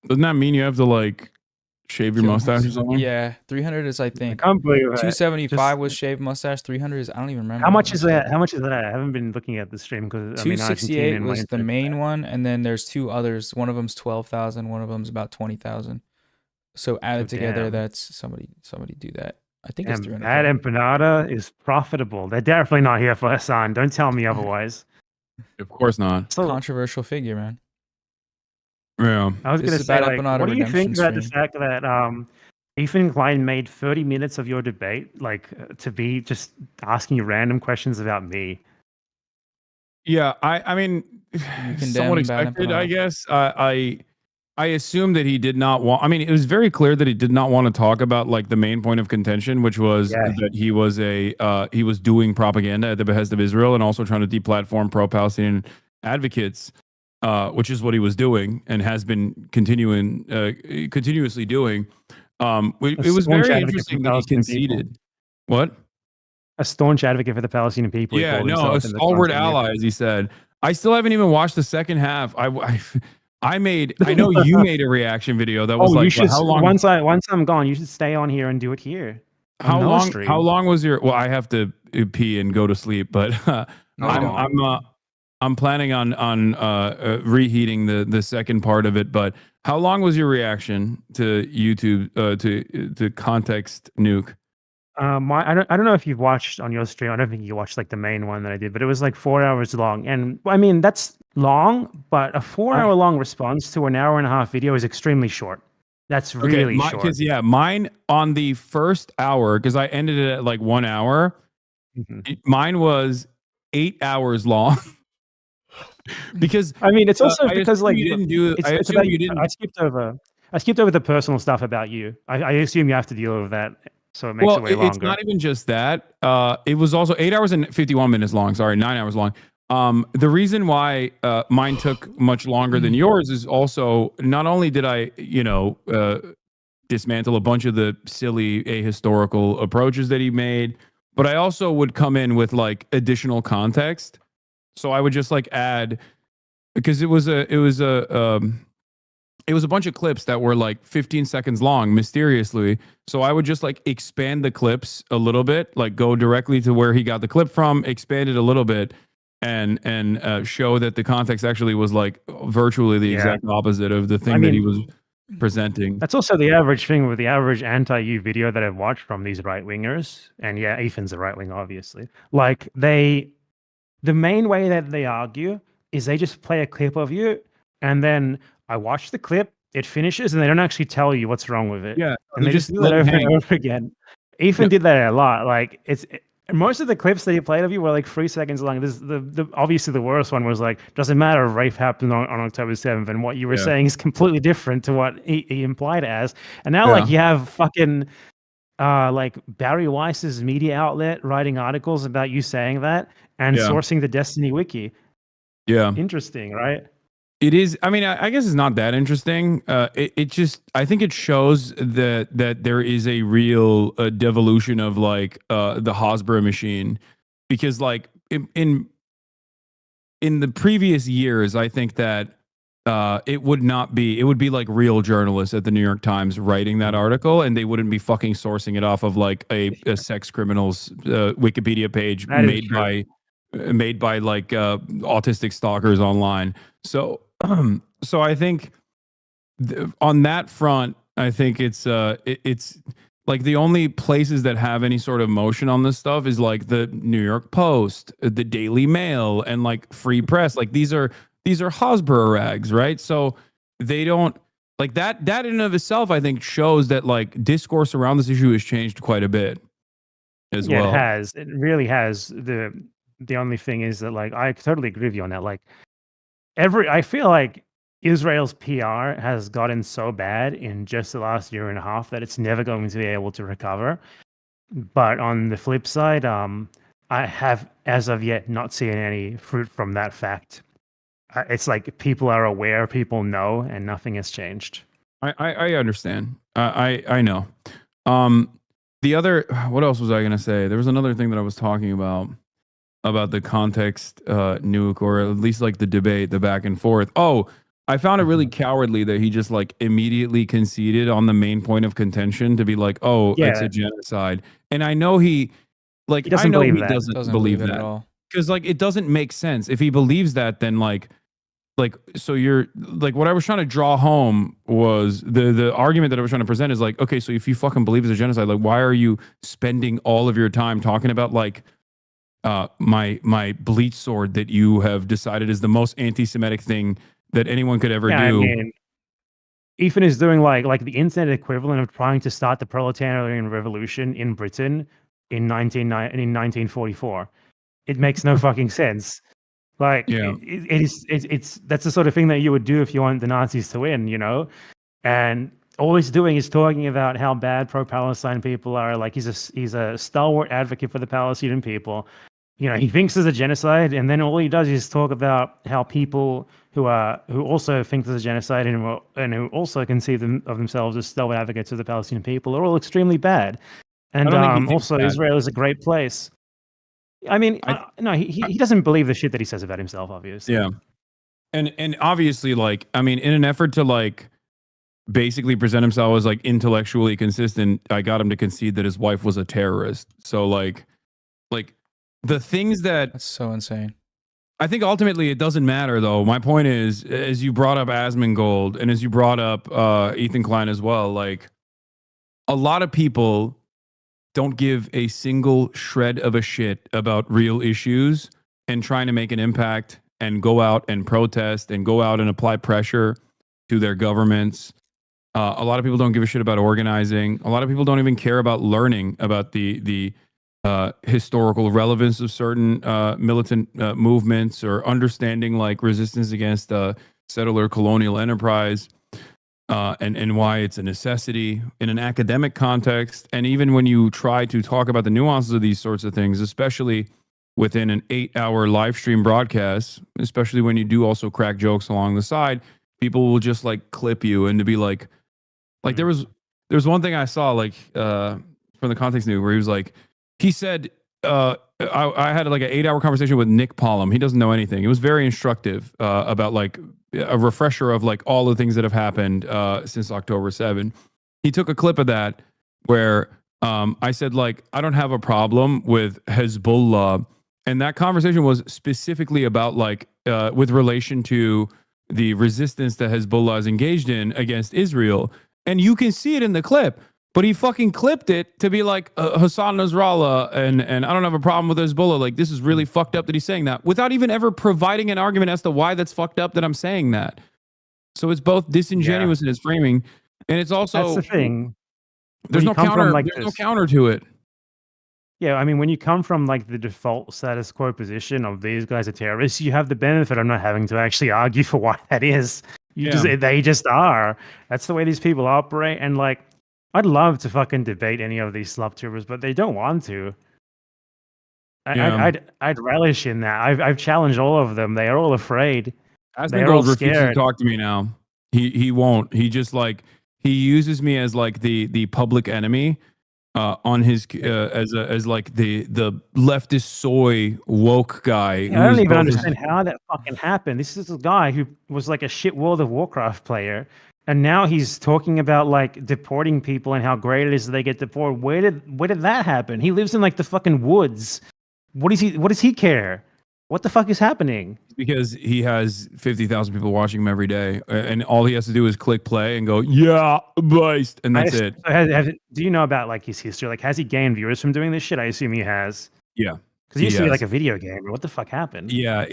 [SPEAKER 1] Doesn't that mean you have to like shave your
[SPEAKER 2] Kill
[SPEAKER 1] mustache or
[SPEAKER 2] myself.
[SPEAKER 1] something?
[SPEAKER 2] Yeah, 300 is I
[SPEAKER 3] I
[SPEAKER 2] think
[SPEAKER 3] can't believe it.
[SPEAKER 2] 275 was shaved mustache. 300 is I don't even remember.
[SPEAKER 3] How much is that? How much is that? I haven't been looking at the stream because I mean,
[SPEAKER 2] 268 was the
[SPEAKER 3] internet-
[SPEAKER 2] main one, and then there's two others. One of them's 12,000. One of them's about 20,000. So added together,
[SPEAKER 3] damn.
[SPEAKER 2] that's somebody do that. I think it's 300.
[SPEAKER 3] Bad Empanada is profitable. They're definitely not here for Hasan. Don't tell me otherwise.
[SPEAKER 1] Of course not.
[SPEAKER 3] So
[SPEAKER 2] Controversial figure, man.
[SPEAKER 1] Yeah.
[SPEAKER 3] I was
[SPEAKER 2] This
[SPEAKER 3] going to
[SPEAKER 2] is
[SPEAKER 3] say,
[SPEAKER 2] Bad
[SPEAKER 3] like,
[SPEAKER 2] Empanada
[SPEAKER 3] what do you think
[SPEAKER 2] redemption
[SPEAKER 3] about the
[SPEAKER 2] stream.
[SPEAKER 3] fact that Ethan Klein made 30 minutes of your debate, like, to be just asking you random questions about me?
[SPEAKER 1] Yeah, I mean,
[SPEAKER 2] condemn
[SPEAKER 1] somewhat
[SPEAKER 2] Bad
[SPEAKER 1] expected, I
[SPEAKER 2] Empanada.
[SPEAKER 1] guess. I assume that he did not want. I mean, it was very clear that he did not want to talk about like the main point of contention, which was
[SPEAKER 3] Yeah.
[SPEAKER 1] that he was doing propaganda at the behest of Israel and also trying to deplatform pro-Palestinian advocates, which is what he was doing and has been continuously doing. It was
[SPEAKER 3] staunch
[SPEAKER 1] very
[SPEAKER 3] advocate
[SPEAKER 1] interesting
[SPEAKER 3] for
[SPEAKER 1] that he
[SPEAKER 3] Palestinian people.
[SPEAKER 1] conceded. What?
[SPEAKER 3] A staunch advocate for the Palestinian people. he
[SPEAKER 1] Yeah,
[SPEAKER 3] called
[SPEAKER 1] no, a
[SPEAKER 3] himself in the
[SPEAKER 1] stalwart
[SPEAKER 3] content
[SPEAKER 1] ally, as he said. I still haven't even watched the second half. I know you made a reaction video that was
[SPEAKER 3] Oh,
[SPEAKER 1] like,
[SPEAKER 3] you should.
[SPEAKER 1] how long?
[SPEAKER 3] Once I'm gone, you should stay on here and do it here.
[SPEAKER 1] How
[SPEAKER 3] on our
[SPEAKER 1] long?
[SPEAKER 3] stream.
[SPEAKER 1] How long was your? Well, I have to pee and go to sleep, but I'm planning on reheating the second part of it. But how long was your reaction to YouTube to Context Nuke?
[SPEAKER 3] I don't know if you've watched on your stream. I don't think you watched like the main one that I did, but it was like 4 hours long. And I mean, that's long, but a 4 hour long response to an hour and a half video is extremely short. That's really short.
[SPEAKER 1] Because mine on the first hour, because I ended it at like 1 hour. Mine was 8 hours long. Because
[SPEAKER 3] I mean, it's also because like
[SPEAKER 1] you didn't do.
[SPEAKER 3] it's about you. I skipped over the personal stuff about you. I assume you have to deal with that, so it makes it way longer.
[SPEAKER 1] It's not even just that. It was also 8 hours and 51 minutes long. Sorry, 9 hours long. The reason why mine took much longer than yours is also not only did I, dismantle a bunch of the silly ahistorical approaches that he made, but I also would come in with like additional context. So I would just like add, because it was a bunch of clips that were like 15 seconds long mysteriously. So I would just like expand the clips a little bit, like go directly to where he got the clip from, expand it a little bit, and show that the context actually was like virtually the exact opposite of the thing that he was presenting.
[SPEAKER 3] That's also the average thing with the average anti-you video that I've watched from these right wingers. And yeah, Ethan's a right winger, obviously. Like the main way that they argue is they just play a clip of you, and then I watch the clip, it finishes, and they don't actually tell you what's wrong with it.
[SPEAKER 1] Yeah,
[SPEAKER 3] and they just do that over and over again. Ethan did that a lot. Like most of the clips that he played of you were like 3 seconds long. This the obviously the worst one was like, doesn't matter if rape happened on October 7th, and what you were saying is completely different to what he implied as. And now like you have fucking like Barry Weiss's media outlet writing articles about you saying that and sourcing the Destiny wiki.
[SPEAKER 1] Yeah.
[SPEAKER 3] Interesting, right?
[SPEAKER 1] It is. I mean, I guess it's not that interesting. It just, I think it shows that there is a real devolution of like the Hasbro machine, because like in the previous years, I think that it would not be. It would be like real journalists at the New York Times writing that article, and they wouldn't be fucking sourcing it off of like a sex criminals Wikipedia page
[SPEAKER 3] That is true.
[SPEAKER 1] made by like autistic stalkers online. So, so I think on that front, I think it's like the only places that have any sort of motion on this stuff is like the New York Post, the Daily Mail, and like Free Press. Like these are Hasbro rags, right? So they don't like that. That in and of itself, I think, shows that like discourse around this issue has changed quite a bit as
[SPEAKER 3] Yeah, it
[SPEAKER 1] well.
[SPEAKER 3] has. It really has. The only thing is that like I totally agree with you on that. Like I feel like Israel's PR has gotten so bad in just the last year and a half that it's never going to be able to recover. But on the flip side, I have as of yet not seen any fruit from that fact. It's like people are aware, people know, and nothing has changed.
[SPEAKER 1] I understand. I know. Um, the other, what else was I going to say? There was another thing that I was talking about the context nuke, or at least like the debate, the back and forth. Oh, I found it really cowardly that he just like immediately conceded on the main point of contention to be like, oh, it's
[SPEAKER 3] Yeah,
[SPEAKER 1] a genocide. And I know he like
[SPEAKER 3] he
[SPEAKER 1] I
[SPEAKER 3] doesn't
[SPEAKER 1] know
[SPEAKER 3] believe
[SPEAKER 1] he
[SPEAKER 3] that.
[SPEAKER 1] doesn't
[SPEAKER 2] Doesn't
[SPEAKER 1] believe
[SPEAKER 2] believe it at
[SPEAKER 1] that,
[SPEAKER 2] all.
[SPEAKER 1] because like it doesn't make sense. If he believes that, then like so you're like, what I was trying to draw home was the argument that I was trying to present is like, okay, so if you fucking believe it's a genocide, like why are you spending all of your time talking about like my bleach sword that you have decided is the most anti-Semitic thing that anyone could ever
[SPEAKER 3] Yeah, I
[SPEAKER 1] do?
[SPEAKER 3] mean, Ethan is doing like the internet equivalent of trying to start the proletarian revolution in Britain in 1944. It makes no fucking sense. Like
[SPEAKER 1] Yeah,
[SPEAKER 3] it's that's the sort of thing that you would do if you want the Nazis to win, you know? And all he's doing is talking about how bad pro-Palestine people are. Like he's a stalwart advocate for the Palestinian people. You know, he thinks there's a genocide, and then all he does is talk about how people who also think there's a genocide and who also conceive of themselves as stalwart advocates of the Palestinian people are all extremely bad.
[SPEAKER 1] I
[SPEAKER 3] And
[SPEAKER 1] don't think he thinks
[SPEAKER 3] also,
[SPEAKER 1] that.
[SPEAKER 3] Israel is a great place. I mean,
[SPEAKER 1] I,
[SPEAKER 3] no,
[SPEAKER 1] I
[SPEAKER 3] he doesn't believe the shit that he says about himself, obviously.
[SPEAKER 1] yeah, and obviously, like, I mean, in an effort to like basically present himself as like intellectually consistent, I got him to concede that his wife was a terrorist. So like the things that
[SPEAKER 2] That's so insane.
[SPEAKER 1] I think ultimately it doesn't matter though. My point is, as you brought up Asmongold and as you brought up Ethan Klein as well, like a lot of people don't give a single shred of a shit about real issues and trying to make an impact and go out and protest and go out and apply pressure to their governments. A lot of people don't give a shit about organizing. A lot of people don't even care about learning about the historical relevance of certain militant movements, or understanding like resistance against settler colonial enterprise, and why it's a necessity in an academic context. And even when you try to talk about the nuances of these sorts of things, especially within an 8-hour live stream broadcast, especially when you do also crack jokes along the side, people will just like clip you and to be like there was one thing I saw like from the context new where he was like, he said I had like an 8-hour conversation with Nick Pollum. He doesn't know anything. It was very instructive about like a refresher of like all the things that have happened since October 7. He took a clip of that where I said like, I don't have a problem with Hezbollah, and that conversation was specifically about like with relation to the resistance that Hezbollah is engaged in against Israel. And you can see it in the clip, but he fucking clipped it to be like Hassan Nasrallah, and I don't have a problem with Hezbollah. Like, this is really fucked up that he's saying that without even ever providing an argument as to why that's fucked up that I'm saying that. So it's both disingenuous in its framing, and it's also,
[SPEAKER 3] That's the thing.
[SPEAKER 1] there's
[SPEAKER 3] When
[SPEAKER 1] no
[SPEAKER 3] you come
[SPEAKER 1] counter.
[SPEAKER 3] from like
[SPEAKER 1] There's no
[SPEAKER 3] this,
[SPEAKER 1] counter to it.
[SPEAKER 3] yeah, I mean, when you come from like the default status quo position of these guys are terrorists, you have the benefit of not having to actually argue for why that is.
[SPEAKER 1] Yeah.
[SPEAKER 3] They just are. That's the way these people operate. And like, I'd love to fucking debate any of these slop tubers, but they don't want to. I'd relish in that. I've challenged all of them. They are all afraid. They're all
[SPEAKER 1] Asmongold refuses to
[SPEAKER 3] scared.
[SPEAKER 1] talk to me now. He won't. He just like he uses me as like the public enemy on his as like the leftist soy woke guy.
[SPEAKER 3] I don't even
[SPEAKER 1] both
[SPEAKER 3] understand how that fucking happened. This is a guy who was like a shit World of Warcraft player, and now he's talking about like deporting people and how great it is that they get deported. Where did that happen? He lives in like the fucking woods. What does he care? What the fuck is happening?
[SPEAKER 1] because he has 50,000 people watching him every day, and all he has to do is click play and go, yeah, based, and that's it.
[SPEAKER 3] Do you know about like his history? Like, has he gained viewers from doing this shit? I assume he has.
[SPEAKER 1] Yeah,
[SPEAKER 3] Because he used to be like a video gamer. What the fuck happened?
[SPEAKER 1] yeah.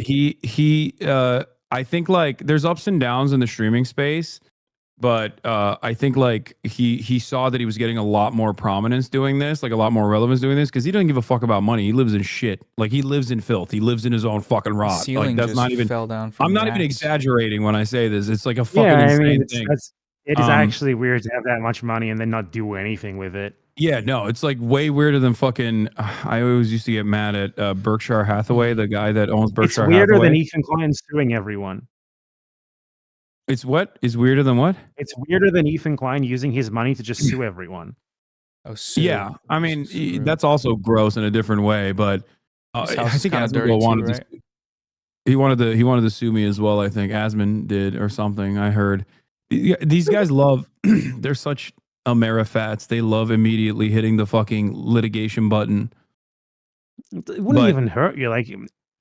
[SPEAKER 1] I think like there's ups and downs in the streaming space, but I think like he saw that he was getting a lot more prominence doing this, like a lot more relevance doing this, because he doesn't give a fuck about money. He lives in shit. Like he lives in filth. He lives in his own fucking
[SPEAKER 2] The
[SPEAKER 1] rot.
[SPEAKER 2] ceiling
[SPEAKER 1] Like that's
[SPEAKER 2] just
[SPEAKER 1] not even.
[SPEAKER 2] fell down. From
[SPEAKER 1] I'm
[SPEAKER 2] the
[SPEAKER 1] not even
[SPEAKER 2] axe.
[SPEAKER 1] exaggerating when I say this. It's like a fucking
[SPEAKER 3] Yeah, I
[SPEAKER 1] insane
[SPEAKER 3] mean,
[SPEAKER 1] thing.
[SPEAKER 3] it is actually weird to have that much money and then not do anything with it.
[SPEAKER 1] Yeah, no, it's like way weirder than fucking. I always used to get mad at Berkshire Hathaway, the guy that owns Berkshire
[SPEAKER 3] It's weirder
[SPEAKER 1] Hathaway.
[SPEAKER 3] than Ethan Klein suing everyone.
[SPEAKER 1] It's what is weirder than what?
[SPEAKER 3] It's weirder than Ethan Klein using his money to just sue everyone.
[SPEAKER 2] Oh, sue.
[SPEAKER 1] Yeah, I mean
[SPEAKER 2] Sue.
[SPEAKER 1] that's also gross in a different way, but
[SPEAKER 2] His
[SPEAKER 1] I
[SPEAKER 2] house is
[SPEAKER 1] think
[SPEAKER 2] kinda dirty
[SPEAKER 1] Asmongold
[SPEAKER 2] too,
[SPEAKER 1] wanted
[SPEAKER 2] right?
[SPEAKER 1] he wanted to sue me as well. I think Asmon did or something. I heard. Yeah, these guys love. They're such Amerifats. They love immediately hitting the fucking litigation button.
[SPEAKER 3] It wouldn't
[SPEAKER 1] But-
[SPEAKER 3] even hurt you. Like,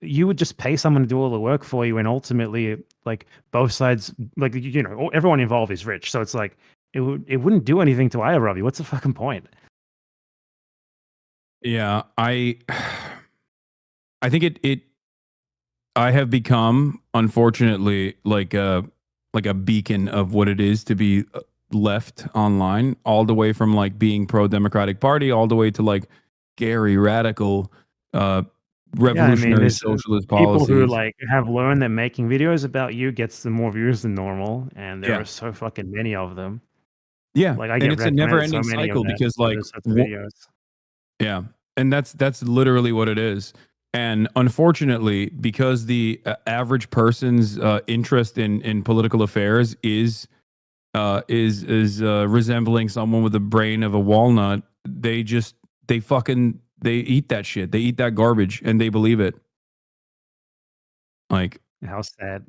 [SPEAKER 3] you would just pay someone to do all the work for you, and ultimately, like, both sides, like, you know, everyone involved is rich. So it's like it wouldn't do anything to either of you. What's the fucking point?
[SPEAKER 1] Yeah, I think I have become, unfortunately, like a beacon of what it is to be left online, all the way from like being pro Democratic Party, all the way to like Gary radical, revolutionary
[SPEAKER 3] there's
[SPEAKER 1] socialist
[SPEAKER 3] people
[SPEAKER 1] policies.
[SPEAKER 3] who like have learned that making videos about you gets them more views than normal, and there
[SPEAKER 1] Yeah.
[SPEAKER 3] are so fucking many of them.
[SPEAKER 1] yeah,
[SPEAKER 3] Like, I
[SPEAKER 1] and
[SPEAKER 3] get
[SPEAKER 1] it's a
[SPEAKER 3] recommended
[SPEAKER 1] never-ending
[SPEAKER 3] so many of
[SPEAKER 1] cycle
[SPEAKER 3] that-
[SPEAKER 1] because
[SPEAKER 3] of
[SPEAKER 1] like
[SPEAKER 3] those sorts of videos.
[SPEAKER 1] yeah, and that's literally what it is. And unfortunately, because the average person's interest in political affairs is resembling someone with the brain of a walnut, they eat that shit. They eat that garbage and they believe it. Like,
[SPEAKER 3] How sad.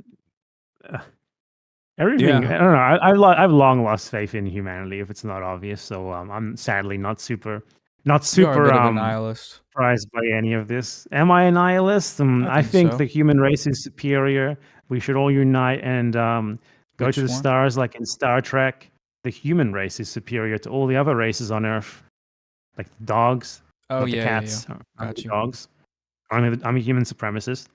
[SPEAKER 3] Everything.
[SPEAKER 1] Yeah.
[SPEAKER 3] I don't know. I've long lost faith in humanity, if it's not obvious. So I'm sadly not super
[SPEAKER 2] You are a bit of a
[SPEAKER 3] um
[SPEAKER 2] nihilist.
[SPEAKER 3] surprised by any of this. Am I a nihilist? I think
[SPEAKER 2] so.
[SPEAKER 3] the human race is superior. We should all unite and go
[SPEAKER 2] Which
[SPEAKER 3] to the
[SPEAKER 2] one?
[SPEAKER 3] stars, like in Star Trek. The human race is superior to all the other races on Earth, like the dogs,
[SPEAKER 2] Oh
[SPEAKER 3] not
[SPEAKER 2] yeah,
[SPEAKER 3] the cats.
[SPEAKER 2] Got
[SPEAKER 3] The
[SPEAKER 2] you.
[SPEAKER 3] dogs. I'm a human supremacist.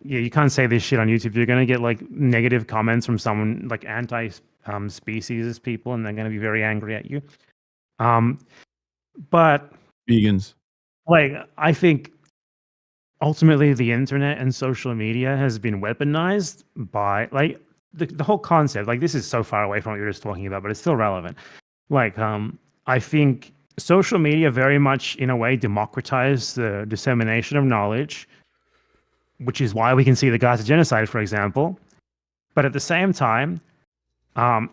[SPEAKER 3] Yeah, you can't say this shit on YouTube. You're gonna get like negative comments from someone like anti species people, and they're gonna be very angry at you. But
[SPEAKER 1] vegans.
[SPEAKER 3] like, I think ultimately the internet and social media has been weaponized by like the whole concept. Like, this is so far away from what you're just talking about, but it's still relevant. Like, I think social media very much in a way democratized the dissemination of knowledge, which is why we can see the Gaza genocide, for example. But at the same time,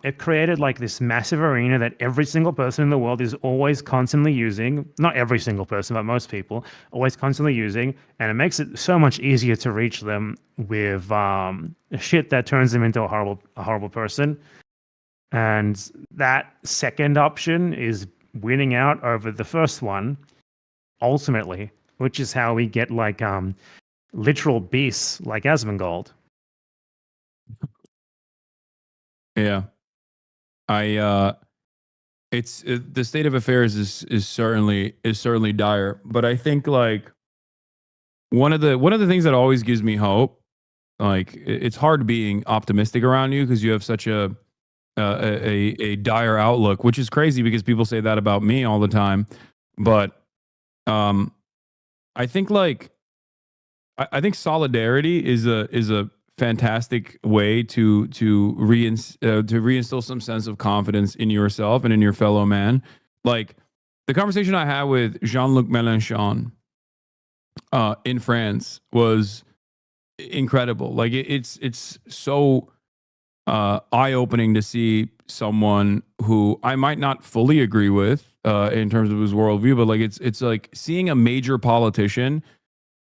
[SPEAKER 3] it created like this massive arena that every single person in the world is always constantly using. Not every single person, but most people always constantly using, and it makes it so much easier to reach them with shit that turns them into a horrible person. And that second option is winning out over the first one, ultimately, which is how we get like literal beasts like Asmongold.
[SPEAKER 1] Yeah, the state of affairs is certainly dire, but I think like one of the things that always gives me hope, like it's hard being optimistic around you because you have such a dire outlook, which is crazy because people say that about me all the time, but I think like I think solidarity is a fantastic way to reinstill some sense of confidence in yourself and in your fellow man. Like the conversation I had with Jean-Luc Mélenchon in France was incredible. Like it's so eye-opening to see someone who I might not fully agree with in terms of his worldview, but like it's like seeing a major politician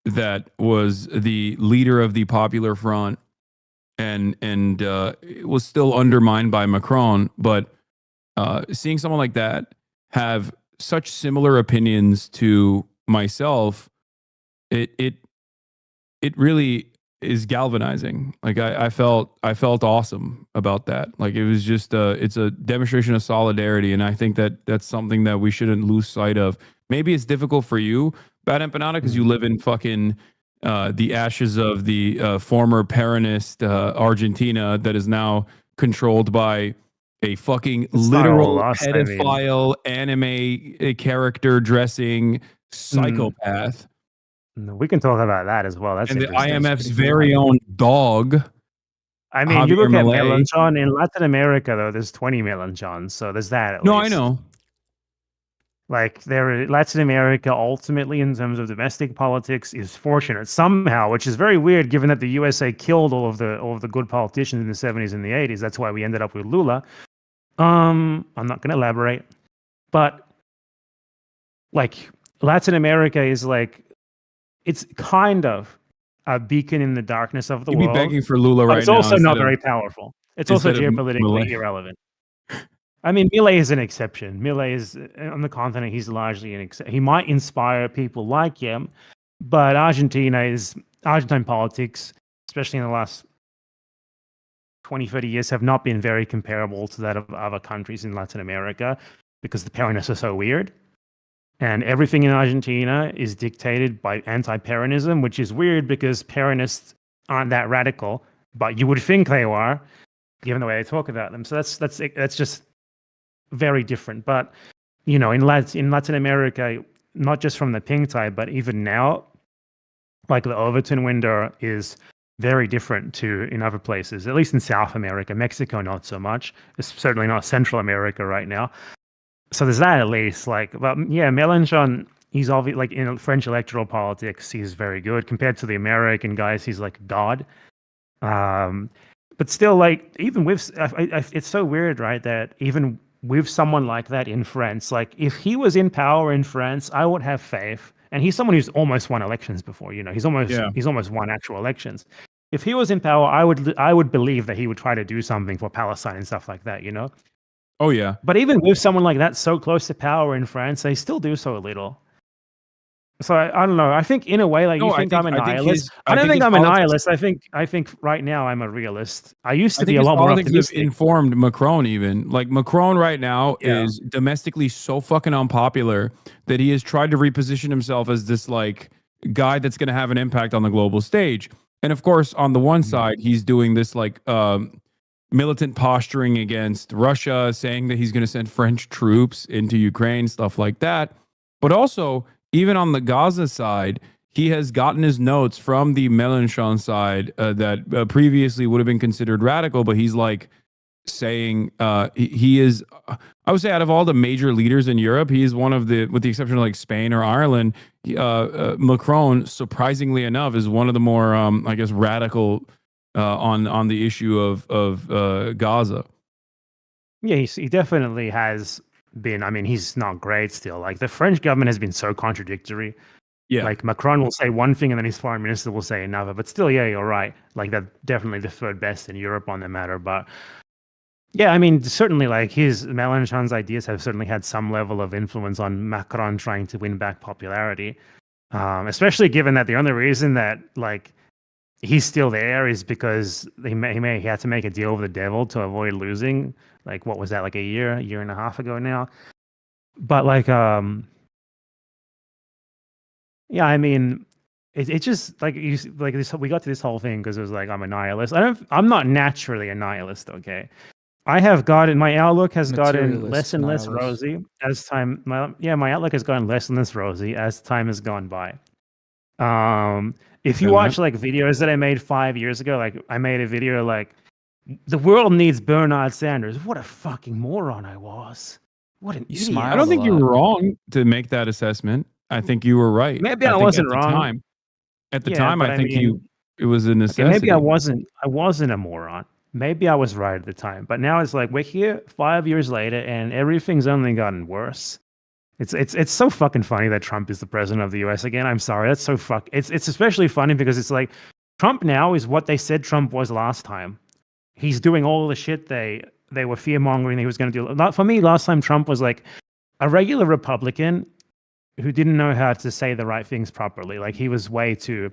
[SPEAKER 1] that was the leader of the Popular Front and it was still undermined by Macron, but seeing someone like that have such similar opinions to myself, it really is galvanizing. Like I felt awesome about that. Like it was just it's a demonstration of solidarity, and I think that that's something that we shouldn't lose sight of. Maybe it's difficult for you, Bad Empanada, because you live in fucking the ashes of the former Peronist Argentina that is now controlled by a fucking
[SPEAKER 3] It's not all
[SPEAKER 1] literal
[SPEAKER 3] lost, I mean.
[SPEAKER 1] pedophile anime character dressing psychopath.
[SPEAKER 3] No, we can talk about that as well. That's
[SPEAKER 1] And the
[SPEAKER 3] interesting.
[SPEAKER 1] IMF's very own dog.
[SPEAKER 3] I mean, you
[SPEAKER 1] Javier
[SPEAKER 3] look at
[SPEAKER 1] Milei.
[SPEAKER 3] Mélenchon in Latin America, though. There's 20 Mélenchons, so there's that. At
[SPEAKER 1] No,
[SPEAKER 3] least.
[SPEAKER 1] I know.
[SPEAKER 3] Like Latin America, ultimately, in terms of domestic politics, is fortunate somehow, which is very weird, given that the USA killed all of the good politicians in the 70s and the 80s. That's why we ended up with Lula. I'm not going to elaborate, but like Latin America is like it's kind of a beacon in the darkness of the
[SPEAKER 1] You'd be
[SPEAKER 3] world.
[SPEAKER 1] begging for Lula
[SPEAKER 3] But
[SPEAKER 1] right
[SPEAKER 3] it's
[SPEAKER 1] now.
[SPEAKER 3] also not
[SPEAKER 1] instead of-
[SPEAKER 3] very powerful. It's also
[SPEAKER 1] instead of
[SPEAKER 3] geopolitically
[SPEAKER 1] Milei.
[SPEAKER 3] irrelevant. I mean, Milei is an exception. Milei is on the continent. He's largely an exception. He might inspire people like him, but Argentine politics, especially in the last 20, 30 years, have not been very comparable to that of other countries in Latin America because the Peronists are so weird. And everything in Argentina is dictated by anti-Peronism, which is weird because Peronists aren't that radical, but you would think they are, given the way they talk about them. So that's just very different. But you know, in Latin America, not just from the pink tide, but even now, like the Overton window is very different to in other places. At least in South America, Mexico not so much. It's certainly not Central America right now. So there's that at least. Like, but yeah, Mélenchon, he's obviously like in French electoral politics, he's very good compared to the American guys. He's like God. But still, like even with it's so weird, right? That even with someone like that in France, like if he was in power in France, I would have faith. And he's someone who's almost won elections before. You know, he's almost won actual elections. If he was in power, I would believe that he would try to do something for Palestine and stuff like that. You know.
[SPEAKER 1] Oh yeah.
[SPEAKER 3] But even with someone like that so close to power in France, they still do so little. So I don't know. I think in a way, like
[SPEAKER 1] No,
[SPEAKER 3] you
[SPEAKER 1] I
[SPEAKER 3] think
[SPEAKER 1] think-
[SPEAKER 3] I'm a
[SPEAKER 1] I think
[SPEAKER 3] nihilist.
[SPEAKER 1] his-
[SPEAKER 3] I
[SPEAKER 1] I
[SPEAKER 3] don't
[SPEAKER 1] think
[SPEAKER 3] think
[SPEAKER 1] his
[SPEAKER 3] I'm a
[SPEAKER 1] politics-
[SPEAKER 3] nihilist. I think right now I'm a realist. I used
[SPEAKER 1] I
[SPEAKER 3] to be
[SPEAKER 1] think
[SPEAKER 3] a
[SPEAKER 1] his
[SPEAKER 3] lot more
[SPEAKER 1] politics have
[SPEAKER 3] optimistic.
[SPEAKER 1] informed Macron even. Like Macron right now
[SPEAKER 3] Yeah.
[SPEAKER 1] is domestically so fucking unpopular that he has tried to reposition himself as this like guy that's going to have an impact on the global stage. And of course, on the one side, he's doing this like militant posturing against Russia, saying that he's going to send French troops into Ukraine, stuff like that. But also, even on the Gaza side, he has gotten his notes from the Mélenchon side that previously would have been considered radical, but he's like saying he is, I would say out of all the major leaders in Europe, he is one of the, with the exception of like Spain or Ireland, Macron, surprisingly enough, is one of the more, I guess, radical on the issue of Gaza.
[SPEAKER 3] Yeah, he definitely has been. I mean, he's not great still. Like the French government has been so contradictory.
[SPEAKER 1] Yeah.
[SPEAKER 3] Like Macron will say one thing and then his foreign minister will say another. But still, yeah, you're right. Like they're definitely the third best in Europe on the matter. But yeah, I mean, certainly like Mélenchon's ideas have certainly had some level of influence on Macron trying to win back popularity. Especially given that the only reason that like he's still there is because he had to make a deal with the devil to avoid losing. Like what was that, like a year and a half ago now? But like yeah, I mean, it just like this. We got to this whole thing because it was like I'm a nihilist. I'm not naturally a nihilist. Okay, I have gotten my outlook has gotten
[SPEAKER 2] Materialist
[SPEAKER 3] less and less
[SPEAKER 2] nihilist.
[SPEAKER 3] rosy as time. My outlook has gotten less and less rosy as time has gone by. If you watch like videos that I made 5 years ago, like I made a video like the world needs Bernard Sanders. What a fucking moron I was. what an
[SPEAKER 2] You
[SPEAKER 3] idiot.
[SPEAKER 2] smiled
[SPEAKER 1] I don't
[SPEAKER 2] a
[SPEAKER 1] think you
[SPEAKER 2] lot.
[SPEAKER 1] were wrong to make that assessment. I think you were right.
[SPEAKER 3] Maybe
[SPEAKER 1] I
[SPEAKER 3] I
[SPEAKER 1] think
[SPEAKER 3] wasn't
[SPEAKER 1] at the
[SPEAKER 3] wrong.
[SPEAKER 1] time,
[SPEAKER 3] Yeah, but
[SPEAKER 1] I
[SPEAKER 3] I
[SPEAKER 1] think
[SPEAKER 3] mean,
[SPEAKER 1] it was a
[SPEAKER 3] okay, maybe I
[SPEAKER 1] necessity.
[SPEAKER 3] wasn't a moron. Maybe I was right at the time, but now it's like we're here 5 years later, and everything's only gotten worse. It's so fucking funny that Trump is the president of the U.S. again. I'm sorry, that's so fuck. It's especially funny because it's like Trump now is what they said Trump was last time. He's doing all the shit they were fear mongering he was going to do. For me, last time Trump was like a regular Republican who didn't know how to say the right things properly. Like he was way too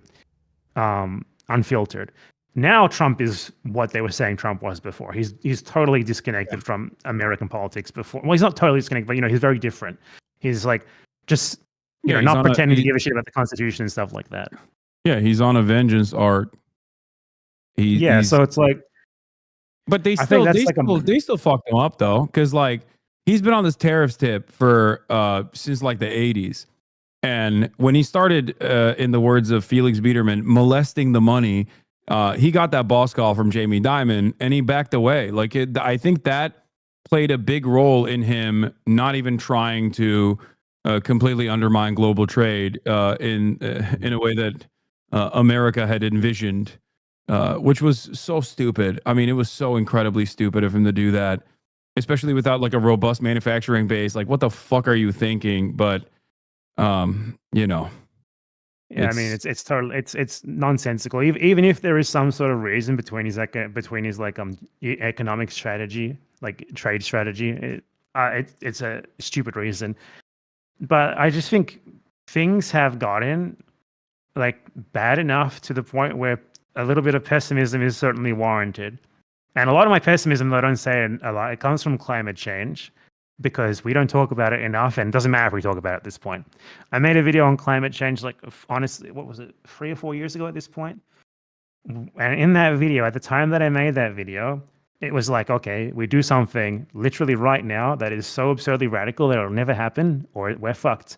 [SPEAKER 3] unfiltered. Now Trump is what they were saying Trump was before. He's totally disconnected from American politics before. Well, he's not totally disconnected, but he's very different. He's like just
[SPEAKER 1] Yeah, he's
[SPEAKER 3] not
[SPEAKER 1] on
[SPEAKER 3] pretending to give a shit about the Constitution and stuff like that.
[SPEAKER 1] he's on a vengeance arc.
[SPEAKER 3] Yeah,
[SPEAKER 1] He's
[SPEAKER 3] so it's like
[SPEAKER 1] but
[SPEAKER 3] I think that's like
[SPEAKER 1] they still fucked him up though, because like he's been on this tariffs tip for since like the 80s. And when he started, in the words of Felix Biederman, molesting the money, he got that boss call from Jamie Dimon and he backed away. Like I think that played a big role in him not even trying to completely undermine global trade in a way that America had envisioned, which was so stupid. I mean, it was so incredibly stupid of him to do that, especially without like a robust manufacturing base. Like, what the fuck are you thinking? But you know,
[SPEAKER 3] yeah, I mean it's totally it's nonsensical. Even if there is some sort of reason between his economic strategy, like trade strategy, it's a stupid reason. But I just think things have gotten like bad enough to the point where a little bit of pessimism is certainly warranted. And a lot of my pessimism, though I don't say it a lot, it comes from climate change because we don't talk about it enough, and it doesn't matter if we talk about it at this point. I made a video on climate change, like honestly, what was it, 3 or 4 years ago at this point? And in that video, at the time that I made that video, it was like, okay, we do something literally right now that is so absurdly radical that it'll never happen, or we're fucked.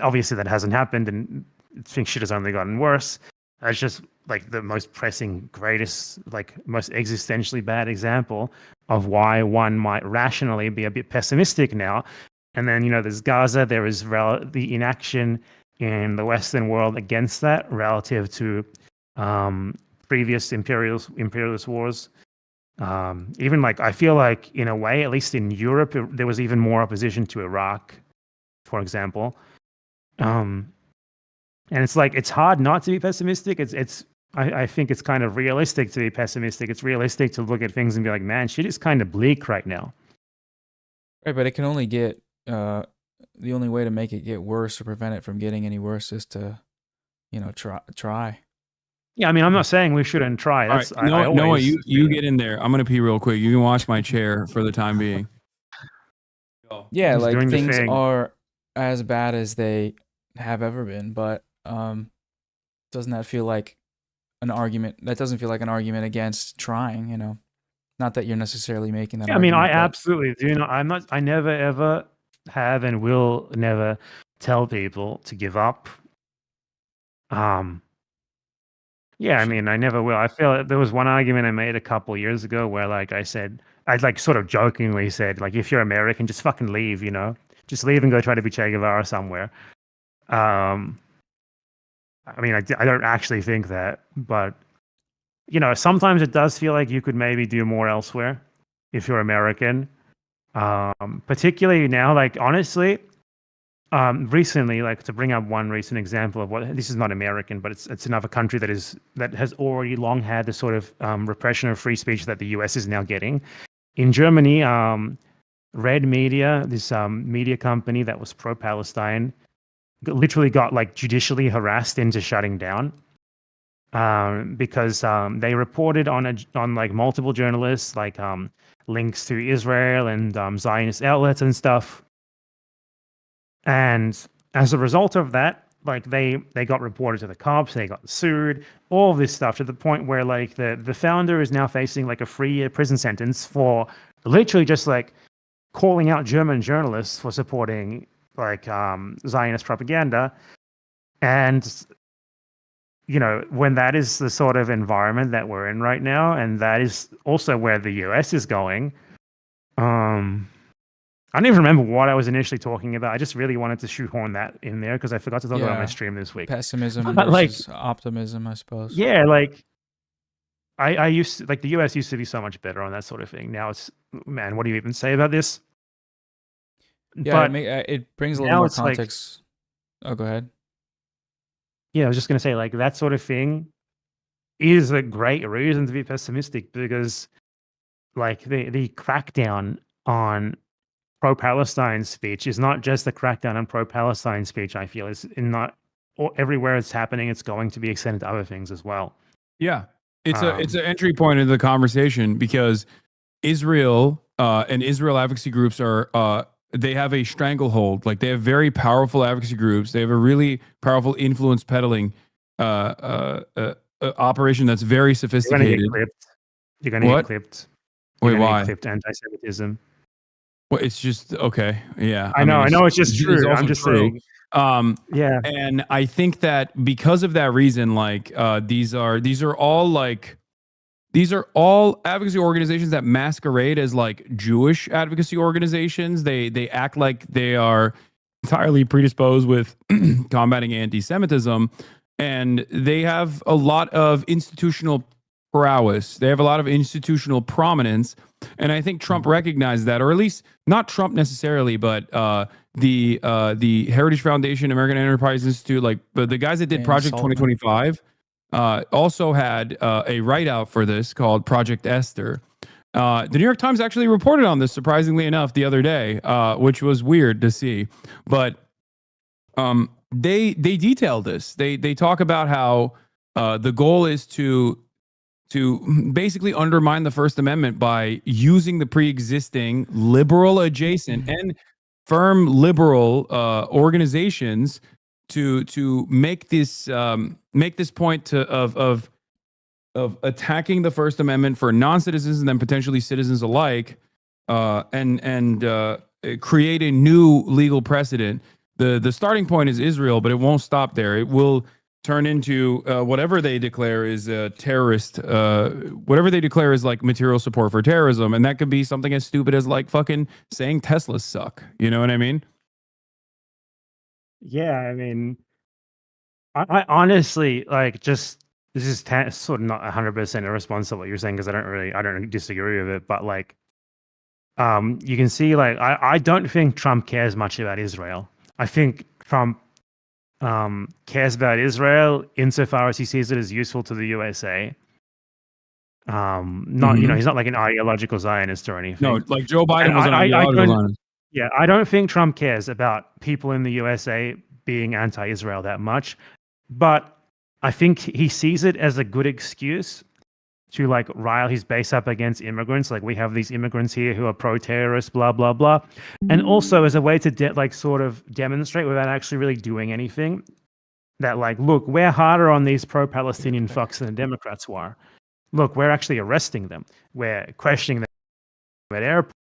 [SPEAKER 3] Obviously that hasn't happened, and things shit has only gotten worse. That's just like the most pressing, greatest, like most existentially bad example of why one might rationally be a bit pessimistic now. And then, there's Gaza, there is the inaction in the Western world against that relative to previous imperialist wars. Even like, I feel like in a way, at least in Europe, there was even more opposition to Iraq, for example. And it's like, it's hard not to be pessimistic. I think it's kind of realistic to be pessimistic. It's realistic to look at things and be like, man, shit is kind of bleak right now.
[SPEAKER 2] Right, but it can only get the only way to make it get worse or prevent it from getting any worse is to, try.
[SPEAKER 3] Yeah, I mean, I'm not saying we shouldn't try.
[SPEAKER 1] All right,
[SPEAKER 3] That's
[SPEAKER 1] Noah, you get in there. I'm gonna pee real quick. You can wash my chair for the time being.
[SPEAKER 2] Yeah,
[SPEAKER 3] Just
[SPEAKER 2] like
[SPEAKER 3] doing the
[SPEAKER 2] things
[SPEAKER 3] thing.
[SPEAKER 2] are as bad as they have ever been, but doesn't that feel like an argument? That doesn't feel like an argument against trying, Not that you're necessarily making that
[SPEAKER 3] Yeah, I mean,
[SPEAKER 2] argument.
[SPEAKER 3] I absolutely do not. I never ever have and will never tell people to give up. Yeah, I mean, I never will. I feel there was one argument I made a couple years ago where, like, I'd like sort of jokingly said, like, if you're American, just fucking leave, just leave and go try to be Che Guevara somewhere. I mean, I don't actually think that, but sometimes it does feel like you could maybe do more elsewhere if you're American. Particularly now, like, honestly, recently, like, to bring up one recent example of what this is not American, but it's another country that has already long had the sort of repression of free speech that the US is now getting. In Germany, Red Media, this media company that was pro-Palestine, literally got like judicially harassed into shutting down because they reported on like multiple journalists, like links to Israel and Zionist outlets and stuff. And as a result of that, like they got reported to the cops, they got sued, all this stuff, to the point where like the founder is now facing like a 3-year prison sentence for literally just like calling out German journalists for supporting like Zionist propaganda. And when that is the sort of environment that we're in right now, and that is also where the US is going, I don't even remember what I was initially talking about. I just really wanted to shoehorn that in there because I forgot to talk about my
[SPEAKER 2] Yeah.
[SPEAKER 3] stream this week.
[SPEAKER 2] Pessimism
[SPEAKER 3] But, like,
[SPEAKER 2] versus optimism, I suppose.
[SPEAKER 3] yeah, like I used to, like, the US used to be so much better on that sort of thing. Now it's, man, what do you even say about this?
[SPEAKER 2] Yeah,
[SPEAKER 3] But
[SPEAKER 2] it brings a little
[SPEAKER 3] now
[SPEAKER 2] more
[SPEAKER 3] it's like,
[SPEAKER 2] context. Oh, go ahead.
[SPEAKER 3] yeah, I was just gonna say, like, that sort of thing is a great reason to be pessimistic because, like, the crackdown on pro-Palestine speech is not just a crackdown on pro-Palestine speech. I feel it's in not everywhere it's happening. It's going to be extended to other things as well.
[SPEAKER 1] Yeah, it's
[SPEAKER 3] Um,
[SPEAKER 1] an entry point into the conversation because Israel and Israel advocacy groups are they have a stranglehold. Like they have very powerful advocacy groups. They have a really powerful influence peddling operation that's very
[SPEAKER 3] You're gonna get
[SPEAKER 1] sophisticated.
[SPEAKER 3] clipped. You're gonna get
[SPEAKER 1] What?
[SPEAKER 3] clipped. You're
[SPEAKER 1] Wait,
[SPEAKER 3] gonna
[SPEAKER 1] why?
[SPEAKER 3] get clipped anti-Semitism.
[SPEAKER 1] Well, it's just okay. Yeah,
[SPEAKER 3] I know, it's just
[SPEAKER 1] it's
[SPEAKER 3] true. I'm
[SPEAKER 1] also
[SPEAKER 3] just
[SPEAKER 1] true.
[SPEAKER 3] saying. Yeah.
[SPEAKER 1] And I think that because of that reason, like these are all advocacy organizations that masquerade as like Jewish advocacy organizations. They act like they are entirely predisposed with combating anti-Semitism, and they have a lot of institutional prowess. They have a lot of institutional prominence, and I think Trump recognized that, or at least not Trump necessarily, but the Heritage Foundation, American Enterprise Institute, like the guys that did
[SPEAKER 2] Dan
[SPEAKER 1] Project
[SPEAKER 2] Saltman.
[SPEAKER 1] 2025, also had a write out for this called Project Esther. The New York Times actually reported on this, surprisingly enough, the other day, which was weird to see. But they detail this. They talk about how the goal is to basically undermine the First Amendment by using the pre-existing liberal adjacent and firm liberal organizations to make this point of attacking the First Amendment for non-citizens and then potentially citizens alike, and create a new legal precedent. The starting point is Israel, but it won't stop there. It will turn into whatever they declare is terrorist, whatever they declare is like material support for terrorism, and that could be something as stupid as like fucking saying Teslas suck. You know what I mean?
[SPEAKER 3] Yeah, I mean, I honestly, like, just this is sort of not 100% a response to what you're saying because I don't disagree with it, but like, you can see, like, I don't think Trump cares much about Israel. I think Trump cares about Israel insofar as he sees it as useful to the USA. Not, he's not like an ideological Zionist or anything.
[SPEAKER 1] No, like Joe Biden
[SPEAKER 3] And
[SPEAKER 1] was an ideological Zionist.
[SPEAKER 3] yeah, I don't think Trump cares about people in the USA being anti-Israel that much, but I think he sees it as a good excuse to like rile his base up against immigrants. Like we have these immigrants here who are pro-terrorist, blah blah blah, and also as a way to like sort of demonstrate without actually really doing anything that like, look, we're harder on these pro-Palestinian fucks than the Democrats were. Look, we're actually arresting them. We're questioning them at airports.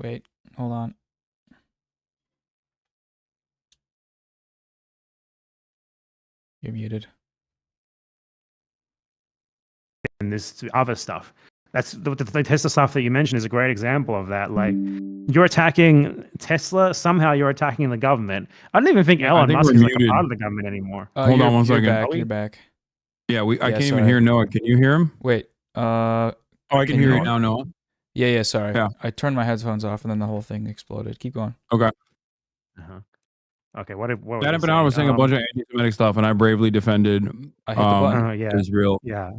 [SPEAKER 2] Wait, hold on. You're muted.
[SPEAKER 3] And this other stuff. That's the Tesla stuff that you mentioned is a great example of that. Like, you're attacking Tesla, somehow you're attacking the government. I don't even think Elon Musk is like a part of the government anymore.
[SPEAKER 1] Hold on one second.
[SPEAKER 2] Back, you're back.
[SPEAKER 1] Yeah, I can't even hear Noah. Can you hear him?
[SPEAKER 2] Wait.
[SPEAKER 1] Oh, I can hear you now, Noah.
[SPEAKER 2] Yeah, sorry.
[SPEAKER 1] Yeah.
[SPEAKER 2] I turned my headphones off and then the whole thing exploded. Keep going.
[SPEAKER 1] Okay.
[SPEAKER 3] Okay, what
[SPEAKER 1] BadEmpanada was saying a bunch of anti-Semitic stuff, and I bravely defended
[SPEAKER 2] I hit the button.
[SPEAKER 3] yeah.
[SPEAKER 1] Israel.
[SPEAKER 3] Yeah.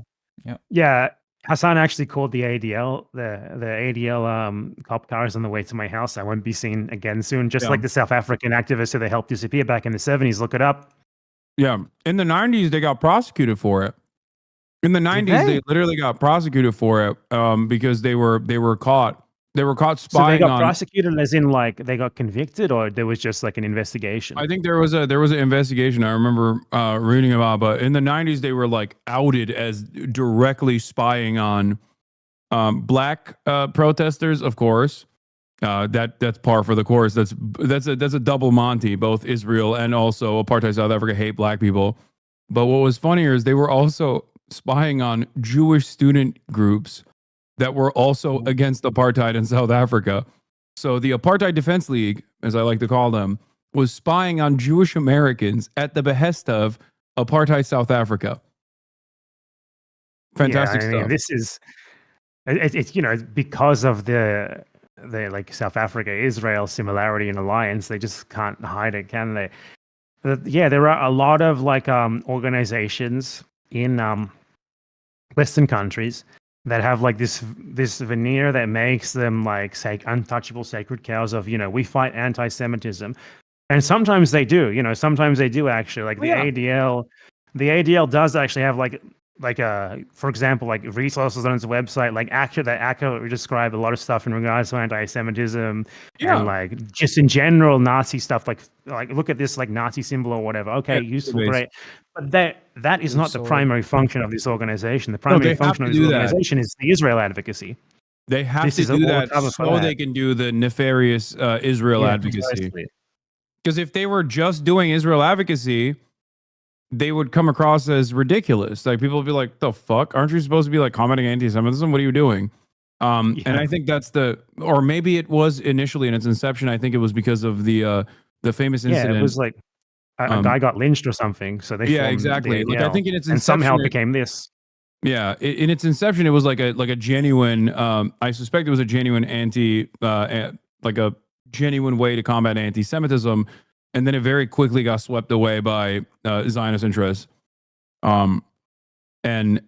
[SPEAKER 3] Hassan actually called the ADL, the ADL cop cars on the way to my house. I won't be seen again soon. Just like the South African activists who they helped disappear back in the 70s. Look it up.
[SPEAKER 1] Yeah. In the 90s, they got prosecuted for it. In the 90s, they literally got prosecuted for it because they were caught. They were caught spying.
[SPEAKER 3] So they got
[SPEAKER 1] on,
[SPEAKER 3] prosecuted as in like they got convicted, or there was just like an investigation?
[SPEAKER 1] I think there was an investigation. I remember reading about, but in the 90s they were like outed as directly spying on black protesters. Of course, that's par for the course. That's a double Monty. Both Israel and also apartheid South Africa hate black people. But what was funnier is they were also spying on Jewish student groups that were also against apartheid in South Africa. So the Apartheid Defense League, as I like to call them, was spying on Jewish Americans at the behest of apartheid South Africa. Fantastic
[SPEAKER 3] I mean,
[SPEAKER 1] stuff.
[SPEAKER 3] this is it's because of the like South Africa Israel similarity and alliance, they just can't hide it, can they? Yeah, there are a lot of like organizations in Western countries that have like this veneer that makes them like untouchable sacred cows of, we fight anti-Semitism. And sometimes they do, sometimes they do actually. Like the ADL does actually have for example, like resources on its website, like that accurately describe a lot of stuff in regards to anti-Semitism and like just in general Nazi stuff. Like look at this like Nazi symbol or whatever. Okay, useful, great. But that is not the primary function of this organization. The primary function of this organization is the Israel advocacy.
[SPEAKER 1] They have to do that so they can do the nefarious Israel advocacy. Because if they were just doing Israel advocacy, they would come across as ridiculous. Like people would be like, "The fuck? Aren't you supposed to be like combating anti-Semitism? What are you doing?" And I think that's or maybe it was initially in its inception. I think it was because of the famous incident.
[SPEAKER 3] Yeah, it was like a guy got lynched or something. So they formed
[SPEAKER 1] exactly.
[SPEAKER 3] the
[SPEAKER 1] Like I think in its inception,
[SPEAKER 3] and somehow it became this.
[SPEAKER 1] Yeah, in its inception, it was like a genuine. I suspect it was a genuine like a genuine way to combat anti-Semitism, and then it very quickly got swept away by Zionist interests. And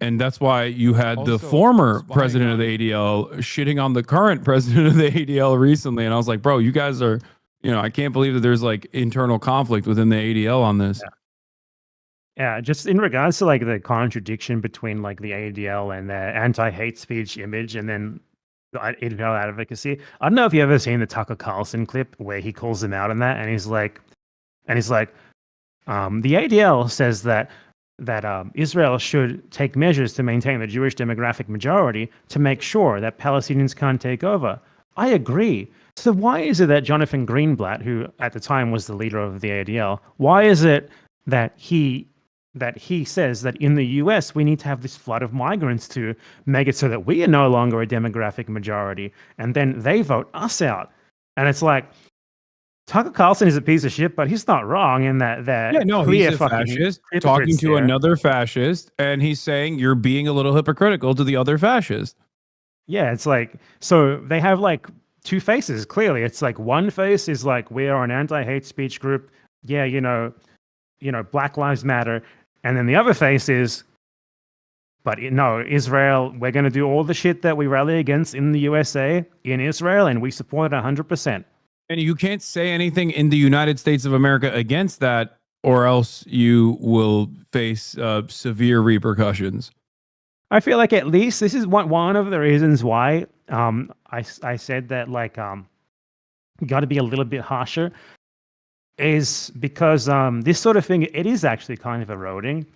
[SPEAKER 1] that's why you had the former president of the ADL shitting on the current president of the ADL recently, and I was like, bro, you guys are, I can't believe that there's like internal conflict within the ADL on this.
[SPEAKER 3] Yeah, just in regards to like the contradiction between like the ADL and the anti-hate speech image and then the Israel advocacy. I don't know if you ever seen the Tucker Carlson clip where he calls them out on that, and he's like, the ADL says that Israel should take measures to maintain the Jewish demographic majority to make sure that Palestinians can't take over. I agree. So why is it that Jonathan Greenblatt, who at the time was the leader of the ADL, why is it that he says that in the US we need to have this flood of migrants to make it so that we are no longer a demographic majority, and then they vote us out? And it's like, Tucker Carlson is a piece of shit, but he's not wrong in that
[SPEAKER 1] he's a fascist talking to another fascist, and he's saying you're being a little hypocritical to the other fascist. Yeah,
[SPEAKER 3] it's like, so they have like two faces, clearly. It's like one face is like, we are an anti-hate speech group. Yeah, Black Lives Matter. And then the other face is, but no, Israel, we're going to do all the shit that we rally against in the USA, in Israel, and we support it 100%.
[SPEAKER 1] And you can't say anything in the United States of America against that, or else you will face severe repercussions.
[SPEAKER 3] I feel like at least this is one of the reasons why I said that like you got to be a little bit harsher, is because this sort of thing, it is actually kind of eroding.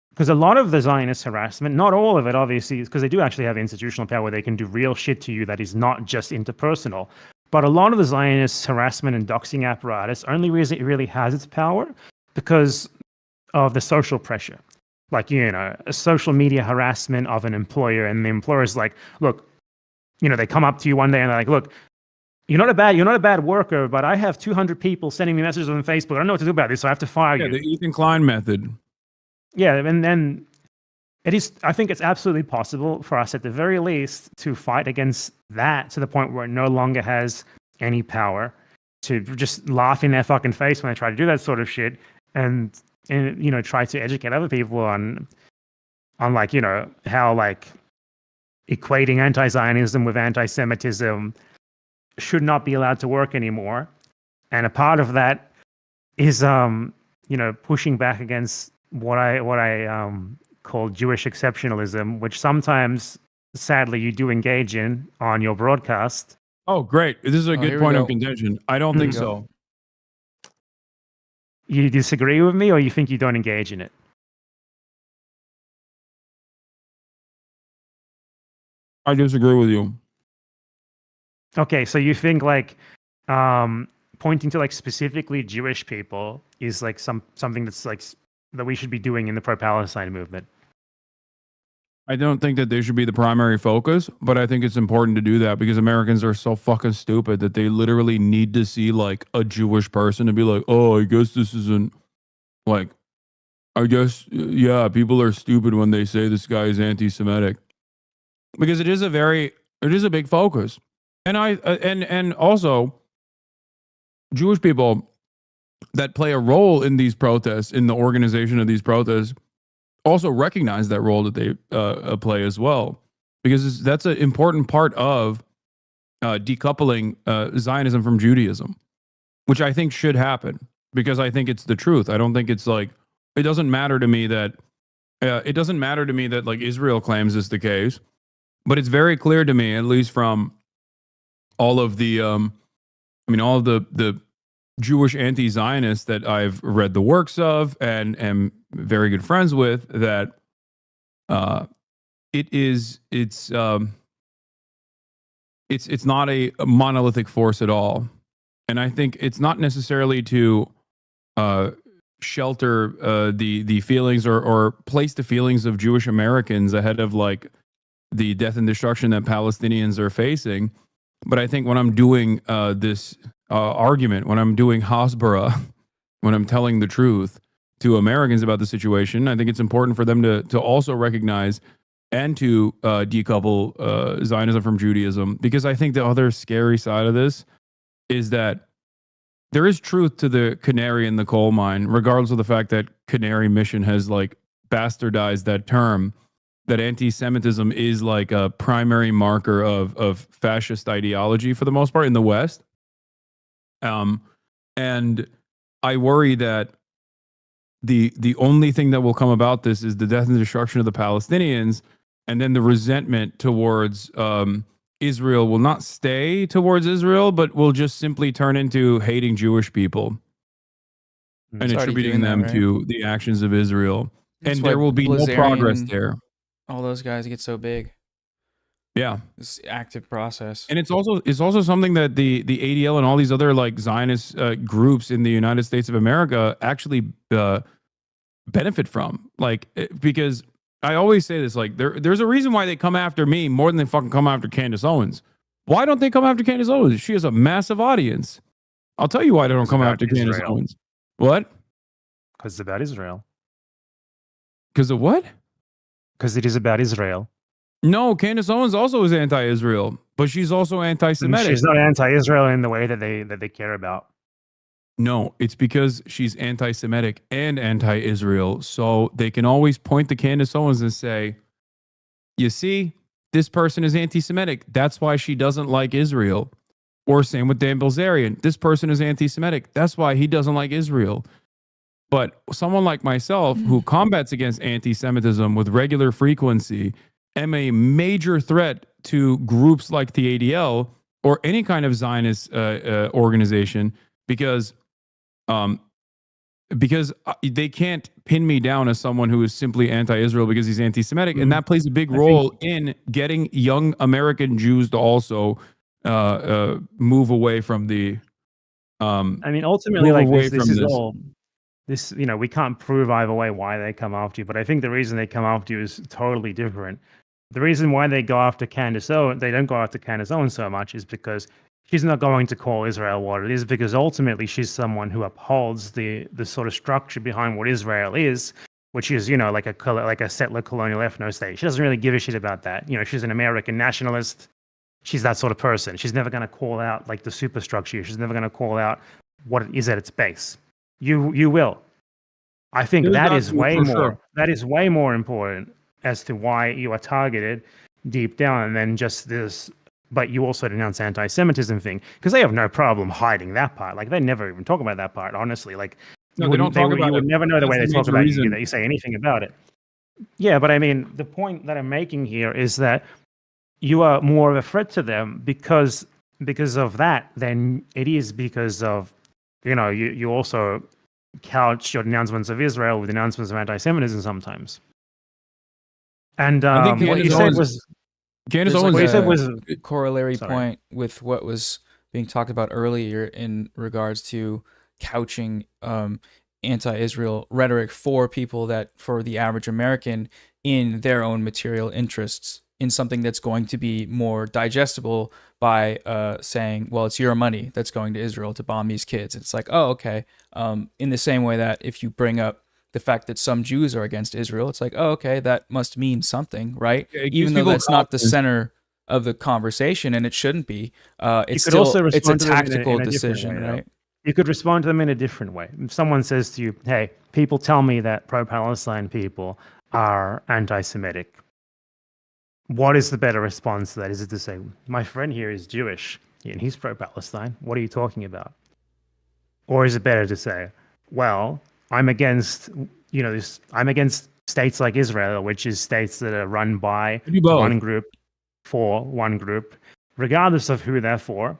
[SPEAKER 3] Because a lot of the Zionist harassment, not all of it obviously, because they do actually have institutional power where they can do real shit to you that is not just interpersonal. But a lot of the Zionist harassment and doxing apparatus only really has its power because of the social pressure. Like, a social media harassment of an employer, and the employer is like, look, they come up to you one day and they're like, look, you're not a bad worker, but I have 200 people sending me messages on Facebook. I don't know what to do about this, so I have to fire you.
[SPEAKER 1] The Ethan Klein method.
[SPEAKER 3] Yeah, and then I think it's absolutely possible for us at the very least to fight against that to the point where it no longer has any power, to just laugh in their fucking face when they try to do that sort of shit, and try to educate other people on like, how like equating anti-Zionism with anti-Semitism should not be allowed to work anymore. And a part of that is pushing back against what I call Jewish exceptionalism, which sometimes sadly you do engage in on your broadcast.
[SPEAKER 1] Oh, great. This is a good point of contention. I don't think so.
[SPEAKER 3] You disagree with me, or you think you don't engage in it?
[SPEAKER 1] I disagree with you.
[SPEAKER 3] Okay, so you think like pointing to like specifically Jewish people is like something that's like that we should be doing in the pro-Palestine movement?
[SPEAKER 1] I don't think that they should be the primary focus, but I think it's important to do that because Americans are so fucking stupid that they literally need to see like a Jewish person to be like, oh, I guess this isn't like, I guess, yeah, people are stupid when they say this guy is anti-Semitic because it is a big focus. And and also Jewish people that play a role in these protests, in the organization of these protests, also recognize that role that they play as well, because that's an important part of decoupling Zionism from Judaism, which I think should happen because I think it's the truth. I don't think it's like, it doesn't matter to me that like Israel claims is the case, but it's very clear to me, at least from all of the all of the Jewish anti-Zionists that I've read the works of and am very good friends with, that it's not a monolithic force at all. And I think it's not necessarily to shelter the feelings or place the feelings of Jewish Americans ahead of like the death and destruction that Palestinians are facing. But I think when I'm doing this argument, when I'm doing Hasbara, when I'm telling the truth to Americans about the situation, I think it's important for them to also recognize and to decouple Zionism from Judaism, because I think the other scary side of this is that there is truth to the canary in the coal mine, regardless of the fact that Canary Mission has like bastardized that term, that anti-Semitism is like a primary marker of fascist ideology for the most part in the West. And I worry that the only thing that will come about this is the death and destruction of the Palestinians, and then the resentment towards Israel will not stay towards Israel, but will just simply turn into hating Jewish people and
[SPEAKER 2] It's already
[SPEAKER 1] attributing
[SPEAKER 2] doing that,
[SPEAKER 1] them
[SPEAKER 2] right?
[SPEAKER 1] to the actions of Israel.
[SPEAKER 2] That's
[SPEAKER 1] And
[SPEAKER 2] why
[SPEAKER 1] there will be no progress
[SPEAKER 2] Blazarian,
[SPEAKER 1] there.
[SPEAKER 2] all those guys get so big.
[SPEAKER 1] Yeah.
[SPEAKER 2] This active process.
[SPEAKER 1] And it's also something that the ADL and all these other like Zionist groups in the United States of America actually benefit from. Like, because I always say this, like there's a reason why they come after me more than they fucking come after Candace Owens. Why don't they come after Candace Owens? She has a massive audience. I'll tell you why they don't come after Candace Owens. What?
[SPEAKER 3] Because it's about Israel.
[SPEAKER 1] Because of what?
[SPEAKER 3] Because it is about Israel.
[SPEAKER 1] No, Candace Owens also is anti-Israel, but she's also anti-Semitic.
[SPEAKER 3] She's not anti-Israel in the way that they care about.
[SPEAKER 1] No, it's because she's anti-Semitic and anti-Israel. So they can always point to Candace Owens and say, you see, this person is anti-Semitic. That's why she doesn't like Israel. Or same with Dan Bilzerian. This person is anti-Semitic. That's why he doesn't like Israel. But someone like myself who combats against anti-Semitism with regular frequency am a major threat to groups like the ADL or any kind of Zionist organization, because they can't pin me down as someone who is simply anti-Israel because he's anti-Semitic. And that plays a big role in getting young American Jews to also move away from the
[SPEAKER 3] I mean, ultimately, like this is all this, you know, we can't prove either way why they come after you, but I think the reason they come after you is totally different. The reason why they go after Candace Owens, they don't go after Candace Owens so much, is because she's not going to call Israel what it is, because ultimately she's someone who upholds the sort of structure behind what Israel is, which is, you know, like a settler colonial ethno state. She doesn't really give a shit about that. You know, she's an American nationalist. She's that sort of person. She's never going to call out like the superstructure. She's never going to call out what it is at its base. You will. I think that is way more. Sure. That is way more important as to why you are targeted deep down than just this. But you also denounce anti-Semitism thing, because they have no problem hiding that part. Like they never even talk about that part. Honestly, like
[SPEAKER 1] no, they don't talk about it.
[SPEAKER 3] You would never know the way they talk about you that you say anything about it. Yeah, but I mean, the point that I'm making here is that you are more of a threat to them because of that than it is because of, you know, you also couch your denouncements of Israel with announcements of anti-Semitism sometimes. And
[SPEAKER 1] I think
[SPEAKER 3] what you said was
[SPEAKER 1] Candace Owens.
[SPEAKER 2] What you
[SPEAKER 3] said was
[SPEAKER 2] a corollary point with what was being talked about earlier in regards to couching anti-Israel rhetoric for the average American in their own material interests, in something that's going to be more digestible by saying, well, it's your money that's going to Israel to bomb these kids. It's like, oh, okay. In the same way that if you bring up the fact that some Jews are against Israel, it's like, oh, okay, that must mean something, right?
[SPEAKER 1] Yeah, it gives
[SPEAKER 2] Even though
[SPEAKER 1] people
[SPEAKER 2] that's not the
[SPEAKER 1] confidence.
[SPEAKER 2] center of the conversation, and it shouldn't be. It's
[SPEAKER 3] could
[SPEAKER 2] still
[SPEAKER 3] also
[SPEAKER 2] it's a
[SPEAKER 3] respond to them in a
[SPEAKER 2] tactical
[SPEAKER 3] different
[SPEAKER 2] decision,
[SPEAKER 3] way, though.
[SPEAKER 2] right?
[SPEAKER 3] You could respond to them in a different way. If someone says to you, hey, people tell me that pro-Palestine people are anti-Semitic. What is the better response to that? Is it to say, my friend here is Jewish and he's pro-Palestine? What are you talking about? Or is it better to say, well, I'm against, I'm against states like Israel, which is states that are run by
[SPEAKER 1] Do both.
[SPEAKER 3] one group for one group, regardless of who they're for.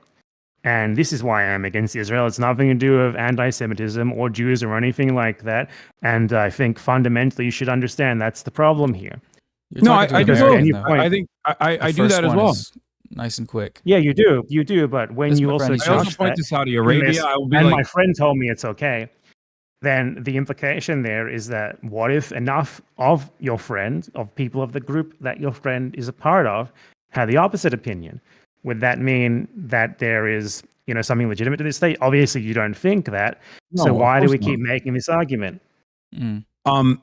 [SPEAKER 3] And this is why I'm against Israel. It's nothing to do with anti-Semitism or Jews or anything like that. And I think fundamentally you should understand that's the problem here.
[SPEAKER 2] You're
[SPEAKER 1] No,
[SPEAKER 2] talking
[SPEAKER 1] I
[SPEAKER 2] to
[SPEAKER 1] do
[SPEAKER 2] an
[SPEAKER 1] both.
[SPEAKER 2] American, though.
[SPEAKER 1] I think I
[SPEAKER 2] The
[SPEAKER 1] do that
[SPEAKER 2] first
[SPEAKER 1] as
[SPEAKER 2] one
[SPEAKER 1] well.
[SPEAKER 2] is nice and quick.
[SPEAKER 3] Yeah, you do. But when
[SPEAKER 2] This,
[SPEAKER 3] you
[SPEAKER 2] my friend,
[SPEAKER 3] also
[SPEAKER 2] is
[SPEAKER 1] I also
[SPEAKER 3] judge
[SPEAKER 1] point
[SPEAKER 3] that
[SPEAKER 1] to Saudi
[SPEAKER 3] in
[SPEAKER 1] Arabia.
[SPEAKER 3] this,
[SPEAKER 1] I will be
[SPEAKER 3] and
[SPEAKER 1] like,
[SPEAKER 3] my friend told me it's okay, then the implication there is that what if enough of your friend, of people of the group that your friend is a part of, had the opposite opinion? Would that mean that there is, something legitimate to this state? Obviously, you don't think that.
[SPEAKER 1] no,
[SPEAKER 3] So
[SPEAKER 1] of
[SPEAKER 3] why do
[SPEAKER 1] course
[SPEAKER 3] we
[SPEAKER 1] not.
[SPEAKER 3] keep making this argument?
[SPEAKER 2] Mm.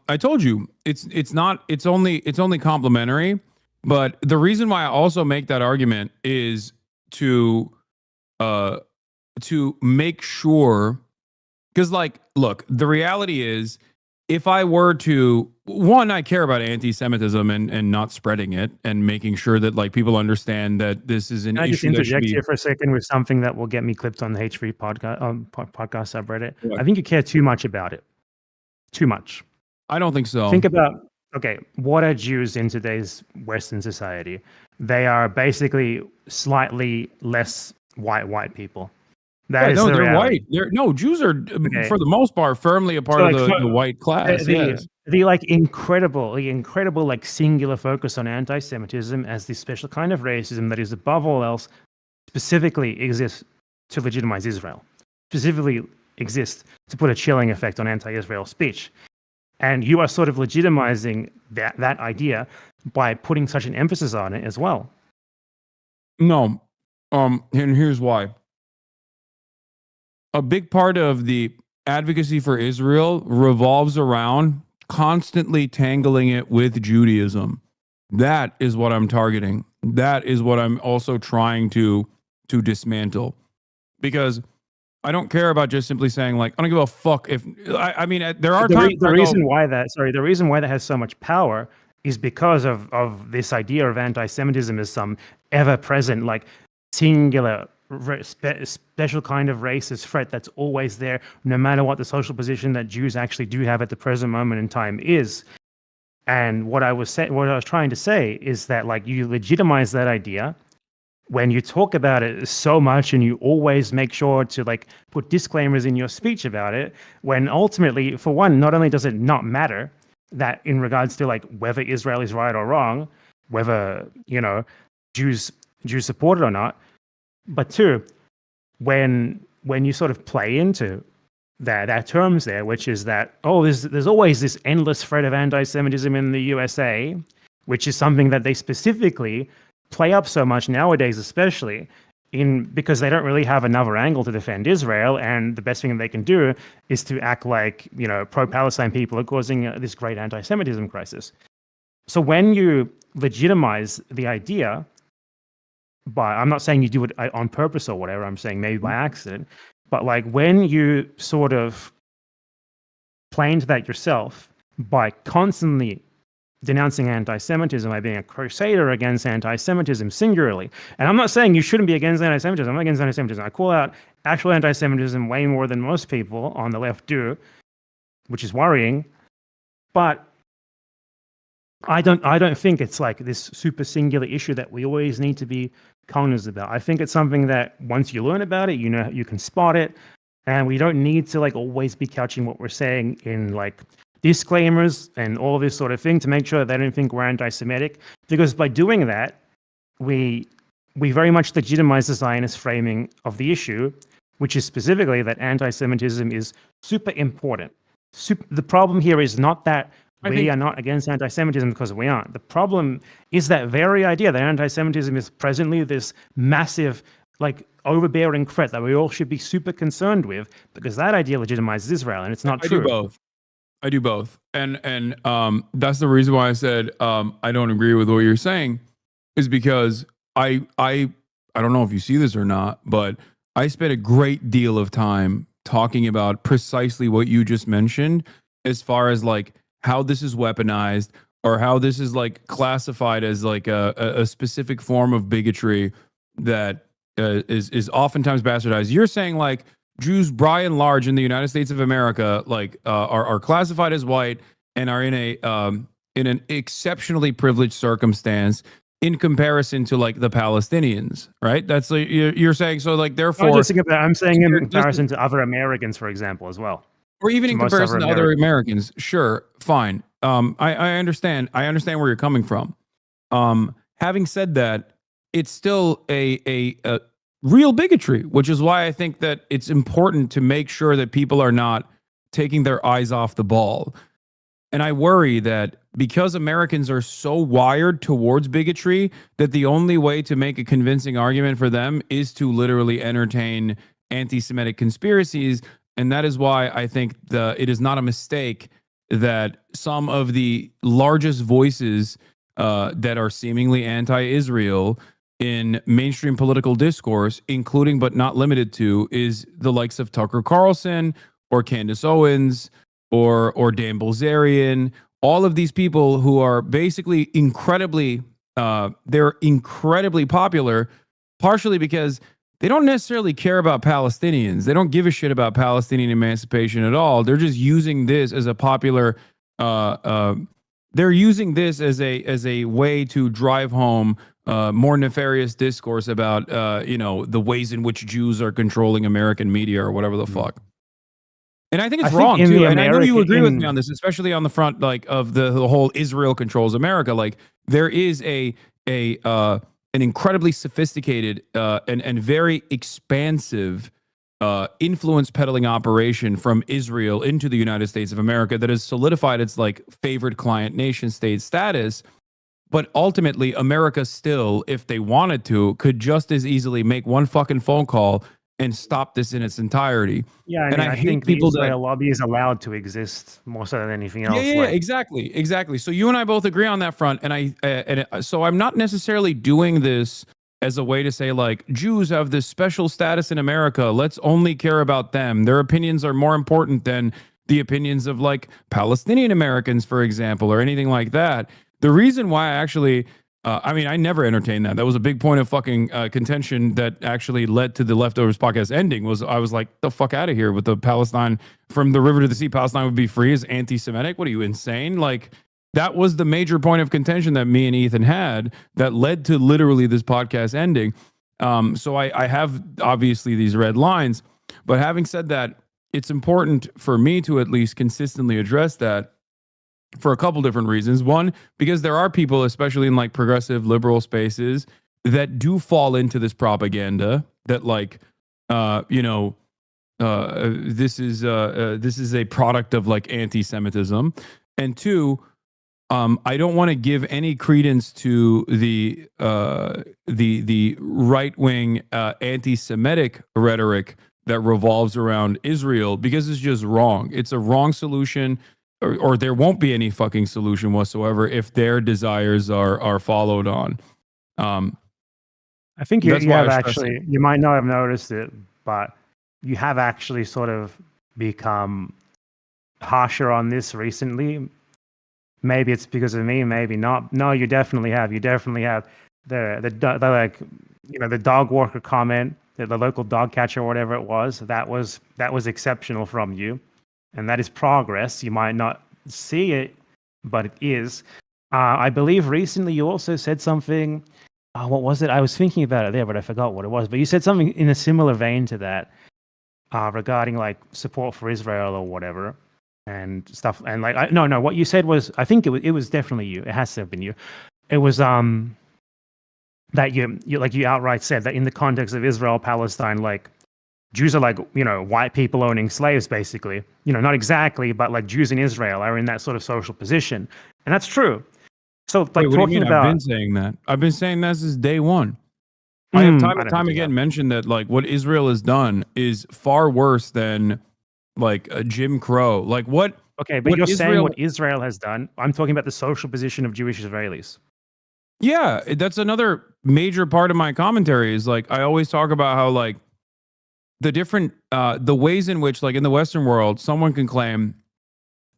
[SPEAKER 1] I told you it's not. It's only complimentary. But the reason why I also make that argument is to make sure, because look, the reality is, if I were to, one, I care about anti-Semitism and not spreading it and making sure that people understand that this is an
[SPEAKER 3] Can I just
[SPEAKER 1] issue that should
[SPEAKER 3] interject
[SPEAKER 1] be.
[SPEAKER 3] here for a second with something that will get me clipped on the H3 podcast subreddit?
[SPEAKER 1] What?
[SPEAKER 3] I think you care too much about it. Too much.
[SPEAKER 1] I don't think so.
[SPEAKER 3] Think about, okay, what are Jews in today's Western society? They are basically slightly less white people. That is
[SPEAKER 1] no,
[SPEAKER 3] the
[SPEAKER 1] they're
[SPEAKER 3] reality.
[SPEAKER 1] white. Jews are,
[SPEAKER 3] Okay.
[SPEAKER 1] for the most part, firmly a part
[SPEAKER 3] So,
[SPEAKER 1] of
[SPEAKER 3] like,
[SPEAKER 1] the white class. Yes.
[SPEAKER 3] The incredible singular focus on anti-Semitism as this special kind of racism that is above all else specifically exists to legitimize Israel, specifically exists to put a chilling effect on anti-Israel speech. And you are sort of legitimizing that idea by putting such an emphasis on it as well.
[SPEAKER 1] No. And here's why. A big part of the advocacy for Israel revolves around constantly tangling it with Judaism. That is what I'm targeting. That is what I'm also trying to dismantle. Because I don't care about just simply saying, I don't give a fuck if I mean there are times
[SPEAKER 3] The reason why that has so much power is because of this idea of anti-Semitism as some ever-present, singular, special kind of racist threat that's always there, no matter what the social position that Jews actually do have at the present moment in time is. And what I was trying to say is that you legitimize that idea when you talk about it so much, and you always make sure to put disclaimers in your speech about it, when ultimately, for one, not only does it not matter that in regards to whether Israel is right or wrong, whether Jews support it or not, but two, when you sort of play into that terms there, which is that, oh, there's always this endless threat of anti-Semitism in the USA, which is something that they specifically play up so much nowadays, especially because they don't really have another angle to defend Israel, and the best thing that they can do is to act like pro-Palestine people are causing this great anti-Semitism crisis. So when you legitimize the idea I'm not saying you do it on purpose or whatever, I'm saying maybe by accident, but when you sort of play into that yourself by constantly denouncing anti-Semitism, by being a crusader against anti-Semitism singularly. And I'm not saying you shouldn't be against anti-Semitism. I'm not against anti-Semitism. I call out actual anti-Semitism way more than most people on the left do, which is worrying. But I don't think it's this super singular issue that we always need to be cognizant about. I think it's something that once you learn about it, you can spot it, and we don't need to always be couching what we're saying in disclaimers and all this sort of thing to make sure that they don't think we're anti-Semitic, because by doing that, we very much legitimize the Zionist framing of the issue, which is specifically that anti-Semitism is super important the problem here is not that
[SPEAKER 1] I
[SPEAKER 3] we
[SPEAKER 1] think-
[SPEAKER 3] are not against anti-Semitism because we aren't. The problem is that very idea that anti-Semitism is presently this massive, like, overbearing threat that we all should be super concerned with, because that idea legitimizes Israel, and it's not
[SPEAKER 1] I
[SPEAKER 3] true.
[SPEAKER 1] do both. I do both, and that's the reason why I said I don't agree with what you're saying, is because I don't know if you see this or not, but I spent a great deal of time talking about precisely what you just mentioned, as far as like how this is weaponized, or how this is like classified as like a specific form of bigotry that is oftentimes bastardized. You're saying like Jews, by and large, in the United States of America, like are classified as white and are in an exceptionally privileged circumstance in comparison to like the Palestinians, right? That's like you're saying. So like therefore,
[SPEAKER 3] I'm saying in comparison to other Americans, for example, as well.
[SPEAKER 1] or even in
[SPEAKER 3] most
[SPEAKER 1] comparison to
[SPEAKER 3] other
[SPEAKER 1] other Americans. Sure, fine. I understand. I understand where you're coming from. Having said that, it's still a real bigotry, which is why I think that it's important to make sure that people are not taking their eyes off the ball. And I worry that because Americans are so wired towards bigotry, that the only way to make a convincing argument for them is to literally entertain anti-Semitic conspiracies. And that is why I think it is not a mistake that some of the largest voices that are seemingly anti-Israel in mainstream political discourse, including but not limited to, is the likes of Tucker Carlson or Candace Owens or Dan Bilzerian. All of these people who are basically they're incredibly popular, partially because they don't necessarily care about Palestinians. They don't give a shit about Palestinian emancipation at all. They're just using this as a popular. They're using this as a way to drive home more nefarious discourse about the ways in which Jews are controlling American media or whatever the fuck. And I think it's wrong too. And I know you agree with me on this, especially on the front like of the whole Israel controls America. Like there is an incredibly sophisticated and very expansive influence peddling operation from Israel into the United States of America that has solidified its like favored client nation state status. But ultimately, America still, if they wanted to, could just as easily make one fucking phone call and stop this in its entirety.
[SPEAKER 3] Yeah, I think the Israel lobby is allowed to exist more so than anything else.
[SPEAKER 1] Yeah, exactly. So you and I both agree on that front, and so I'm not necessarily doing this as a way to say like Jews have this special status in America. Let's only care about them. Their opinions are more important than the opinions of like Palestinian Americans, for example, or anything like that. The reason why I actually, I never entertained that. That was a big point of fucking contention that actually led to the Leftovers podcast ending. Was I was like, the fuck out of here with the Palestine from the river to the sea. Palestine would be free is anti-Semitic. What are you, insane? Like that was the major point of contention that me and Ethan had that led to literally this podcast ending. So I have obviously these red lines, but having said that, it's important for me to at least consistently address that for a couple different reasons. One, because there are people, especially in like progressive liberal spaces, that do fall into this propaganda that like, this is a product of like anti-Semitism. And two, I don't want to give any credence to the right-wing anti-Semitic rhetoric that revolves around Israel, because it's just wrong. It's a wrong solution. Or there won't be any fucking solution whatsoever if their desires are followed on.
[SPEAKER 3] I think you have actually, you might not have noticed it, but you have actually sort of become harsher on this recently. Maybe it's because of me, maybe not. No, you definitely have. You definitely have the like, the dog walker comment, the local dog catcher or whatever it was. That was exceptional from you. And that is progress. You might not see it, but it is. I believe recently you also said something. What was it? I was thinking about it there, but I forgot what it was. But you said something in a similar vein to that regarding like support for Israel or whatever and stuff. And like, no, what you said was, I think it was definitely you. It has to have been you. It was that you outright said that in the context of Israel, Palestine, like Jews are like, white people owning slaves, basically. Not exactly, but like Jews in Israel are in that sort of social position. And that's true. So like
[SPEAKER 1] Wait, what do you
[SPEAKER 3] talking
[SPEAKER 1] mean?
[SPEAKER 3] about,
[SPEAKER 1] I've been saying that. I've been saying that since day one. I have time
[SPEAKER 3] I
[SPEAKER 1] and
[SPEAKER 3] don't
[SPEAKER 1] time
[SPEAKER 3] think you
[SPEAKER 1] again
[SPEAKER 3] have.
[SPEAKER 1] mentioned that like what Israel has done is far worse than like a Jim Crow. Like what?
[SPEAKER 3] Okay, but
[SPEAKER 1] What
[SPEAKER 3] you're saying
[SPEAKER 1] Israel?
[SPEAKER 3] what Israel has done. I'm talking about the social position of Jewish Israelis.
[SPEAKER 1] Yeah, that's another major part of my commentary. Is like I always talk about how like the different the ways in which like in the Western world someone can claim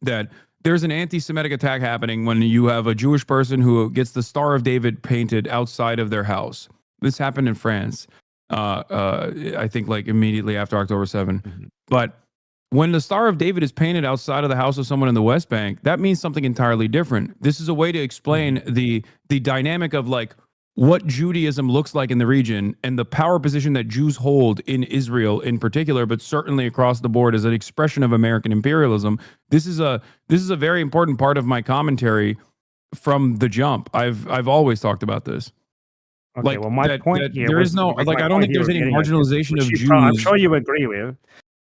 [SPEAKER 1] that there's an anti-Semitic attack happening when you have a Jewish person who gets the Star of David painted outside of their house. This happened in France, I think, like immediately after October 7.
[SPEAKER 3] Mhm.
[SPEAKER 1] But when the Star of David is painted outside of the house of someone in the West Bank, that means something entirely different. This is a way to explain the dynamic of like what Judaism looks like in the region and the power position that Jews hold in Israel in particular, but certainly across the board as an expression of American imperialism. This is a very important part of my commentary from the jump. I've always talked about this.
[SPEAKER 3] Okay,
[SPEAKER 1] Like
[SPEAKER 3] well, my
[SPEAKER 1] that,
[SPEAKER 3] point
[SPEAKER 1] that
[SPEAKER 3] here
[SPEAKER 1] there is
[SPEAKER 3] was
[SPEAKER 1] no
[SPEAKER 3] like
[SPEAKER 1] like
[SPEAKER 3] my
[SPEAKER 1] I don't
[SPEAKER 3] point
[SPEAKER 1] think
[SPEAKER 3] here
[SPEAKER 1] there's
[SPEAKER 3] was
[SPEAKER 1] any
[SPEAKER 3] getting at this,
[SPEAKER 1] marginalization
[SPEAKER 3] which
[SPEAKER 1] of
[SPEAKER 3] I'm
[SPEAKER 1] Jews.
[SPEAKER 3] sure you agree with.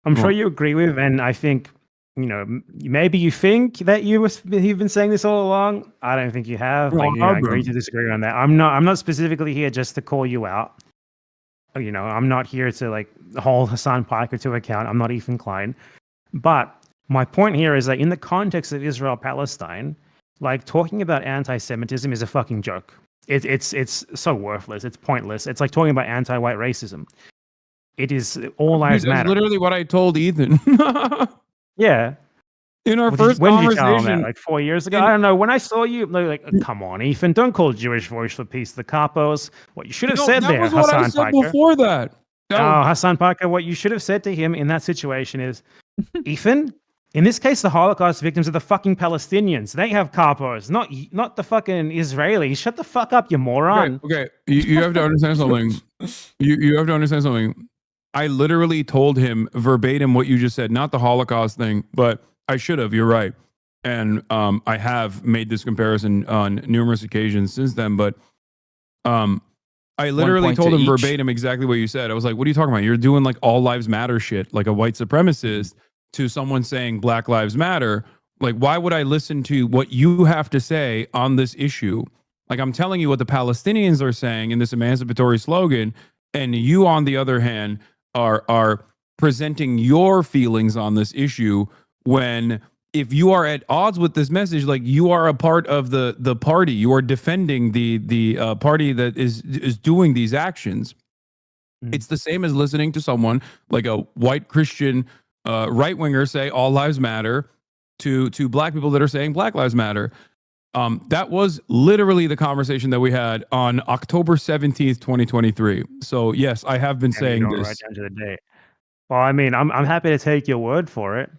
[SPEAKER 3] I'm sure
[SPEAKER 1] Well,
[SPEAKER 3] you agree with, and I think maybe you think that you've been saying this all along. I don't think you have.
[SPEAKER 1] well,
[SPEAKER 3] Like, I agree to disagree on that. I'm not specifically here just to call you out. I'm not here to like hold Hassan Piker to account. I'm not Ethan Klein. But my point here is that in the context of Israel Palestine, like talking about anti-Semitism is a fucking joke. It's so worthless. It's pointless. It's like talking about anti-white racism. It is all
[SPEAKER 1] dude,
[SPEAKER 3] lives
[SPEAKER 1] that's
[SPEAKER 3] matter.
[SPEAKER 1] literally what I told Ethan.
[SPEAKER 3] Yeah.
[SPEAKER 1] In our
[SPEAKER 3] Well,
[SPEAKER 1] first
[SPEAKER 3] when did you tell him that?
[SPEAKER 1] conversation.
[SPEAKER 3] Like 4 years ago?
[SPEAKER 1] in-
[SPEAKER 3] I don't know. When I saw you, like, come on, Ethan, don't call Jewish Voice for Peace the capos. What you should have
[SPEAKER 1] no,
[SPEAKER 3] said
[SPEAKER 1] that
[SPEAKER 3] there,
[SPEAKER 1] was what I
[SPEAKER 3] Hassan
[SPEAKER 1] said
[SPEAKER 3] Piker.
[SPEAKER 1] before that.
[SPEAKER 3] Oh, Hassan Piker, what you should have said to him in that situation is, Ethan, in this case, the Holocaust victims are the fucking Palestinians. They have capos, not the fucking Israelis. Shut the fuck up, you moron.
[SPEAKER 1] Okay. You have to understand something. You have to understand something. I literally told him verbatim what you just said, not the Holocaust thing, but I should have. You're right, and I have made this comparison on numerous occasions since then. But I literally
[SPEAKER 2] point
[SPEAKER 1] told
[SPEAKER 2] to
[SPEAKER 1] him
[SPEAKER 2] each.
[SPEAKER 1] verbatim exactly what you said. I was like, "What are you talking about? You're doing like all lives matter shit, like a white supremacist to someone saying Black Lives Matter. Like, why would I listen to what you have to say on this issue? Like, I'm telling you what the Palestinians are saying in this emancipatory slogan, and you, on the other hand, are presenting your feelings on this issue when if you are at odds with this message, like you are a part of the party, you are defending the party that is doing these actions. It's the same as listening to someone like a white Christian right winger say all lives matter to black people that are saying Black Lives Matter. That was literally the conversation that we had on October 17th, 2023. So yes, I have been
[SPEAKER 3] And you
[SPEAKER 1] saying
[SPEAKER 3] don't write
[SPEAKER 1] this.
[SPEAKER 3] down to the date. Well, I mean, I'm happy to take your word for it.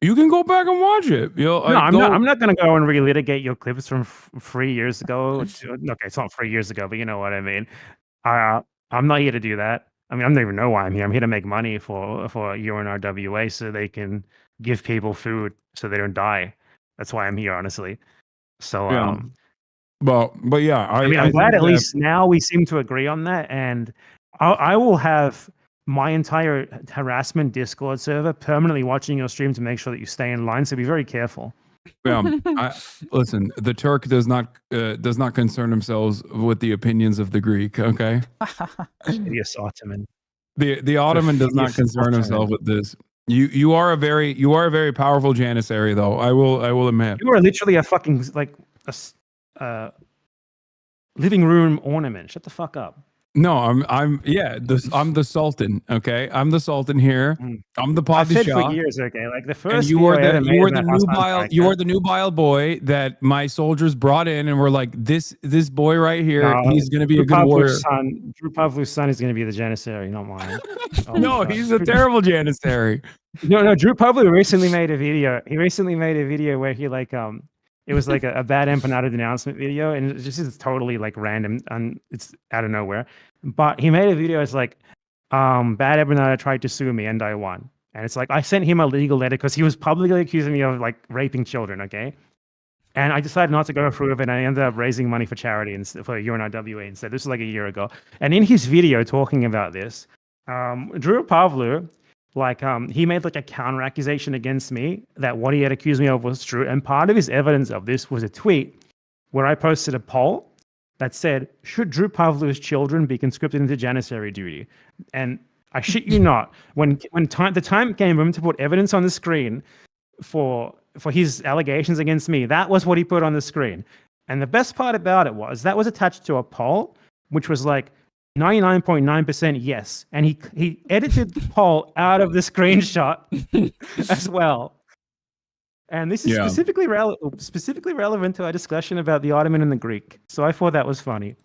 [SPEAKER 1] You can go back and watch it.
[SPEAKER 3] No, I'm not going to go and relitigate your clips from 3 years ago. Okay, it's not 3 years ago, but you know what I mean. I'm not here to do that. I mean, I don't even know why I'm here. I'm here to make money for UNRWA so they can give people food so they don't die. That's why I'm here, honestly. So,
[SPEAKER 1] Yeah. But yeah,
[SPEAKER 3] I mean, I'm glad at least now we seem to agree on that, and I will have my entire harassment Discord server permanently watching your stream to make sure that you stay in line. So be very careful.
[SPEAKER 1] Listen, the Turk does not concern themselves with the opinions of the Greek. Okay,
[SPEAKER 3] Hideous Ottoman.
[SPEAKER 1] the Ottoman does not concern himself with this. You are a very powerful janissary, though. I will admit.
[SPEAKER 3] You are literally a fucking like a living room ornament. Shut the fuck up.
[SPEAKER 1] No, I'm the Sultan. Okay, I'm the Sultan here. I'm the
[SPEAKER 3] I've said for
[SPEAKER 1] Padishah.
[SPEAKER 3] years, okay, like the
[SPEAKER 1] And
[SPEAKER 3] first
[SPEAKER 1] you
[SPEAKER 3] video
[SPEAKER 1] are
[SPEAKER 3] I ever made about Hassan Piker.
[SPEAKER 1] the nubile boy that my soldiers brought in and were like, this boy right here, he's gonna be a good warrior.
[SPEAKER 3] Drew Pavlov's son is gonna be the janissary, not mine.
[SPEAKER 1] No, he's a terrible janissary.
[SPEAKER 3] No, Drew Pavlov recently made a video. He recently made a video where he like it was like a bad empanada denouncement video, and it just is totally like random and it's out of nowhere. But he made a video. It's like, bad empanada tried to sue me and I won. And it's like I sent him a legal letter because he was publicly accusing me of like raping children. Okay, and I decided not to go through with it. And I ended up raising money for charity and for UNRWA instead. This was like a year ago. And in his video talking about this, Drew Pavlov Like he made like a counter accusation against me that what he had accused me of was true. And part of his evidence of this was a tweet where I posted a poll that said, should Drew Pavlov's children be conscripted into janissary duty? And I shit you not, when the time came for him to put evidence on the screen for his allegations against me, that was what he put on the screen. And the best part about it was that was attached to a poll, which was like 99.9% yes. And he edited the poll out of the screenshot as well. And this is specifically relevant to our discussion about the Ottoman and the Greek. So I thought that was funny.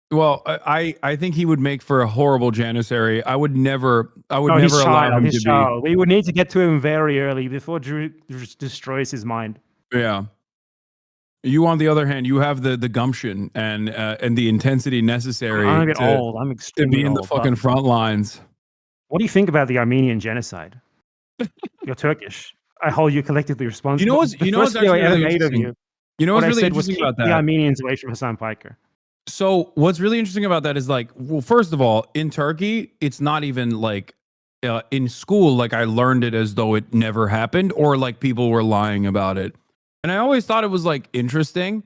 [SPEAKER 1] Well, I think he would make for a horrible janissary. I would never allow him to be.
[SPEAKER 3] We would need to get to him very early before Drew destroys his mind.
[SPEAKER 1] Yeah. You, on the other hand, you have the gumption and the intensity necessary
[SPEAKER 3] I'm a bit old. I'm extremely
[SPEAKER 1] to be in the fucking front lines.
[SPEAKER 3] What do you think about the Armenian genocide? You're Turkish. I hold you collectively responsible.
[SPEAKER 1] You know what's actually really interesting? You know what's really interesting about that?
[SPEAKER 3] The Armenians away from Hassan Piker.
[SPEAKER 1] So what's really interesting about that is like, well, first of all, in Turkey, it's not even like in school, like I learned it as though it never happened, or like people were lying about it. And I always thought it was like interesting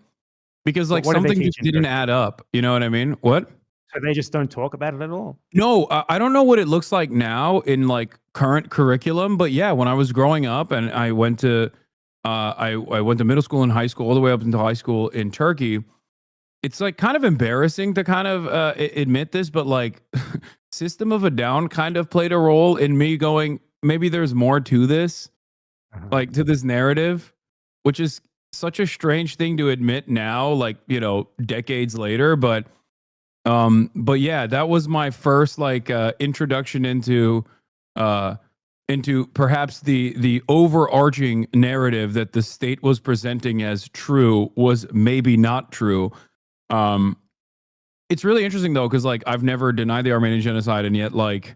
[SPEAKER 1] because like something just didn't add up. You know what I mean? What?
[SPEAKER 3] So they just don't talk about it at all?
[SPEAKER 1] No, I don't know what it looks like now in like current curriculum, but yeah, when I was growing up and I went to I went to middle school and high school all the way up into high school in Turkey. It's like kind of embarrassing to kind of admit this, but like System of a Down kind of played a role in me going, maybe there's more to this, like to this narrative, which is such a strange thing to admit now, like, you know, decades later. But yeah, that was my first like introduction into perhaps the overarching narrative that the state was presenting as true was maybe not true. It's really interesting though, because like I've never denied the Armenian genocide, and yet like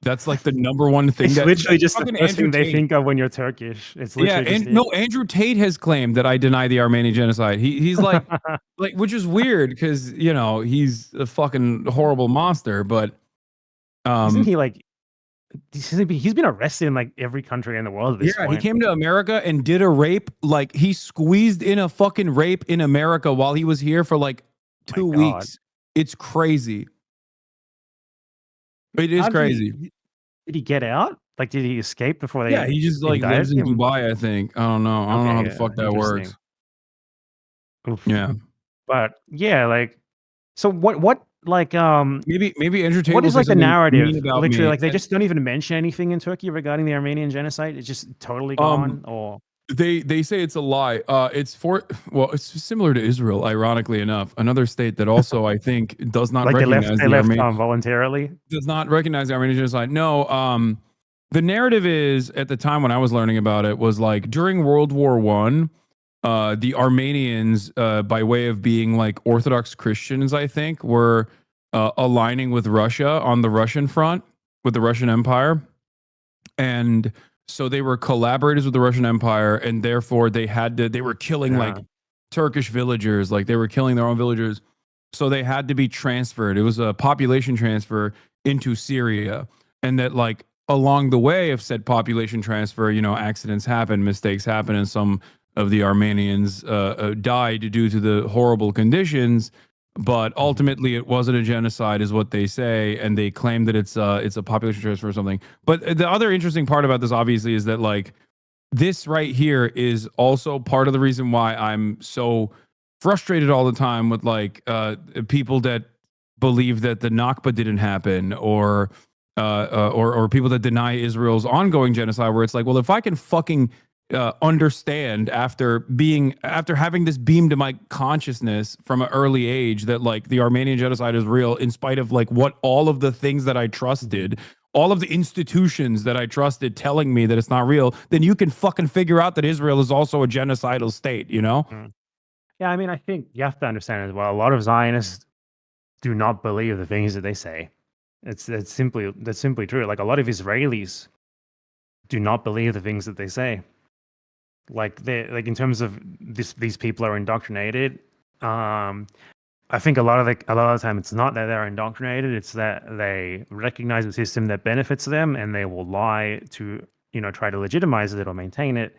[SPEAKER 1] that's like the number one thing.
[SPEAKER 3] It's literally just the first thing they think of when you're Turkish. It's literally
[SPEAKER 1] Andrew Tate has claimed that I deny the Armenian genocide. He's like like, which is weird because you know he's a fucking horrible monster. But
[SPEAKER 3] isn't he like? He's been arrested in like every country in the world at this point.
[SPEAKER 1] He came to America and did a rape. Like he squeezed in a fucking rape in America while he was here for like 2 weeks. It's crazy. It is crazy.
[SPEAKER 3] Did he get out? Like, did he escape before they?
[SPEAKER 1] Yeah, he just like lives in Dubai, I think. I don't know. I don't know how the fuck that works.
[SPEAKER 3] Oof.
[SPEAKER 1] Yeah,
[SPEAKER 3] but yeah, like, so what? Like
[SPEAKER 1] maybe Andrew Tate.
[SPEAKER 3] What is like the narrative? Literally, like they just don't even mention anything in Turkey regarding the Armenian genocide. It's just totally gone. Or
[SPEAKER 1] they say it's a lie. It's similar to Israel, ironically enough, another state that also I think does not
[SPEAKER 3] like
[SPEAKER 1] recognize
[SPEAKER 3] they left voluntarily.
[SPEAKER 1] Does not recognize the Armenian genocide. No. The narrative is at the time when I was learning about it was like during World War I. The Armenians, by way of being like Orthodox Christians, I think, were aligning with Russia on the Russian front, with the Russian Empire. And so they were collaborators with the Russian Empire, and therefore they were killing like Turkish villagers, like they were killing their own villagers. So they had to be transferred. It was a population transfer into Syria. And that like along the way of said population transfer, you know, accidents happen, mistakes happen, and some of the Armenians died due to the horrible conditions, but ultimately it wasn't a genocide, is what they say, and they claim that it's a population transfer or something. But the other interesting part about this, obviously, is that like this right here is also part of the reason why I'm so frustrated all the time with like people that believe that the Nakba didn't happen, or people that deny Israel's ongoing genocide, where it's like, well, if I can fucking understand after having this beamed to my consciousness from an early age that like the Armenian genocide is real, in spite of like what all of the things that I trusted, all of the institutions that I trusted telling me that it's not real, then you can fucking figure out that Israel is also a genocidal state, you know?
[SPEAKER 3] Yeah, I mean, I think you have to understand as well, a lot of Zionists do not believe the things that they say. That's simply true. Like a lot of Israelis do not believe the things that they say. Like they in terms of these people are indoctrinated. A I think a lot of the time it's not that they're indoctrinated; it's that they recognize a system that benefits them, and they will lie to try to legitimize it or maintain it.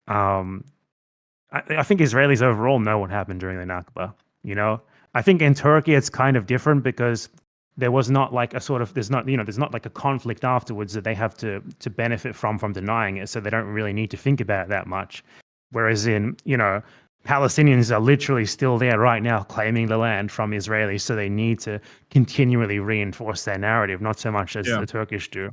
[SPEAKER 3] Um, I think Israelis overall know what happened during the Nakba. I think in Turkey it's kind of different because there was not like a sort of there's not like a conflict afterwards that they have to benefit from denying it, so they don't really need to think about it that much. Whereas in Palestinians are literally still there right now claiming the land from Israelis, so they need to continually reinforce their narrative, not so much as
[SPEAKER 1] Yeah.
[SPEAKER 3] the Turkish do.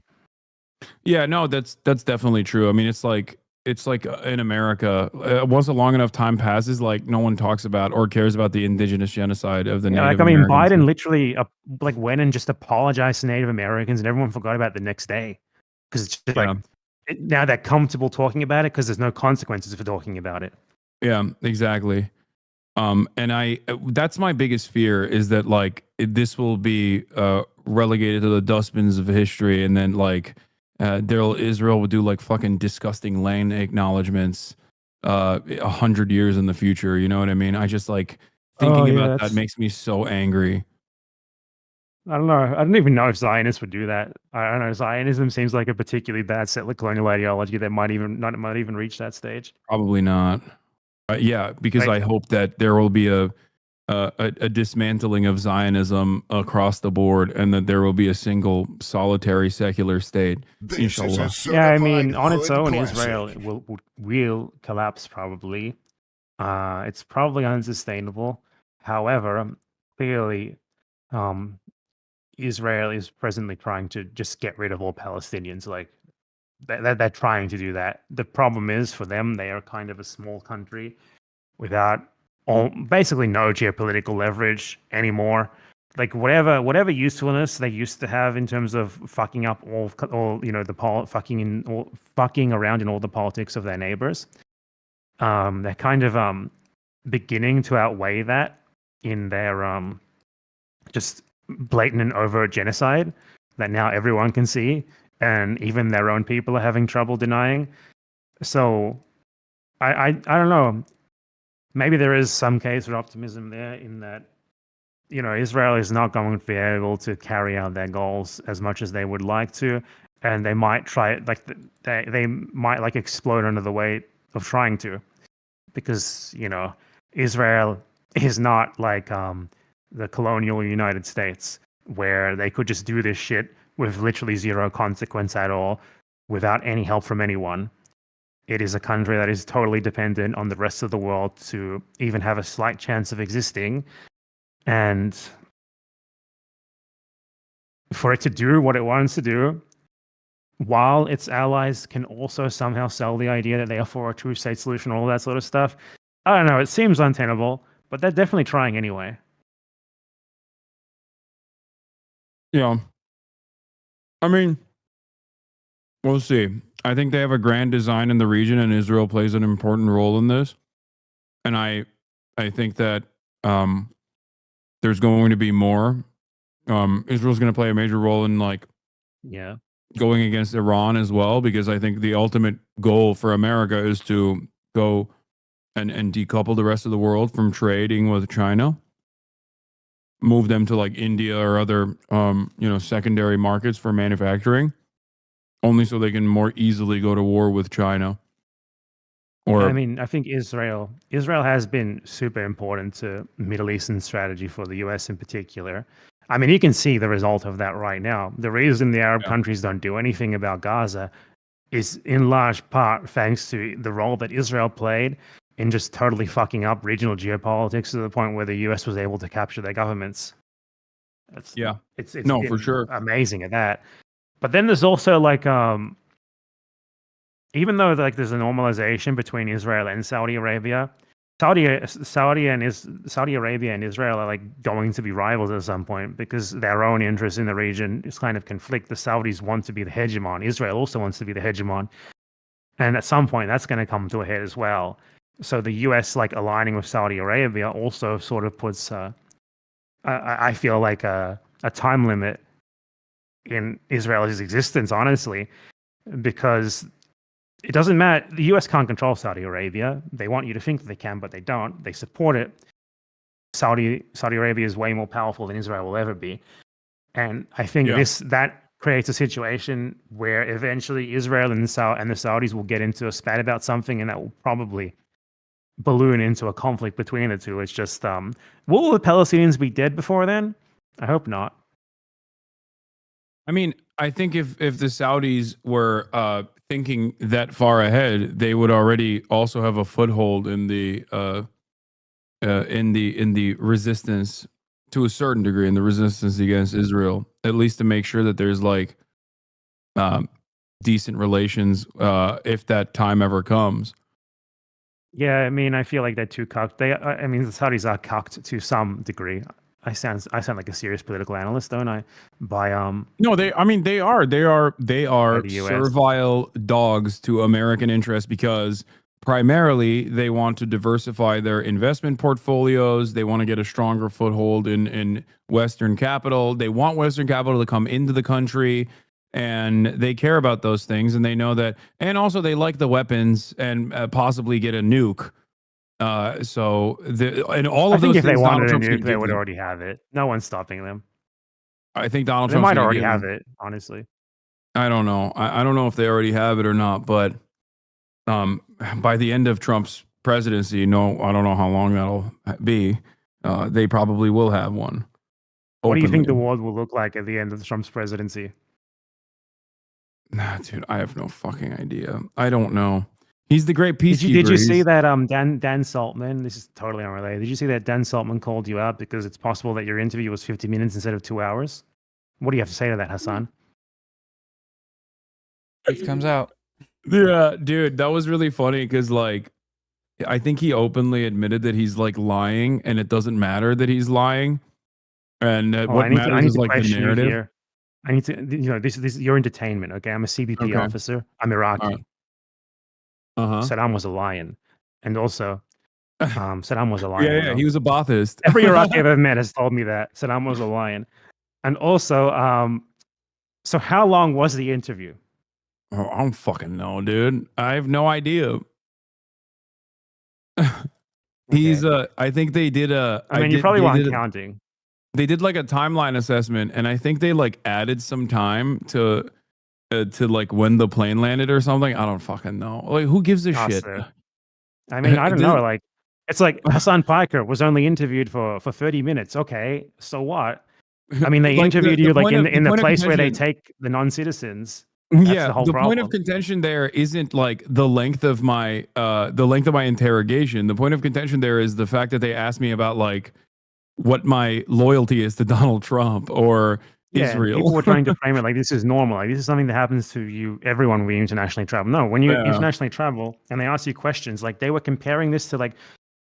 [SPEAKER 1] Yeah, no, that's definitely true. I mean, it's like in America, once a long enough time passes, like no one talks about or cares about the indigenous genocide of the
[SPEAKER 3] Yeah,
[SPEAKER 1] Native
[SPEAKER 3] like I mean,
[SPEAKER 1] Americans.
[SPEAKER 3] Biden literally like went and just apologized to Native Americans, and everyone forgot about it the next day because it's just
[SPEAKER 1] Yeah.
[SPEAKER 3] now they're comfortable talking about it because there's no consequences for talking about it.
[SPEAKER 1] Yeah, exactly. And that's my biggest fear is that like this will be relegated to the dustbins of history, and then like Israel will do like fucking disgusting land acknowledgements 100 years in the future. You know what I mean? I just like thinking about that makes me so angry.
[SPEAKER 3] I don't know. I don't even know if Zionists would do that. I don't know. Zionism seems like a particularly bad settler colonial ideology that might even reach that stage.
[SPEAKER 1] Probably not. Yeah, because
[SPEAKER 3] Like,
[SPEAKER 1] I hope that there will be a dismantling of Zionism across the board, and that there will be a single solitary secular state. Inshallah.
[SPEAKER 3] yeah, I mean, on its own, Israel will collapse probably. It's probably unsustainable. However, clearly, um, Israel is presently trying to just get rid of all Palestinians. Like they're trying to do that. The problem is for them, they are kind of a small country without basically no geopolitical leverage anymore. Like whatever usefulness they used to have in terms of fucking up all fucking around in all the politics of their neighbors, they're kind of beginning to outweigh that in their just blatant and overt genocide that now everyone can see, and even their own people are having trouble denying. So I don't know. Maybe there is some case for optimism there in that Israel is not going to be able to carry out their goals as much as they would like to, and they might try like they might like explode under the weight of trying to, because Israel is not like the colonial United States where they could just do this shit with literally zero consequence at all without any help from anyone. It is a country that is totally dependent on the rest of the world to even have a slight chance of existing. And for it to do what it wants to do, while its allies can also somehow sell the idea that they are for a two-state solution, all that sort of stuff, I don't know, it seems untenable, but they're definitely trying anyway.
[SPEAKER 1] Yeah. I mean, we'll see. I think they have a grand design in the region, and Israel plays an important role in this. And I think that there's going to be more. Israel's going to play a major role in like going against Iran as well, because I think the ultimate goal for America is to go and decouple the rest of the world from trading with China, move them to like India or other secondary markets for manufacturing, only so they can more easily go to war with China. Or
[SPEAKER 3] I mean, I think Israel has been super important to Middle Eastern strategy for the US in particular. I mean, you can see the result of that right now. The reason the Arab countries don't do anything about Gaza is in large part thanks to the role that Israel played in just totally fucking up regional geopolitics to the point where the US was able to capture their governments. It's
[SPEAKER 1] no, for sure,
[SPEAKER 3] amazing at that. But then there's also like even though like there's a normalization between Israel and Saudi Arabia, Saudi Arabia and Israel are like going to be rivals at some point because their own interests in the region is kind of conflict. The Saudis want to be the hegemon. Israel also wants to be the hegemon. And at some point that's going to come to a head as well. So the US like aligning with Saudi Arabia also sort of puts I feel like a time limit in Israel's existence, honestly, because it doesn't matter. The US can't control Saudi Arabia. They want you to think that they can, but they don't. They support it. Saudi Arabia is way more powerful than Israel will ever be. And I think
[SPEAKER 1] Yeah.
[SPEAKER 3] that creates a situation where eventually Israel and the Saudis will get into a spat about something, and that will probably balloon into a conflict between the two. It's just, will the Palestinians be dead before then? I hope not.
[SPEAKER 1] I mean, I think if the Saudis were thinking that far ahead, they would already also have a foothold in the resistance to a certain degree, in the resistance against Israel, at least to make sure that there's like decent relations if that time ever comes.
[SPEAKER 3] Yeah, I mean, I feel like they're too cucked. I mean, the Saudis are cucked to some degree. I sound like a serious political analyst, don't I? By
[SPEAKER 1] No, they are
[SPEAKER 3] the US.
[SPEAKER 1] servile dogs to American interests because primarily they want to diversify their investment portfolios. They want to get a stronger foothold in Western capital. They want Western capital to come into the country, and they care about those things, and they know that. And also, they like the weapons and possibly get a nuke. And all of
[SPEAKER 3] I think
[SPEAKER 1] those
[SPEAKER 3] if they
[SPEAKER 1] things, Donald
[SPEAKER 3] wanted a
[SPEAKER 1] Trump's gonna
[SPEAKER 3] nuke, they
[SPEAKER 1] give
[SPEAKER 3] would
[SPEAKER 1] them.
[SPEAKER 3] already have it. No one's stopping them.
[SPEAKER 1] I think Donald
[SPEAKER 3] They
[SPEAKER 1] Trump's
[SPEAKER 3] might
[SPEAKER 1] gonna
[SPEAKER 3] already
[SPEAKER 1] give
[SPEAKER 3] have
[SPEAKER 1] them.
[SPEAKER 3] it, honestly.
[SPEAKER 1] I don't know. I don't know if they already have it or not, but by the end of Trump's presidency, no, I don't know how long that'll be. They probably will have one.
[SPEAKER 3] What do you think the
[SPEAKER 1] openly.
[SPEAKER 3] world will look like at the end of Trump's presidency?
[SPEAKER 1] Nah, dude, I have no fucking idea. I don't know. He's the great peacekeeper.
[SPEAKER 3] Did you see that Dan Saltman? This is totally unrelated. Did you see that Dan Saltman called you out because it's possible that your interview was 50 minutes instead of 2 hours? What do you have to say to that, Hasan?
[SPEAKER 2] It comes out.
[SPEAKER 1] Yeah, dude, that was really funny because like I think he openly admitted that he's like lying, and it doesn't matter that he's lying, and what
[SPEAKER 3] I
[SPEAKER 1] matters
[SPEAKER 3] need
[SPEAKER 1] is
[SPEAKER 3] to
[SPEAKER 1] like the
[SPEAKER 3] question you
[SPEAKER 1] narrative.
[SPEAKER 3] here. I need to, this is your entertainment, okay? I'm a CBP
[SPEAKER 1] Okay.
[SPEAKER 3] officer. I'm Iraqi.
[SPEAKER 1] All right. Uh-huh.
[SPEAKER 3] Saddam was a lion, and also Saddam was a lion.
[SPEAKER 1] Yeah,
[SPEAKER 3] you know?
[SPEAKER 1] he was a Baathist.
[SPEAKER 3] Every Iraqi I've ever met has told me that Saddam was a lion. And also, so how long was the interview?
[SPEAKER 1] Oh, I don't fucking know, dude. I have no idea. He's I think they did a
[SPEAKER 3] I mean, you probably weren't counting.
[SPEAKER 1] they did like a timeline assessment, and I think they like added some time to like when the plane landed or something. I don't fucking know. Like, who gives a shit?
[SPEAKER 3] Sir. I mean, I don't know. Like, it's like Hassan Piker was only interviewed for 30 minutes. Okay, so what? I mean, they
[SPEAKER 1] Like,
[SPEAKER 3] interviewed
[SPEAKER 1] the
[SPEAKER 3] you like
[SPEAKER 1] point of-
[SPEAKER 3] in the
[SPEAKER 1] point of
[SPEAKER 3] place where they
[SPEAKER 1] contention-
[SPEAKER 3] take the non-citizens. That's
[SPEAKER 1] Yeah,
[SPEAKER 3] the whole
[SPEAKER 1] point
[SPEAKER 3] problem.
[SPEAKER 1] of contention there isn't like the length of my interrogation. The point of contention there is the fact that they asked me about like what my loyalty is to Donald Trump or
[SPEAKER 3] Yeah, and
[SPEAKER 1] Israel.
[SPEAKER 3] people were trying to frame it like this is normal. Like this is something that happens to you, everyone when you internationally travel. No, when you
[SPEAKER 1] Yeah.
[SPEAKER 3] internationally travel and they ask you questions, like they were comparing this to like,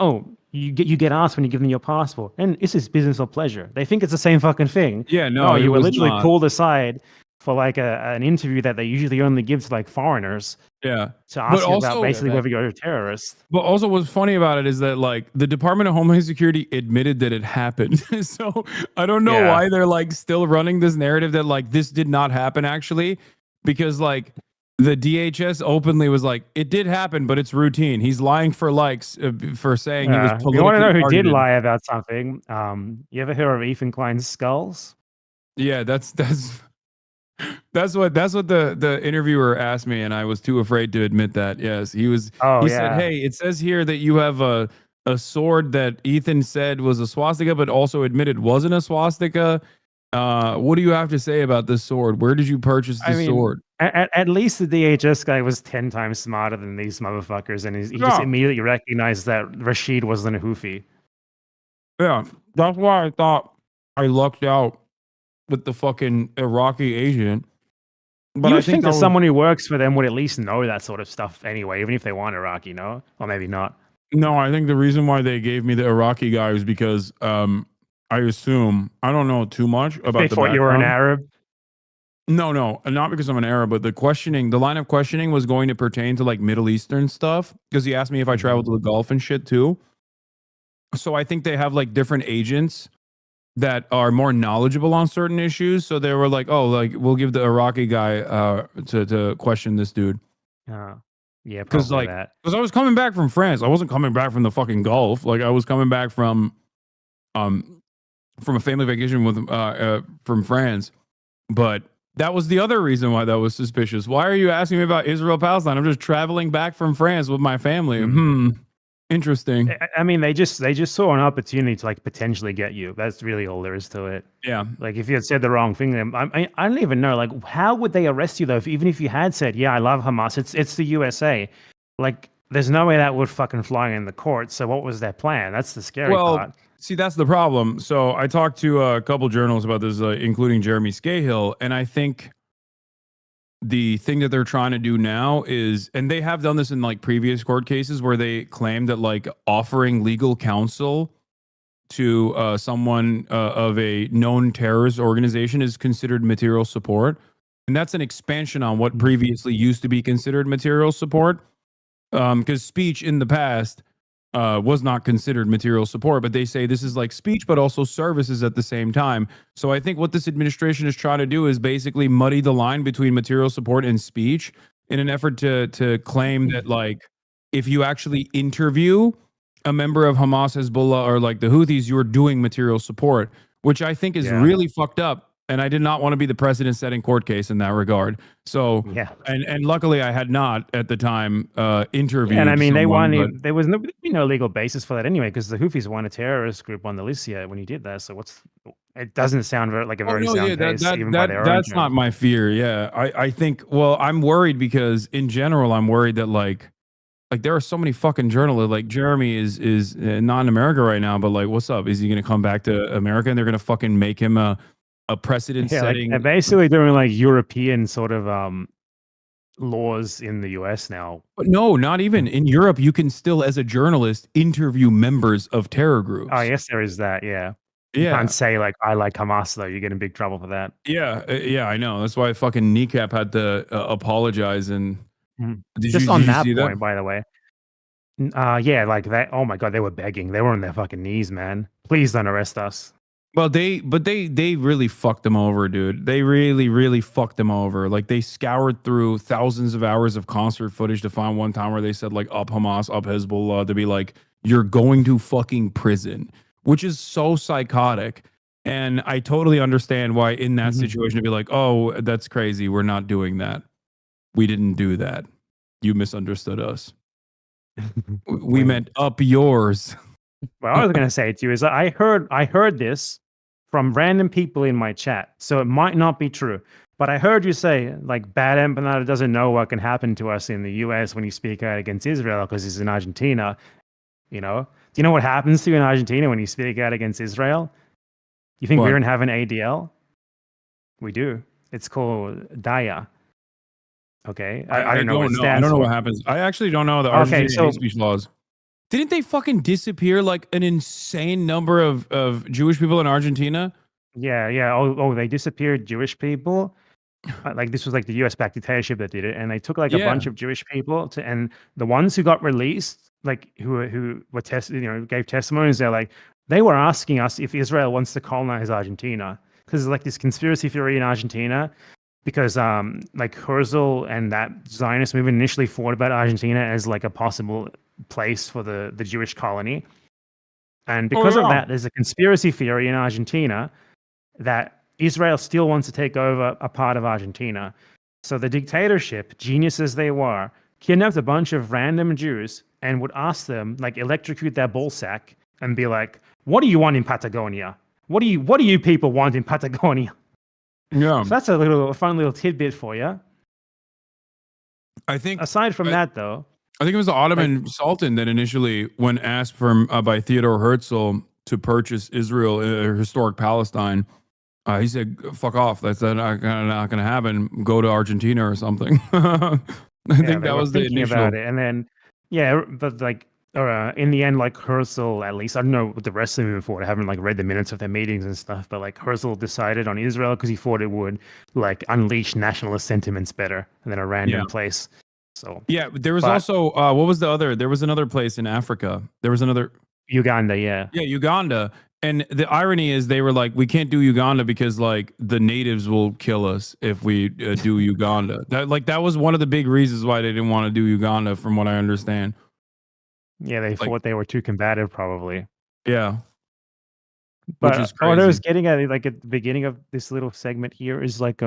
[SPEAKER 3] oh, you get asked when you give them your passport, and is this business or pleasure? They think it's the same fucking thing.
[SPEAKER 1] Yeah, no, it
[SPEAKER 3] you were
[SPEAKER 1] was
[SPEAKER 3] literally
[SPEAKER 1] not.
[SPEAKER 3] pulled aside for like an interview that they usually only give to like foreigners
[SPEAKER 1] Yeah.
[SPEAKER 3] to ask you
[SPEAKER 1] also-
[SPEAKER 3] about basically
[SPEAKER 2] Yeah,
[SPEAKER 3] whether you're a terrorist.
[SPEAKER 1] But also, what's funny about it is that like the Department of Homeland Security admitted that it happened. So I don't know
[SPEAKER 3] Yeah.
[SPEAKER 1] why they're like still running this narrative that like this did not happen actually, because like the DHS openly was like it did happen, but it's routine. He's lying for likes for saying he was politically
[SPEAKER 3] You want to know who
[SPEAKER 1] targeted.
[SPEAKER 3] did lie about something? You ever hear of Ethan Klein's skulls?
[SPEAKER 1] Yeah, that's what the interviewer asked me, and I was too afraid to admit that. Yes, he was.
[SPEAKER 3] Oh,
[SPEAKER 1] He
[SPEAKER 3] yeah.
[SPEAKER 1] said, "Hey, it says here that you have a sword that Ethan said was a swastika, but also admitted wasn't a swastika. What do you have to say about this sword? Where did you purchase this sword?"
[SPEAKER 3] At least the DHS guy was 10 times smarter than these motherfuckers, and he just
[SPEAKER 1] Yeah.
[SPEAKER 3] immediately recognized that Rashid wasn't a hoofy.
[SPEAKER 1] Yeah, that's why I thought I lucked out with the fucking Iraqi agent. But
[SPEAKER 3] You
[SPEAKER 1] I
[SPEAKER 3] would think that
[SPEAKER 1] was-
[SPEAKER 3] someone who works for them would at least know that sort of stuff anyway, even if they want Iraqi, no? Or maybe not.
[SPEAKER 1] No, I think the reason why they gave me the Iraqi guy was because I assume I don't know too much about
[SPEAKER 3] They
[SPEAKER 1] the
[SPEAKER 3] thought you were an
[SPEAKER 1] background.
[SPEAKER 3] Arab.
[SPEAKER 1] No, not because I'm an Arab, but the line of questioning was going to pertain to like Middle Eastern stuff because he asked me if I traveled to the Gulf and shit too. So I think they have like different agents that are more knowledgeable on certain issues. So they were like, "Oh, like we'll give the Iraqi guy to question this dude."
[SPEAKER 3] Yeah,
[SPEAKER 1] Because
[SPEAKER 3] probably
[SPEAKER 1] like,
[SPEAKER 3] that.
[SPEAKER 1] because I was coming back from France, I wasn't coming back from the fucking Gulf. Like I was coming back from from a family vacation with from France. But that was the other reason why that was suspicious. Why are you asking me about Israel Palestine? I'm just traveling back from France with my family. Interesting.
[SPEAKER 3] I mean, they just saw an opportunity to like potentially get you. That's really all there is to it.
[SPEAKER 1] Yeah.
[SPEAKER 3] Like if you had said the wrong thing, then I don't even know. Like, how would they arrest you though? Even if you had said, "Yeah, I love Hamas," it's the USA. Like, there's no way that would fucking fly in the court. So what was their plan? That's the scary part.
[SPEAKER 1] See, that's the problem. So I talked to a couple journalists about this, including Jeremy Scahill, and I think the thing that they're trying to do now is, and they have done this in like previous court cases where they claim that like offering legal counsel to someone of a known terrorist organization is considered material support. And that's an expansion on what previously used to be considered material support. Because speech in the past was not considered material support, but they say this is like speech, but also services at the same time. So I think what this administration is trying to do is basically muddy the line between material support and speech in an effort to claim that like if you actually interview a member of Hamas, Hezbollah, or like the Houthis, you're doing material support, which I think is really fucked up. And I did not want to be the precedent-setting court case in that regard. So, and luckily I had not at the time interviewed.
[SPEAKER 3] And I mean,
[SPEAKER 1] someone,
[SPEAKER 3] there was no legal basis for that anyway, because the Houthis weren't a terrorist group on the list yet when you did that. So it doesn't sound like a very sound case, even by their own
[SPEAKER 1] that's
[SPEAKER 3] terms.
[SPEAKER 1] not my fear. Yeah, I think. Well, I'm worried because in general, I'm worried that like there are so many fucking journalists. Like Jeremy is not in America right now, but like, what's up? Is he going to come back to America and they're going to fucking make him a precedent-setting?
[SPEAKER 3] They're basically doing like European sort of laws in the US now.
[SPEAKER 1] But no, not even in Europe. You can still, as a journalist, interview members of terror groups.
[SPEAKER 3] Oh, yes, there is that. Yeah. You can't say like I like Hamas though. You get in big trouble for that.
[SPEAKER 1] Yeah, I know. That's why fucking Kneecap had to apologize. And
[SPEAKER 3] just on that point, by the way. Yeah, like that. Oh my god, they were begging. They were on their fucking knees, man. Please don't arrest us.
[SPEAKER 1] Well, they really fucked them over, dude. They really fucked them over. Like they scoured through thousands of hours of concert footage to find one time where they said like up Hamas, up Hezbollah, to be like, you're going to fucking prison, which is so psychotic. And I totally understand why in that situation to be like, oh, that's crazy. We're not doing that. We didn't do that. You misunderstood us. We meant up yours.
[SPEAKER 3] What I was going to say to you is I heard this from random people in my chat, so it might not be true. But I heard you say like BadEmpanada doesn't know what can happen to us in the US when you speak out against Israel because he's in Argentina. You know, do you know what happens to you in Argentina when you speak out against Israel? You think we don't have an ADL? We do. It's called DAIA. Okay,
[SPEAKER 1] I don't know. I don't know what happens. I actually don't know the Argentine hate speech laws. Didn't they fucking disappear like an insane number of Jewish people in Argentina?
[SPEAKER 3] Yeah. Oh, they disappeared Jewish people. Like this was like the US-backed dictatorship that did it, and they took like a bunch of Jewish people and the ones who got released, like who were tested, gave testimonies. They're like they were asking us if Israel wants to colonize Argentina because there's like this conspiracy theory in Argentina. Because like Herzl and that Zionist movement initially thought about Argentina as like a possible place for the Jewish colony. And because of that, there's a conspiracy theory in Argentina that Israel still wants to take over a part of Argentina. So the dictatorship, geniuses they were, kidnapped a bunch of random Jews and would ask them, like electrocute their ballsack and be like, what do you want in Patagonia? What do you people want in Patagonia?
[SPEAKER 1] Yeah,
[SPEAKER 3] so that's a fun little tidbit for you.
[SPEAKER 1] I think.
[SPEAKER 3] Aside from that, though,
[SPEAKER 1] I think it was the Ottoman Sultan that initially, when asked by Theodore Herzl to purchase Israel, historic Palestine, he said, "Fuck off. That's not going to happen. Go to Argentina or something." I think that was the initial.
[SPEAKER 3] About it, and then but like. In the end, like Herzl, at least I don't know what the rest of them thought. I haven't like read the minutes of their meetings and stuff, but like Herzl decided on Israel because he thought it would like unleash nationalist sentiments better than a random place. So
[SPEAKER 1] there was also what was the other? There was another place in Africa. There was another
[SPEAKER 3] Uganda. Yeah,
[SPEAKER 1] Uganda. And the irony is they were like, we can't do Uganda because like the natives will kill us if we do Uganda. That was one of the big reasons why they didn't want to do Uganda, from what I understand.
[SPEAKER 3] Yeah, they thought they were too combative, probably.
[SPEAKER 1] Yeah. which is
[SPEAKER 3] But what I was
[SPEAKER 1] crazy.
[SPEAKER 3] getting at, like at the beginning of this little segment here, is like,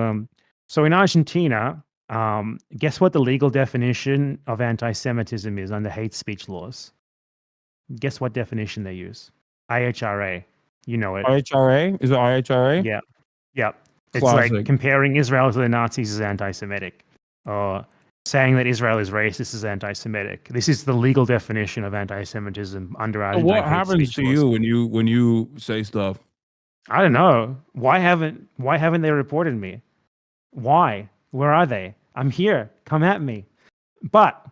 [SPEAKER 3] so in Argentina, guess what the legal definition of anti-Semitism is under hate speech laws? Guess what definition they use? IHRA. You know it.
[SPEAKER 1] IHRA? Is it IHRA?
[SPEAKER 3] Yeah. Yeah. It's like
[SPEAKER 1] Classic.
[SPEAKER 3] comparing Israel to the Nazis is anti-Semitic. Or saying that Israel is racist is anti-Semitic. This is the legal definition of anti-Semitism under
[SPEAKER 1] So
[SPEAKER 3] Argentine
[SPEAKER 1] what
[SPEAKER 3] hate
[SPEAKER 1] happens
[SPEAKER 3] speech
[SPEAKER 1] to
[SPEAKER 3] laws.
[SPEAKER 1] you when you say stuff?
[SPEAKER 3] I don't know. Why haven't they reported me? Why? Where are they? I'm here. Come at me. But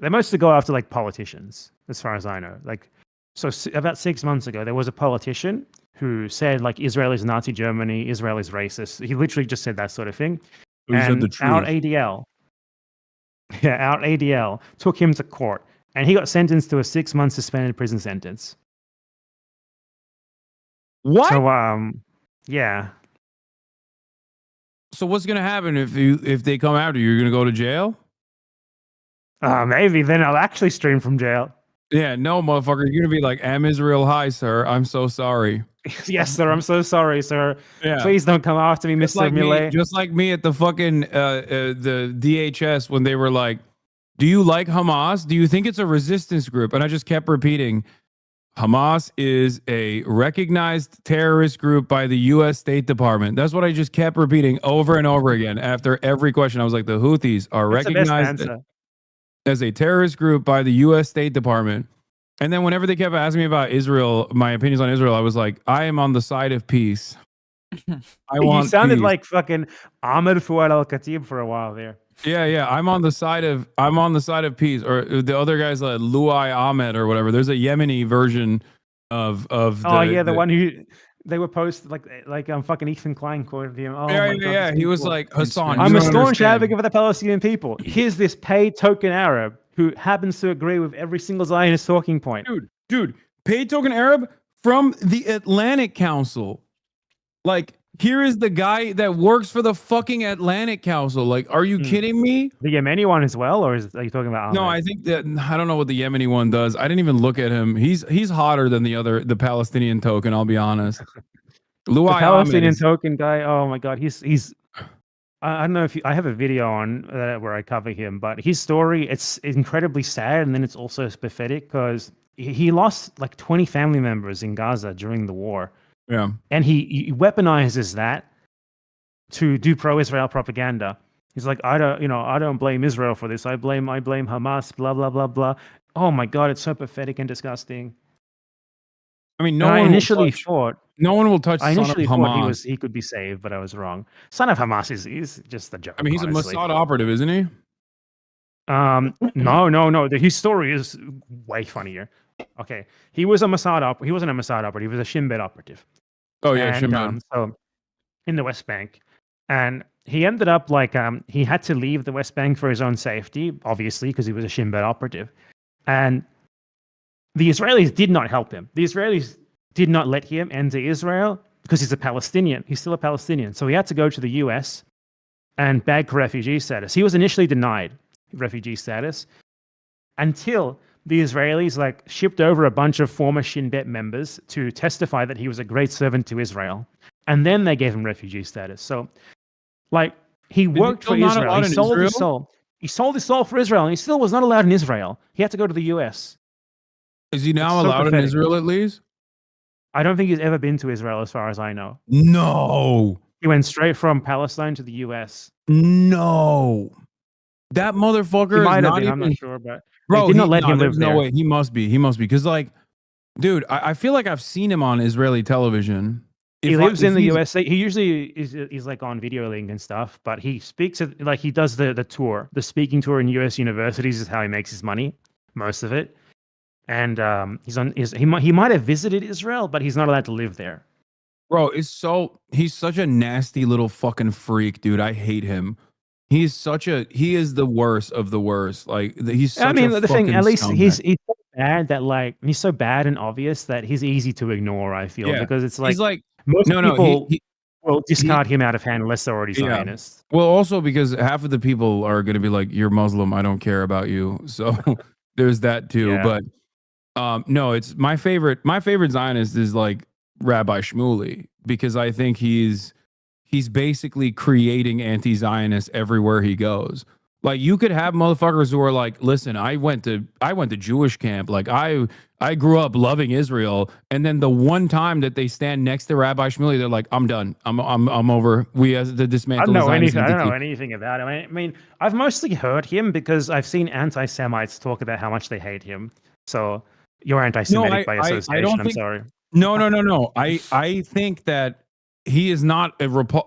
[SPEAKER 3] they mostly go after like politicians, as far as I know. Like, so about 6 months ago, there was a politician who said like Israel is Nazi Germany, Israel is racist. He literally just said that sort of thing.
[SPEAKER 1] He said the
[SPEAKER 3] Our
[SPEAKER 1] truth.
[SPEAKER 3] ADL, our ADL took him to court, and he got sentenced to a 6-month suspended prison sentence.
[SPEAKER 1] What?
[SPEAKER 3] So yeah.
[SPEAKER 1] So what's gonna happen if they come after you? You're gonna go to jail?
[SPEAKER 3] Maybe then I'll actually stream from jail.
[SPEAKER 1] Yeah, no, motherfucker. You're gonna be like, "Am Israel high, sir? I'm so sorry."
[SPEAKER 3] Yes, sir. I'm so sorry, sir.
[SPEAKER 1] Yeah.
[SPEAKER 3] Please don't come after me,
[SPEAKER 1] Just
[SPEAKER 3] Mr.
[SPEAKER 1] like me,
[SPEAKER 3] Millet.
[SPEAKER 1] just like me at the fucking the DHS when they were like, "Do you like Hamas? Do you think it's a resistance group?" And I just kept repeating, Hamas is a recognized terrorist group by the U.S. State Department. That's what I just kept repeating over and over again after every question. I was like, the Houthis are
[SPEAKER 3] That's the best
[SPEAKER 1] recognized
[SPEAKER 3] answer.
[SPEAKER 1] as a terrorist group by the U.S. State Department. And then whenever they kept asking me about Israel, my opinions on Israel, I was like, I am on the side of peace. I want
[SPEAKER 3] You sounded
[SPEAKER 1] peace.
[SPEAKER 3] like fucking Ahmed Fouad Al Khatib for a while there.
[SPEAKER 1] Yeah. I'm on the side of peace. Or the other guy's like Luai Ahmed or whatever. There's a Yemeni version of
[SPEAKER 3] the one who they were posted like fucking Ethan Klein quoted him. Oh my God,
[SPEAKER 1] yeah.
[SPEAKER 3] these
[SPEAKER 1] He was
[SPEAKER 3] people.
[SPEAKER 1] like, Hassan,
[SPEAKER 3] I'm
[SPEAKER 1] you
[SPEAKER 3] a
[SPEAKER 1] don't
[SPEAKER 3] staunch
[SPEAKER 1] understand.
[SPEAKER 3] advocate for the Palestinian people. Here's this paid token Arab who happens to agree with every single Zionist talking point.
[SPEAKER 1] Dude, paid token Arab from the Atlantic Council. Like, here is the guy that works for the fucking Atlantic Council. Like, are you kidding me?
[SPEAKER 3] The Yemeni one as well, or are you talking about Ahmed?
[SPEAKER 1] No, I think that I don't know what the Yemeni one does. I didn't even look at him. He's hotter than the Palestinian token. I'll be honest.
[SPEAKER 3] The
[SPEAKER 1] Luai
[SPEAKER 3] Palestinian
[SPEAKER 1] Ahmed is,
[SPEAKER 3] token guy. Oh my God, he's. I don't know if I have a video on where I cover him, but his story, it's incredibly sad, and then it's also pathetic because he lost like 20 family members in Gaza during the war.
[SPEAKER 1] yeah.
[SPEAKER 3] And he weaponizes that to do pro-Israel propaganda. He's like, I don't blame Israel for this. I blame Hamas. Blah blah blah blah. Oh my God, it's so pathetic and disgusting.
[SPEAKER 1] I mean,
[SPEAKER 3] I initially thought
[SPEAKER 1] Hamas.
[SPEAKER 3] he could be saved, but I was wrong. Son of Hamas is just a joke.
[SPEAKER 1] I mean, he's
[SPEAKER 3] honestly.
[SPEAKER 1] a Mossad operative, isn't he?
[SPEAKER 3] No. His story is way funnier. Okay, he wasn't a Mossad operative. He was a Shin Bet operative.
[SPEAKER 1] Oh yeah,
[SPEAKER 3] And,
[SPEAKER 1] Shimon.
[SPEAKER 3] so in the West Bank, and he ended up like he had to leave the West Bank for his own safety, obviously, because he was a Shin Bet operative, and the Israelis did not help him. The Israelis did not let him enter Israel because he's a Palestinian. He's still a Palestinian, so he had to go to the U.S. and beg for refugee status. He was initially denied refugee status until the Israelis like shipped over a bunch of former Shin Bet members to testify that he was a great servant to Israel, and then they gave him refugee status. So, like, he worked for Israel. He sold his soul. He sold his soul for Israel, and he still was not allowed in Israel. He had to go to the U.S.
[SPEAKER 1] Is he now allowed in Israel at least?
[SPEAKER 3] I don't think he's ever been to Israel, as far as I know.
[SPEAKER 1] No.
[SPEAKER 3] He went straight from Palestine to the U.S.
[SPEAKER 1] No. That motherfucker
[SPEAKER 3] He might
[SPEAKER 1] is
[SPEAKER 3] have
[SPEAKER 1] not
[SPEAKER 3] been.
[SPEAKER 1] even.
[SPEAKER 3] I'm not sure, but
[SPEAKER 1] Bro,
[SPEAKER 3] they did not let him live
[SPEAKER 1] there's
[SPEAKER 3] there.
[SPEAKER 1] No way. He must be. Because, like, dude, I feel like I've seen him on Israeli television.
[SPEAKER 3] He lives in the US. He usually is like on Video Link and stuff, but he speaks at, like, he does the tour, the speaking tour in US universities is how he makes his money, most of it. And he might have visited Israel, but he's not allowed to live there.
[SPEAKER 1] Bro, he's such a nasty little fucking freak, dude. I hate him. He is the worst of the worst. Like, he's such
[SPEAKER 3] the thing, at least
[SPEAKER 1] scumbag.
[SPEAKER 3] he's so bad that, like, he's so bad and obvious that he's easy to ignore, I feel, because it's like,
[SPEAKER 1] he's like
[SPEAKER 3] most people
[SPEAKER 1] he
[SPEAKER 3] will discard him out of hand unless they're already Zionists.
[SPEAKER 1] Well, also because half of the people are going to be like, you're Muslim, I don't care about you. So there's that too.
[SPEAKER 3] Yeah.
[SPEAKER 1] But no, it's my favorite Zionist is like Rabbi Shmuley, because I think he's basically creating anti-Zionists everywhere he goes. Like, you could have motherfuckers who are like, listen, I went to Jewish camp. Like, I grew up loving Israel, and then the one time that they stand next to Rabbi Shmuley, they're like, I'm done. I'm over. We have to dismantle the Zionist
[SPEAKER 3] I don't know
[SPEAKER 1] entity.
[SPEAKER 3] anything about him. I mean, I've mostly heard him because I've seen anti-Semites talk about how much they hate him. So you're anti-Semitic by association.
[SPEAKER 1] I don't
[SPEAKER 3] I'm
[SPEAKER 1] think.
[SPEAKER 3] sorry.
[SPEAKER 1] No. I think that he is not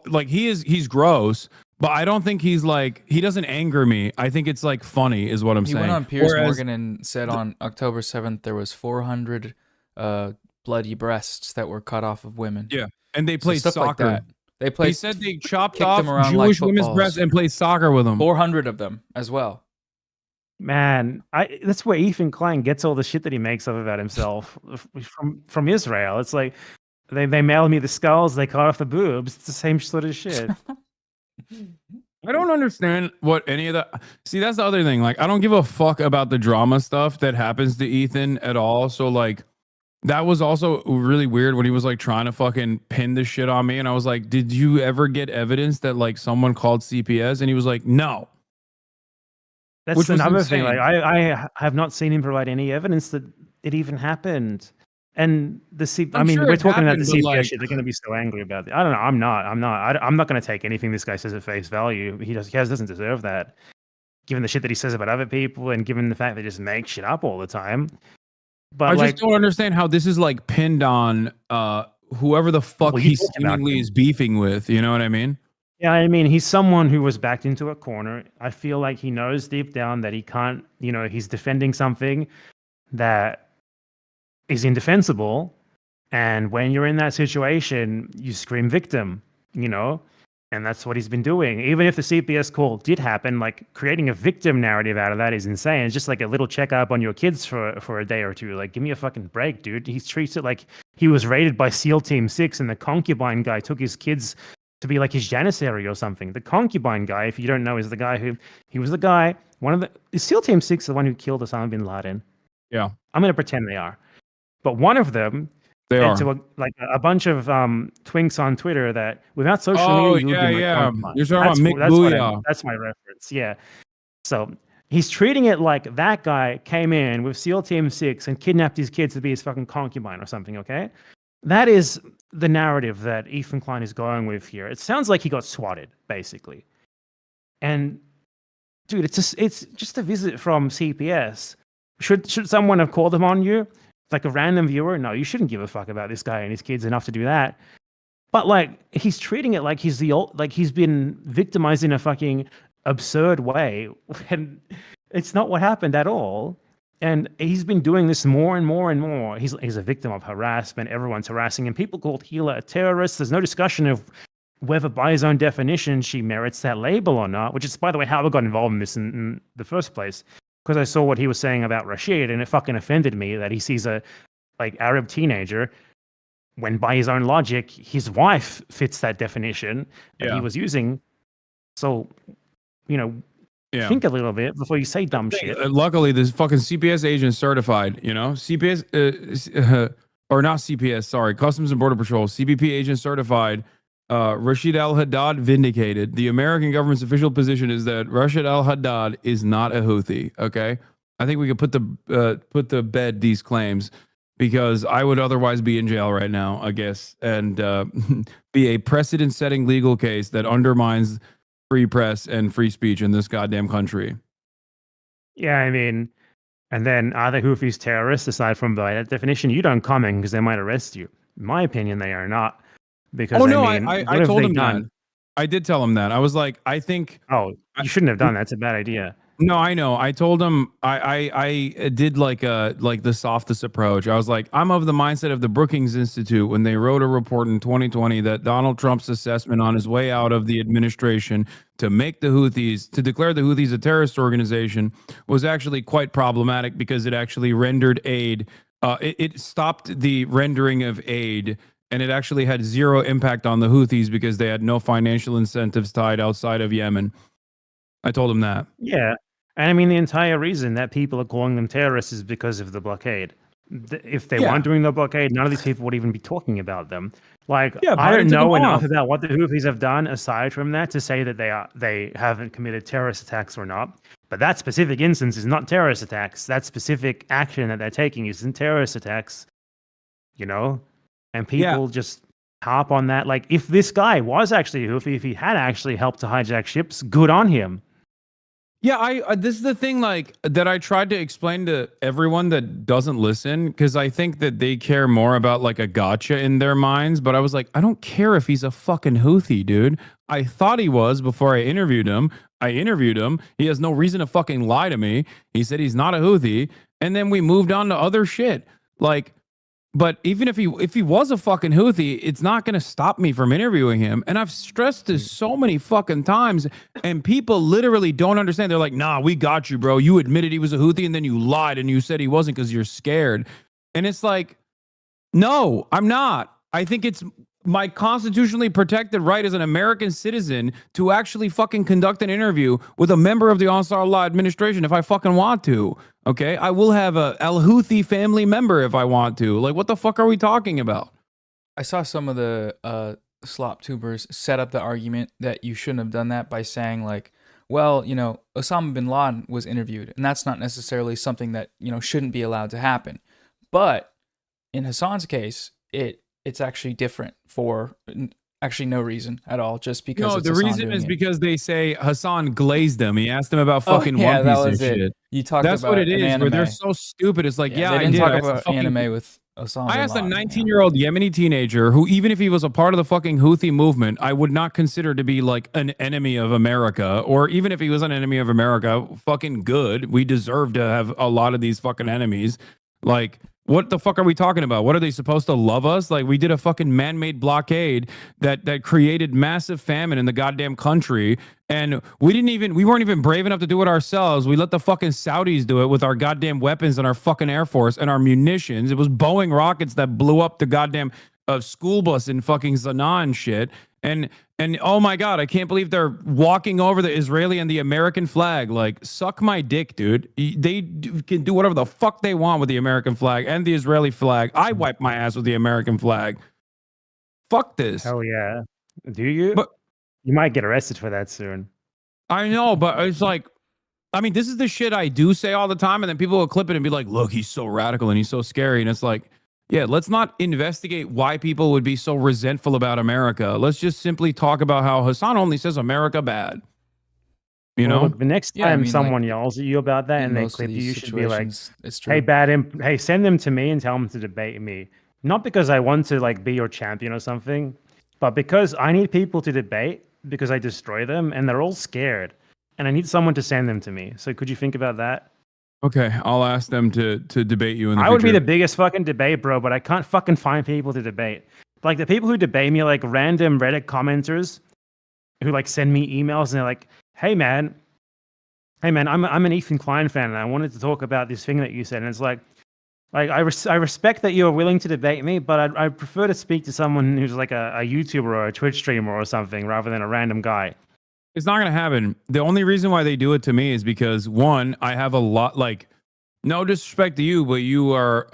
[SPEAKER 1] like, he's gross, but I don't think he's like, he doesn't anger me. I think it's like funny is what I'm
[SPEAKER 2] He
[SPEAKER 1] saying.
[SPEAKER 2] went on Piers
[SPEAKER 1] Whereas-
[SPEAKER 2] Morgan and said on October 7th there was 400 bloody breasts that were cut off of women.
[SPEAKER 1] Yeah, and they
[SPEAKER 2] So
[SPEAKER 1] played
[SPEAKER 2] stuff like
[SPEAKER 1] soccer.
[SPEAKER 2] that. They played.
[SPEAKER 1] He said they chopped
[SPEAKER 2] kicked
[SPEAKER 1] off
[SPEAKER 2] them around
[SPEAKER 1] Jewish
[SPEAKER 2] like
[SPEAKER 1] women's
[SPEAKER 2] footballs.
[SPEAKER 1] breasts and played soccer with them.
[SPEAKER 2] 400 of them as well.
[SPEAKER 3] Man, that's where Ethan Klein gets all the shit that he makes up about himself from Israel. It's like they mailed me the skulls, they cut off the boobs. It's the same sort of shit.
[SPEAKER 1] I don't understand what any of that. See, that's the other thing. Like, I don't give a fuck about the drama stuff that happens to Ethan at all. So, like, that was also really weird when he was like trying to fucking pin this shit on me. And I was like, did you ever get evidence that like someone called CPS? And he was like, no.
[SPEAKER 3] That's
[SPEAKER 1] Which was
[SPEAKER 3] another thing.
[SPEAKER 1] insane.
[SPEAKER 3] Like I have not seen him provide any evidence that it even happened. And I
[SPEAKER 1] I'm
[SPEAKER 3] mean,
[SPEAKER 1] sure
[SPEAKER 3] we're
[SPEAKER 1] it
[SPEAKER 3] talking about the
[SPEAKER 1] happened, but,
[SPEAKER 3] CPS
[SPEAKER 1] like-
[SPEAKER 3] shit. They're going to be so angry about it. I don't know. I'm not going to take anything this guy says at face value. He doesn't deserve that. Given the shit that he says about other people, and given the fact that he just makes shit up all the time. But
[SPEAKER 1] I
[SPEAKER 3] like,
[SPEAKER 1] just don't understand how this is like pinned on whoever the fuck
[SPEAKER 3] Well, you
[SPEAKER 1] he
[SPEAKER 3] talked about
[SPEAKER 1] seemingly
[SPEAKER 3] him.
[SPEAKER 1] is beefing with. You know what I mean?
[SPEAKER 3] yeah, I mean, he's someone who was backed into a corner. I feel like he knows deep down that he can't. He's defending something that is indefensible. And when you're in that situation, you scream victim, and that's what he's been doing. Even if the CPS call did happen, like creating a victim narrative out of that is insane. It's just like a little checkup on your kids for a day or two. Like, give me a fucking break, dude. He treats it like he was raided by SEAL Team 6 and the concubine guy took his kids to be like his janissary or something. The concubine guy, if you don't know, is the guy is SEAL Team 6 the one who killed Osama bin Laden?
[SPEAKER 1] Yeah,
[SPEAKER 3] I'm going to pretend they are. But one of them
[SPEAKER 1] they
[SPEAKER 3] said
[SPEAKER 1] are.
[SPEAKER 3] to a bunch of twinks on Twitter that without social media, you would be my concubine.
[SPEAKER 1] You're talking about Mick
[SPEAKER 3] That's
[SPEAKER 1] Booyah.
[SPEAKER 3] that's my reference. Yeah. So he's treating it like that guy came in with SEAL Team 6 and kidnapped his kids to be his fucking concubine or something, okay? That is the narrative that Ethan Klein is going with here. It sounds like he got swatted, basically. And dude, it's just a visit from CPS. Should someone have called them on you? Like a random viewer? No, you shouldn't give a fuck about this guy and his kids enough to do that. But like, he's treating it like he's he's been victimized in a fucking absurd way, and it's not what happened at all. And he's been doing this more and more and more. He's a victim of harassment. Everyone's harassing him. People called Hila a terrorist. There's no discussion of whether, by his own definition, she merits that label or not. Which is, by the way, how I got involved in this in the first place. Because I saw what he was saying about Rashid, and it fucking offended me that he sees a Arab teenager when, by his own logic, his wife fits that definition that he was using. So, think a little bit before you say dumb shit.
[SPEAKER 1] Luckily, this fucking CPS agent certified. CPS or not CPS. Sorry, Customs and Border Patrol. CBP agent certified. Rashid al-Haddad vindicated. The American government's official position is that Rashid al-Haddad is not a Houthi. Okay, I think we could put to bed these claims, because I would otherwise be in jail right now, I guess, and be a precedent-setting legal case that undermines free press and free speech in this goddamn country.
[SPEAKER 3] Yeah, I mean, and then are the Houthis terrorists aside from by that definition? You don't comment because they might arrest you. In my opinion, they are not. Because
[SPEAKER 1] I told him that. I did tell him that. I was like, I think.
[SPEAKER 3] Oh, you shouldn't have done that. It's a bad idea.
[SPEAKER 1] No, I know. I told him I did like the softest approach. I was like, I'm of the mindset of the Brookings Institute when they wrote a report in 2020 that Donald Trump's assessment on his way out of the administration to declare the Houthis a terrorist organization was actually quite problematic, because it actually rendered aid. It stopped the rendering of aid. And it actually had zero impact on the Houthis because they had no financial incentives tied outside of Yemen. I told him that.
[SPEAKER 3] Yeah. And I mean, the entire reason that people are calling them terrorists is because of the blockade. If they
[SPEAKER 1] Yeah.
[SPEAKER 3] weren't doing the blockade, none of these people would even be talking about them. Like,
[SPEAKER 1] Yeah,
[SPEAKER 3] I
[SPEAKER 1] Biden
[SPEAKER 3] don't
[SPEAKER 1] took them
[SPEAKER 3] know enough
[SPEAKER 1] off.
[SPEAKER 3] about what the Houthis have done aside from that to say that they haven't committed terrorist attacks or not. But that specific instance is not terrorist attacks. That specific action that they're taking isn't terrorist attacks, you know? And
[SPEAKER 1] Yeah.
[SPEAKER 3] people just harp on that. Like, if this guy was actually a Houthi, if he had actually helped to hijack ships, good on him.
[SPEAKER 1] Yeah, I this is the thing like that I tried to explain to everyone that doesn't listen because I think that they care more about like a gotcha in their minds, but I was like, I don't care if he's a fucking Houthi, dude. I thought he was before I interviewed him. I interviewed him. He has no reason to fucking lie to me. He said he's not a Houthi, and then we moved on to other shit. Like but even if he was a fucking Houthi, it's not going to stop me from interviewing him. And I've stressed this so many fucking times, and people literally don't understand. They're like, "Nah, we got you, bro. You admitted he was a Houthi, and then you lied and you said he wasn't because you're scared." And it's like, no, I'm not. I think it's my constitutionally protected right as an American citizen to actually fucking conduct an interview with a member of the Ansar Allah administration if I fucking want to. Okay, I will have a Al Houthi family member if I want to. Like, what the fuck are we talking about?
[SPEAKER 2] I saw some of the slop tubers set up the argument that you shouldn't have done that by saying like, well, you know, Osama bin Laden was interviewed, and that's not necessarily something that, you know, shouldn't be allowed to happen. But in Hassan's case, it's actually different for actually no reason at all, just because
[SPEAKER 1] No,
[SPEAKER 2] it's
[SPEAKER 1] the
[SPEAKER 2] Hassan
[SPEAKER 1] reason
[SPEAKER 2] doing
[SPEAKER 1] is
[SPEAKER 2] it.
[SPEAKER 1] because they say Hassan glazed them. He asked them about
[SPEAKER 2] Oh,
[SPEAKER 1] fucking
[SPEAKER 2] yeah,
[SPEAKER 1] One
[SPEAKER 2] that
[SPEAKER 1] Piece and
[SPEAKER 2] was it.
[SPEAKER 1] shit.
[SPEAKER 2] You talked
[SPEAKER 1] That's what
[SPEAKER 2] about
[SPEAKER 1] it
[SPEAKER 2] an
[SPEAKER 1] is, where they're
[SPEAKER 2] anime.
[SPEAKER 1] so stupid. It's like, yeah,
[SPEAKER 2] they
[SPEAKER 1] I
[SPEAKER 2] didn't
[SPEAKER 1] did.
[SPEAKER 2] talk
[SPEAKER 1] I asked a
[SPEAKER 2] about
[SPEAKER 1] fucking-
[SPEAKER 2] anime with Osama
[SPEAKER 1] I
[SPEAKER 2] bin
[SPEAKER 1] asked a
[SPEAKER 2] Laden.
[SPEAKER 1] 19-year-old Yemeni teenager who, even if he was a part of the fucking Houthi movement, I would not consider to be like an enemy of America, or even if he was an enemy of America, fucking good. We deserve to have a lot of these fucking enemies. Like, what the fuck are we talking about? What are they supposed to love us? Like, we did a fucking man-made blockade that created massive famine in the goddamn country, and we weren't even brave enough to do it ourselves. We let the fucking Saudis do it with our goddamn weapons and our fucking Air Force and our munitions. It was Boeing rockets that blew up the goddamn school bus in fucking Sanaa and shit. And oh my god, I can't believe they're walking over the Israeli and the American flag. Like, suck my dick, dude. Can do whatever the fuck they want with the American flag and the Israeli flag. I wipe my ass with the American flag. Fuck this.
[SPEAKER 3] Hell yeah. Do you?
[SPEAKER 1] But
[SPEAKER 3] You might get arrested for that soon.
[SPEAKER 1] I know, but it's like, I mean, this is the shit I do say all the time, and then people will clip it and be like, "Look, he's so radical and he's so scary," and it's like, yeah, let's not investigate why people would be so resentful about America. Let's just simply talk about how Hassan only says America bad. You
[SPEAKER 3] Well,
[SPEAKER 1] know?
[SPEAKER 3] look, the next
[SPEAKER 2] Yeah, I
[SPEAKER 3] time
[SPEAKER 2] mean,
[SPEAKER 3] someone
[SPEAKER 2] like,
[SPEAKER 3] yells at you about that
[SPEAKER 2] in
[SPEAKER 3] and they
[SPEAKER 2] most of
[SPEAKER 3] clip you,
[SPEAKER 2] these
[SPEAKER 3] you should be like,
[SPEAKER 2] situations, it's true.
[SPEAKER 3] "Hey, hey, send them to me and tell them to debate me." Not because I want to like be your champion or something, but because I need people to debate because I destroy them and they're all scared, and I need someone to send them to me. So could you think about that?
[SPEAKER 1] Okay, I'll ask them to debate you in the
[SPEAKER 3] I
[SPEAKER 1] future.
[SPEAKER 3] would be the biggest fucking debate, bro, but I can't fucking find people to debate. Like the people who debate me are like random Reddit commenters who like send me emails and they're like, hey man, I'm an Ethan Klein fan and I wanted to talk about this thing that you said. And it's like I respect that you're willing to debate me, but I prefer to speak to someone who's like a YouTuber or a Twitch streamer or something rather than a random guy.
[SPEAKER 1] It's not going to happen. The only reason why they do it to me is because, one, I have a lot, like, no disrespect to you, but you are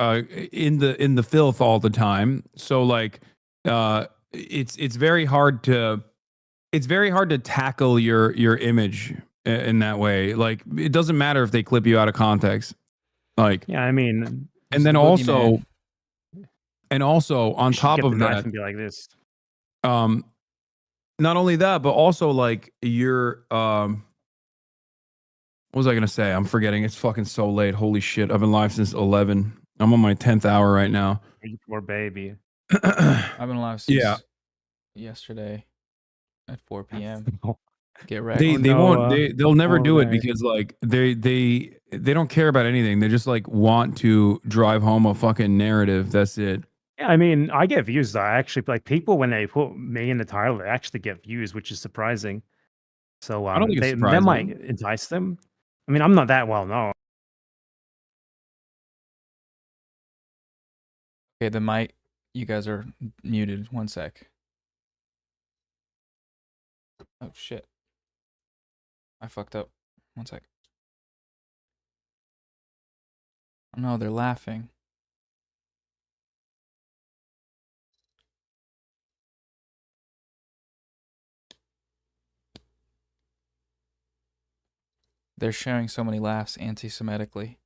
[SPEAKER 1] in the filth all the time. So like, it's very hard to tackle your image in that way. Like, it doesn't matter if they clip you out of context. Like,
[SPEAKER 3] Yeah, I mean,
[SPEAKER 1] and then
[SPEAKER 2] the
[SPEAKER 1] also,
[SPEAKER 2] boogeyman.
[SPEAKER 1] on
[SPEAKER 3] you should
[SPEAKER 1] top
[SPEAKER 3] get the
[SPEAKER 1] of
[SPEAKER 3] knife
[SPEAKER 1] that,
[SPEAKER 3] and be like this.
[SPEAKER 1] not only that, but also like you're what was I gonna say? I'm forgetting. It's fucking so late. Holy shit! I've been live since 11. I'm on my 10th hour right now.
[SPEAKER 3] You poor baby.
[SPEAKER 2] I've been alive since
[SPEAKER 1] Yeah.
[SPEAKER 2] yesterday at 4 p.m.
[SPEAKER 3] Oh,
[SPEAKER 2] Get wrecked.
[SPEAKER 1] They won't. They'll never do it
[SPEAKER 3] right.
[SPEAKER 1] because like they don't care about anything. They just like want to drive home a fucking narrative. That's it.
[SPEAKER 3] Yeah, I mean, I get views though. I actually like people when they put me in the title, they actually get views, which is surprising. So
[SPEAKER 1] I don't think it's
[SPEAKER 3] that
[SPEAKER 1] surprising.
[SPEAKER 3] might entice them. I mean, I'm not that well known.
[SPEAKER 2] Okay, the mic. You guys are muted. 1 sec. Oh shit. I fucked up. 1 sec. Oh no, they're laughing. they're sharing so many laughs anti-Semitically.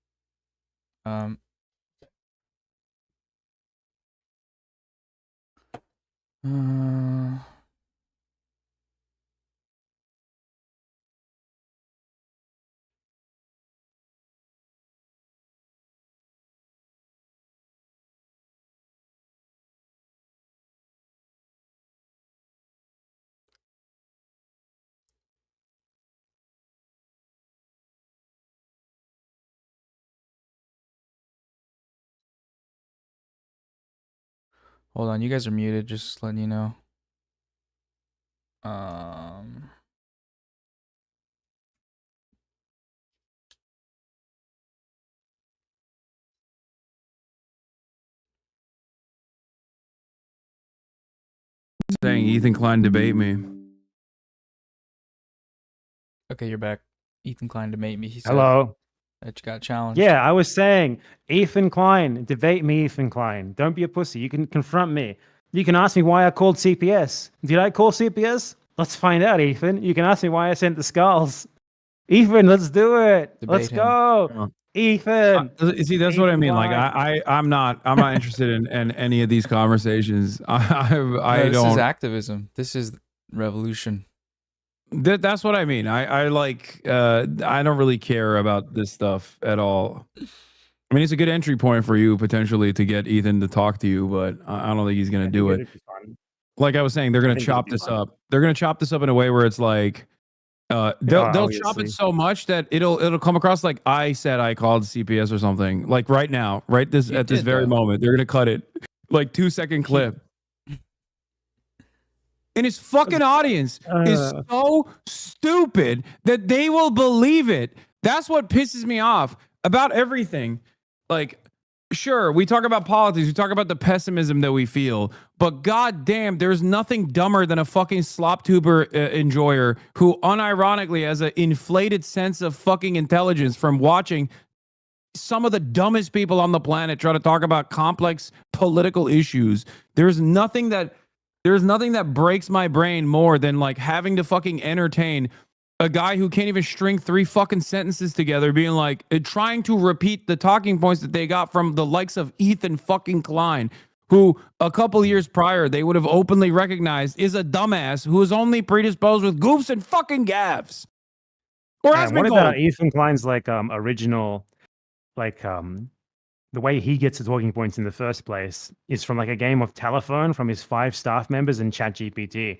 [SPEAKER 2] Hold on, you guys are muted, just letting you know.
[SPEAKER 1] Saying Ethan Klein debate me.
[SPEAKER 2] Okay, you're back. Ethan Klein debate me. He said
[SPEAKER 3] Hello.
[SPEAKER 2] that you got challenged.
[SPEAKER 3] Yeah, I was saying, Ethan Klein, debate me, Ethan Klein. Don't be a pussy. You can confront me. You can ask me why I called CPS. Did I call CPS? Let's find out, Ethan. You can ask me why I sent the skulls. Ethan, let's do it.
[SPEAKER 2] Debate
[SPEAKER 3] Let's
[SPEAKER 2] him.
[SPEAKER 3] go. Ethan.
[SPEAKER 1] See, that's what I
[SPEAKER 3] Ethan
[SPEAKER 1] mean. Like,
[SPEAKER 3] Klein.
[SPEAKER 1] I'm not interested in any of these conversations. I
[SPEAKER 2] This
[SPEAKER 1] don't.
[SPEAKER 2] is activism. This is revolution.
[SPEAKER 1] That's what I mean. I don't really care about this stuff at all. I mean, it's a good entry point for you potentially to get Ethan to talk to you, but I don't think he's going to do it. Like I was saying, they're going to chop this up. They're going to chop this up in a way where it's like, they'll chop it so much that it'll come across like I said I called CPS or something. Like right now, right this at this very moment, they're going to cut it like 2-second clip. And his fucking audience is so stupid that they will believe it. That's what pisses me off about everything. Like, sure, we talk about politics, we talk about the pessimism that we feel, but goddamn, there's nothing dumber than a fucking slop tuber enjoyer who unironically has an inflated sense of fucking intelligence from watching some of the dumbest people on the planet try to talk about complex political issues. There's nothing that breaks my brain more than like having to fucking entertain a guy who can't even string 3 fucking sentences together, being like trying to repeat the talking points that they got from the likes of Ethan fucking Klein, who a couple years prior they would have openly recognized is a dumbass who is only predisposed with goofs and fucking gaffes. Or has been
[SPEAKER 3] what
[SPEAKER 1] told.
[SPEAKER 3] about Ethan Klein's like original, like the way he gets the talking points in the first place is from like a game of telephone from his 5 staff members in ChatGPT.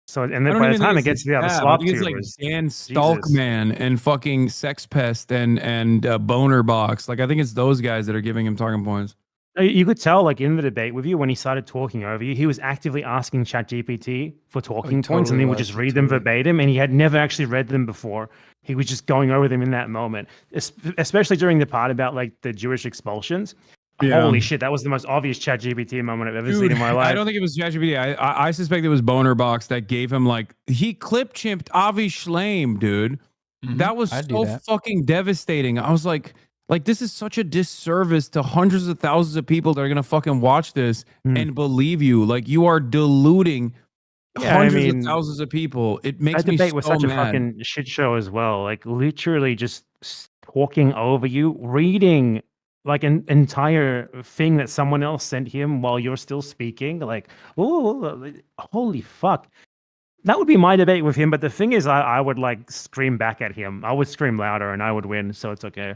[SPEAKER 3] So, and then by the time it gets to the other slop
[SPEAKER 1] it's like
[SPEAKER 3] tubers,
[SPEAKER 1] Dan Stalkman and fucking Sex Pest and Boner Box. Like I think it's those guys that are giving him talking points.
[SPEAKER 3] You could tell, like in the debate with you, when he started talking over you, he was actively asking ChatGPT for talking points, and then would just read them verbatim. And he had never actually read them before. He was just going over them in that moment, especially during the part about like the Jewish expulsions. Yeah. Holy shit, that was the most obvious ChatGPT moment I've ever seen in my life.
[SPEAKER 1] I don't think it was ChatGPT. I suspect it was Boner Box that gave him like he clip chimped Avi Schleim, dude. Mm-hmm. That was so fucking devastating. I was like this is such a disservice to hundreds of thousands of people that are gonna fucking watch this and believe you. Like you are deluding hundreds of thousands of people. It makes me so mad. That debate was such a
[SPEAKER 3] fucking shit show as well. Like literally just talking over you, reading like an entire thing that someone else sent him while you're still speaking. Like, oh, holy fuck. That would be my debate with him. But the thing is, I would like scream back at him. I would scream louder and I would win. So it's okay.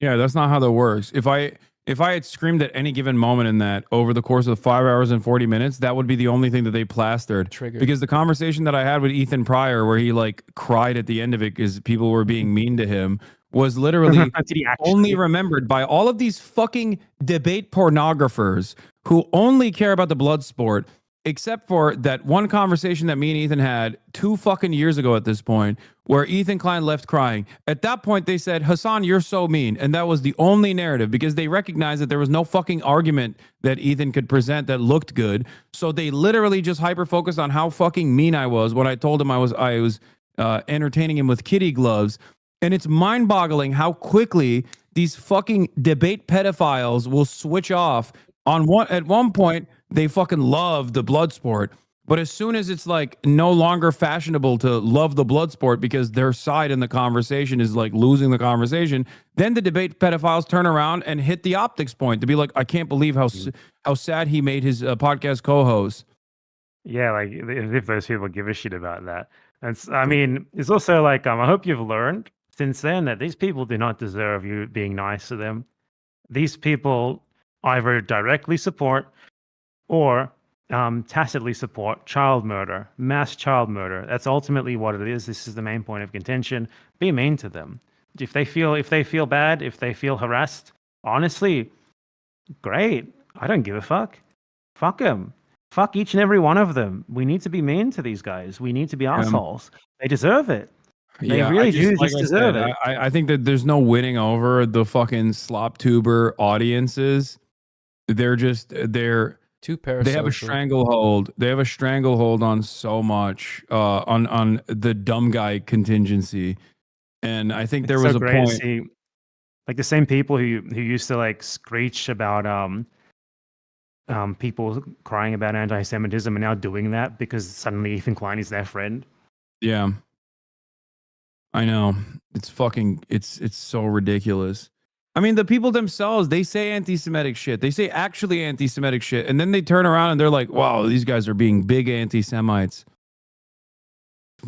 [SPEAKER 1] Yeah, that's not how that works. If I had screamed at any given moment in that over the course of 5 hours and 40 minutes, that would be the only thing that they plastered.
[SPEAKER 2] Triggered.
[SPEAKER 1] Because the conversation that I had with Ethan Pryor, where he like cried at the end of it because people were being mean to him, was literally only remembered by all of these fucking debate pornographers who only care about the blood sport, except for that one conversation that me and Ethan had 2 fucking years ago at this point, where Ethan Klein left crying. At that point, they said, Hasan, you're so mean. And that was the only narrative because they recognized that there was no fucking argument that Ethan could present that looked good. So they literally just hyper-focused on how fucking mean I was when I told him I was entertaining him with kitty gloves. And it's mind-boggling how quickly these fucking debate pedophiles will switch off. At one point, they fucking love the blood sport. But as soon as it's like no longer fashionable to love the blood sport because their side in the conversation is like losing the conversation, then the debate pedophiles turn around and hit the optics point to be like, I can't believe how sad he made his podcast co-host.
[SPEAKER 3] Yeah, like if those people give a shit about that. I mean, it's also like I hope you've learned since then that these people do not deserve you being nice to them. These people either directly support or tacitly support child murder, mass child murder. That's ultimately what it is. This is the main point of contention. Be mean to them. If they feel bad, if they feel harassed, honestly, great. I don't give a fuck. Fuck them. Fuck each and every one of them. We need to be mean to these guys. We need to be assholes. They deserve it. They really do just deserve it.
[SPEAKER 1] I think that there's no winning over the fucking slop tuber audiences. They're too parasocial. They have a stranglehold. They have a stranglehold on so much on the dumb guy contingency. And I think there was a point.
[SPEAKER 3] To see, like the same people who used to like screech about people crying about anti-Semitism are now doing that because suddenly Ethan Klein is their friend.
[SPEAKER 1] Yeah, I know. It's so ridiculous. I mean, the people themselves, they say anti-Semitic shit. They say actually anti-Semitic shit, and then they turn around and they're like, "Wow, these guys are being big anti-Semites."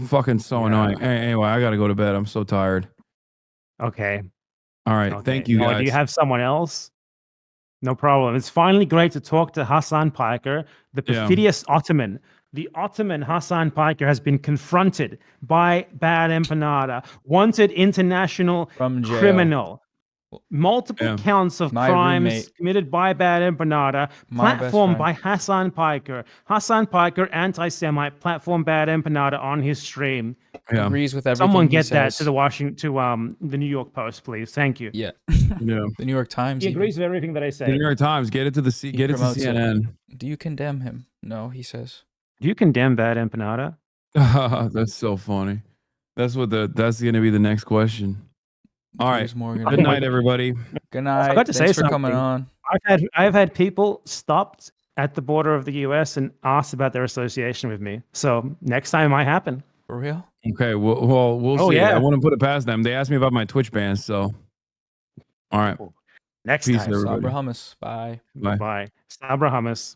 [SPEAKER 1] Fucking so annoying. Anyway, I gotta go to bed. I'm so tired.
[SPEAKER 3] Okay.
[SPEAKER 1] All right. Okay. Thank you, guys.
[SPEAKER 3] Do you have someone else? No problem. It's finally great to talk to Hasan Piker, the perfidious Ottoman. The Ottoman Hasan Piker has been confronted by BadEmpanada, wanted international criminal. Multiple counts of crimes committed by BadEmpanada, platformed by Hasan Piker. Hasan Piker, anti-Semite, platformed BadEmpanada on his stream.
[SPEAKER 2] Yeah. Agrees with everything.
[SPEAKER 3] Someone get that to the New York Post, please. Thank you.
[SPEAKER 2] Yeah. The New York Times.
[SPEAKER 3] He agrees with everything that I say.
[SPEAKER 1] The New York Times. Get it to CNN.
[SPEAKER 2] Do you condemn him? No, he says.
[SPEAKER 3] Do you condemn BadEmpanada?
[SPEAKER 1] That's so funny. That's gonna be the next question. All right. Good night, everybody.
[SPEAKER 2] Good night.
[SPEAKER 3] I forgot to say
[SPEAKER 2] something. For coming on.
[SPEAKER 3] I've had people stopped at the border of the U.S. and asked about their association with me. So next time it might happen.
[SPEAKER 2] For real?
[SPEAKER 1] Okay. Well, we'll see. Yeah. I want to put it past them. They asked me about my Twitch bans. So, all right.
[SPEAKER 3] Next
[SPEAKER 2] time. Sabra hummus. Bye.
[SPEAKER 3] Bye. Sabra hummus.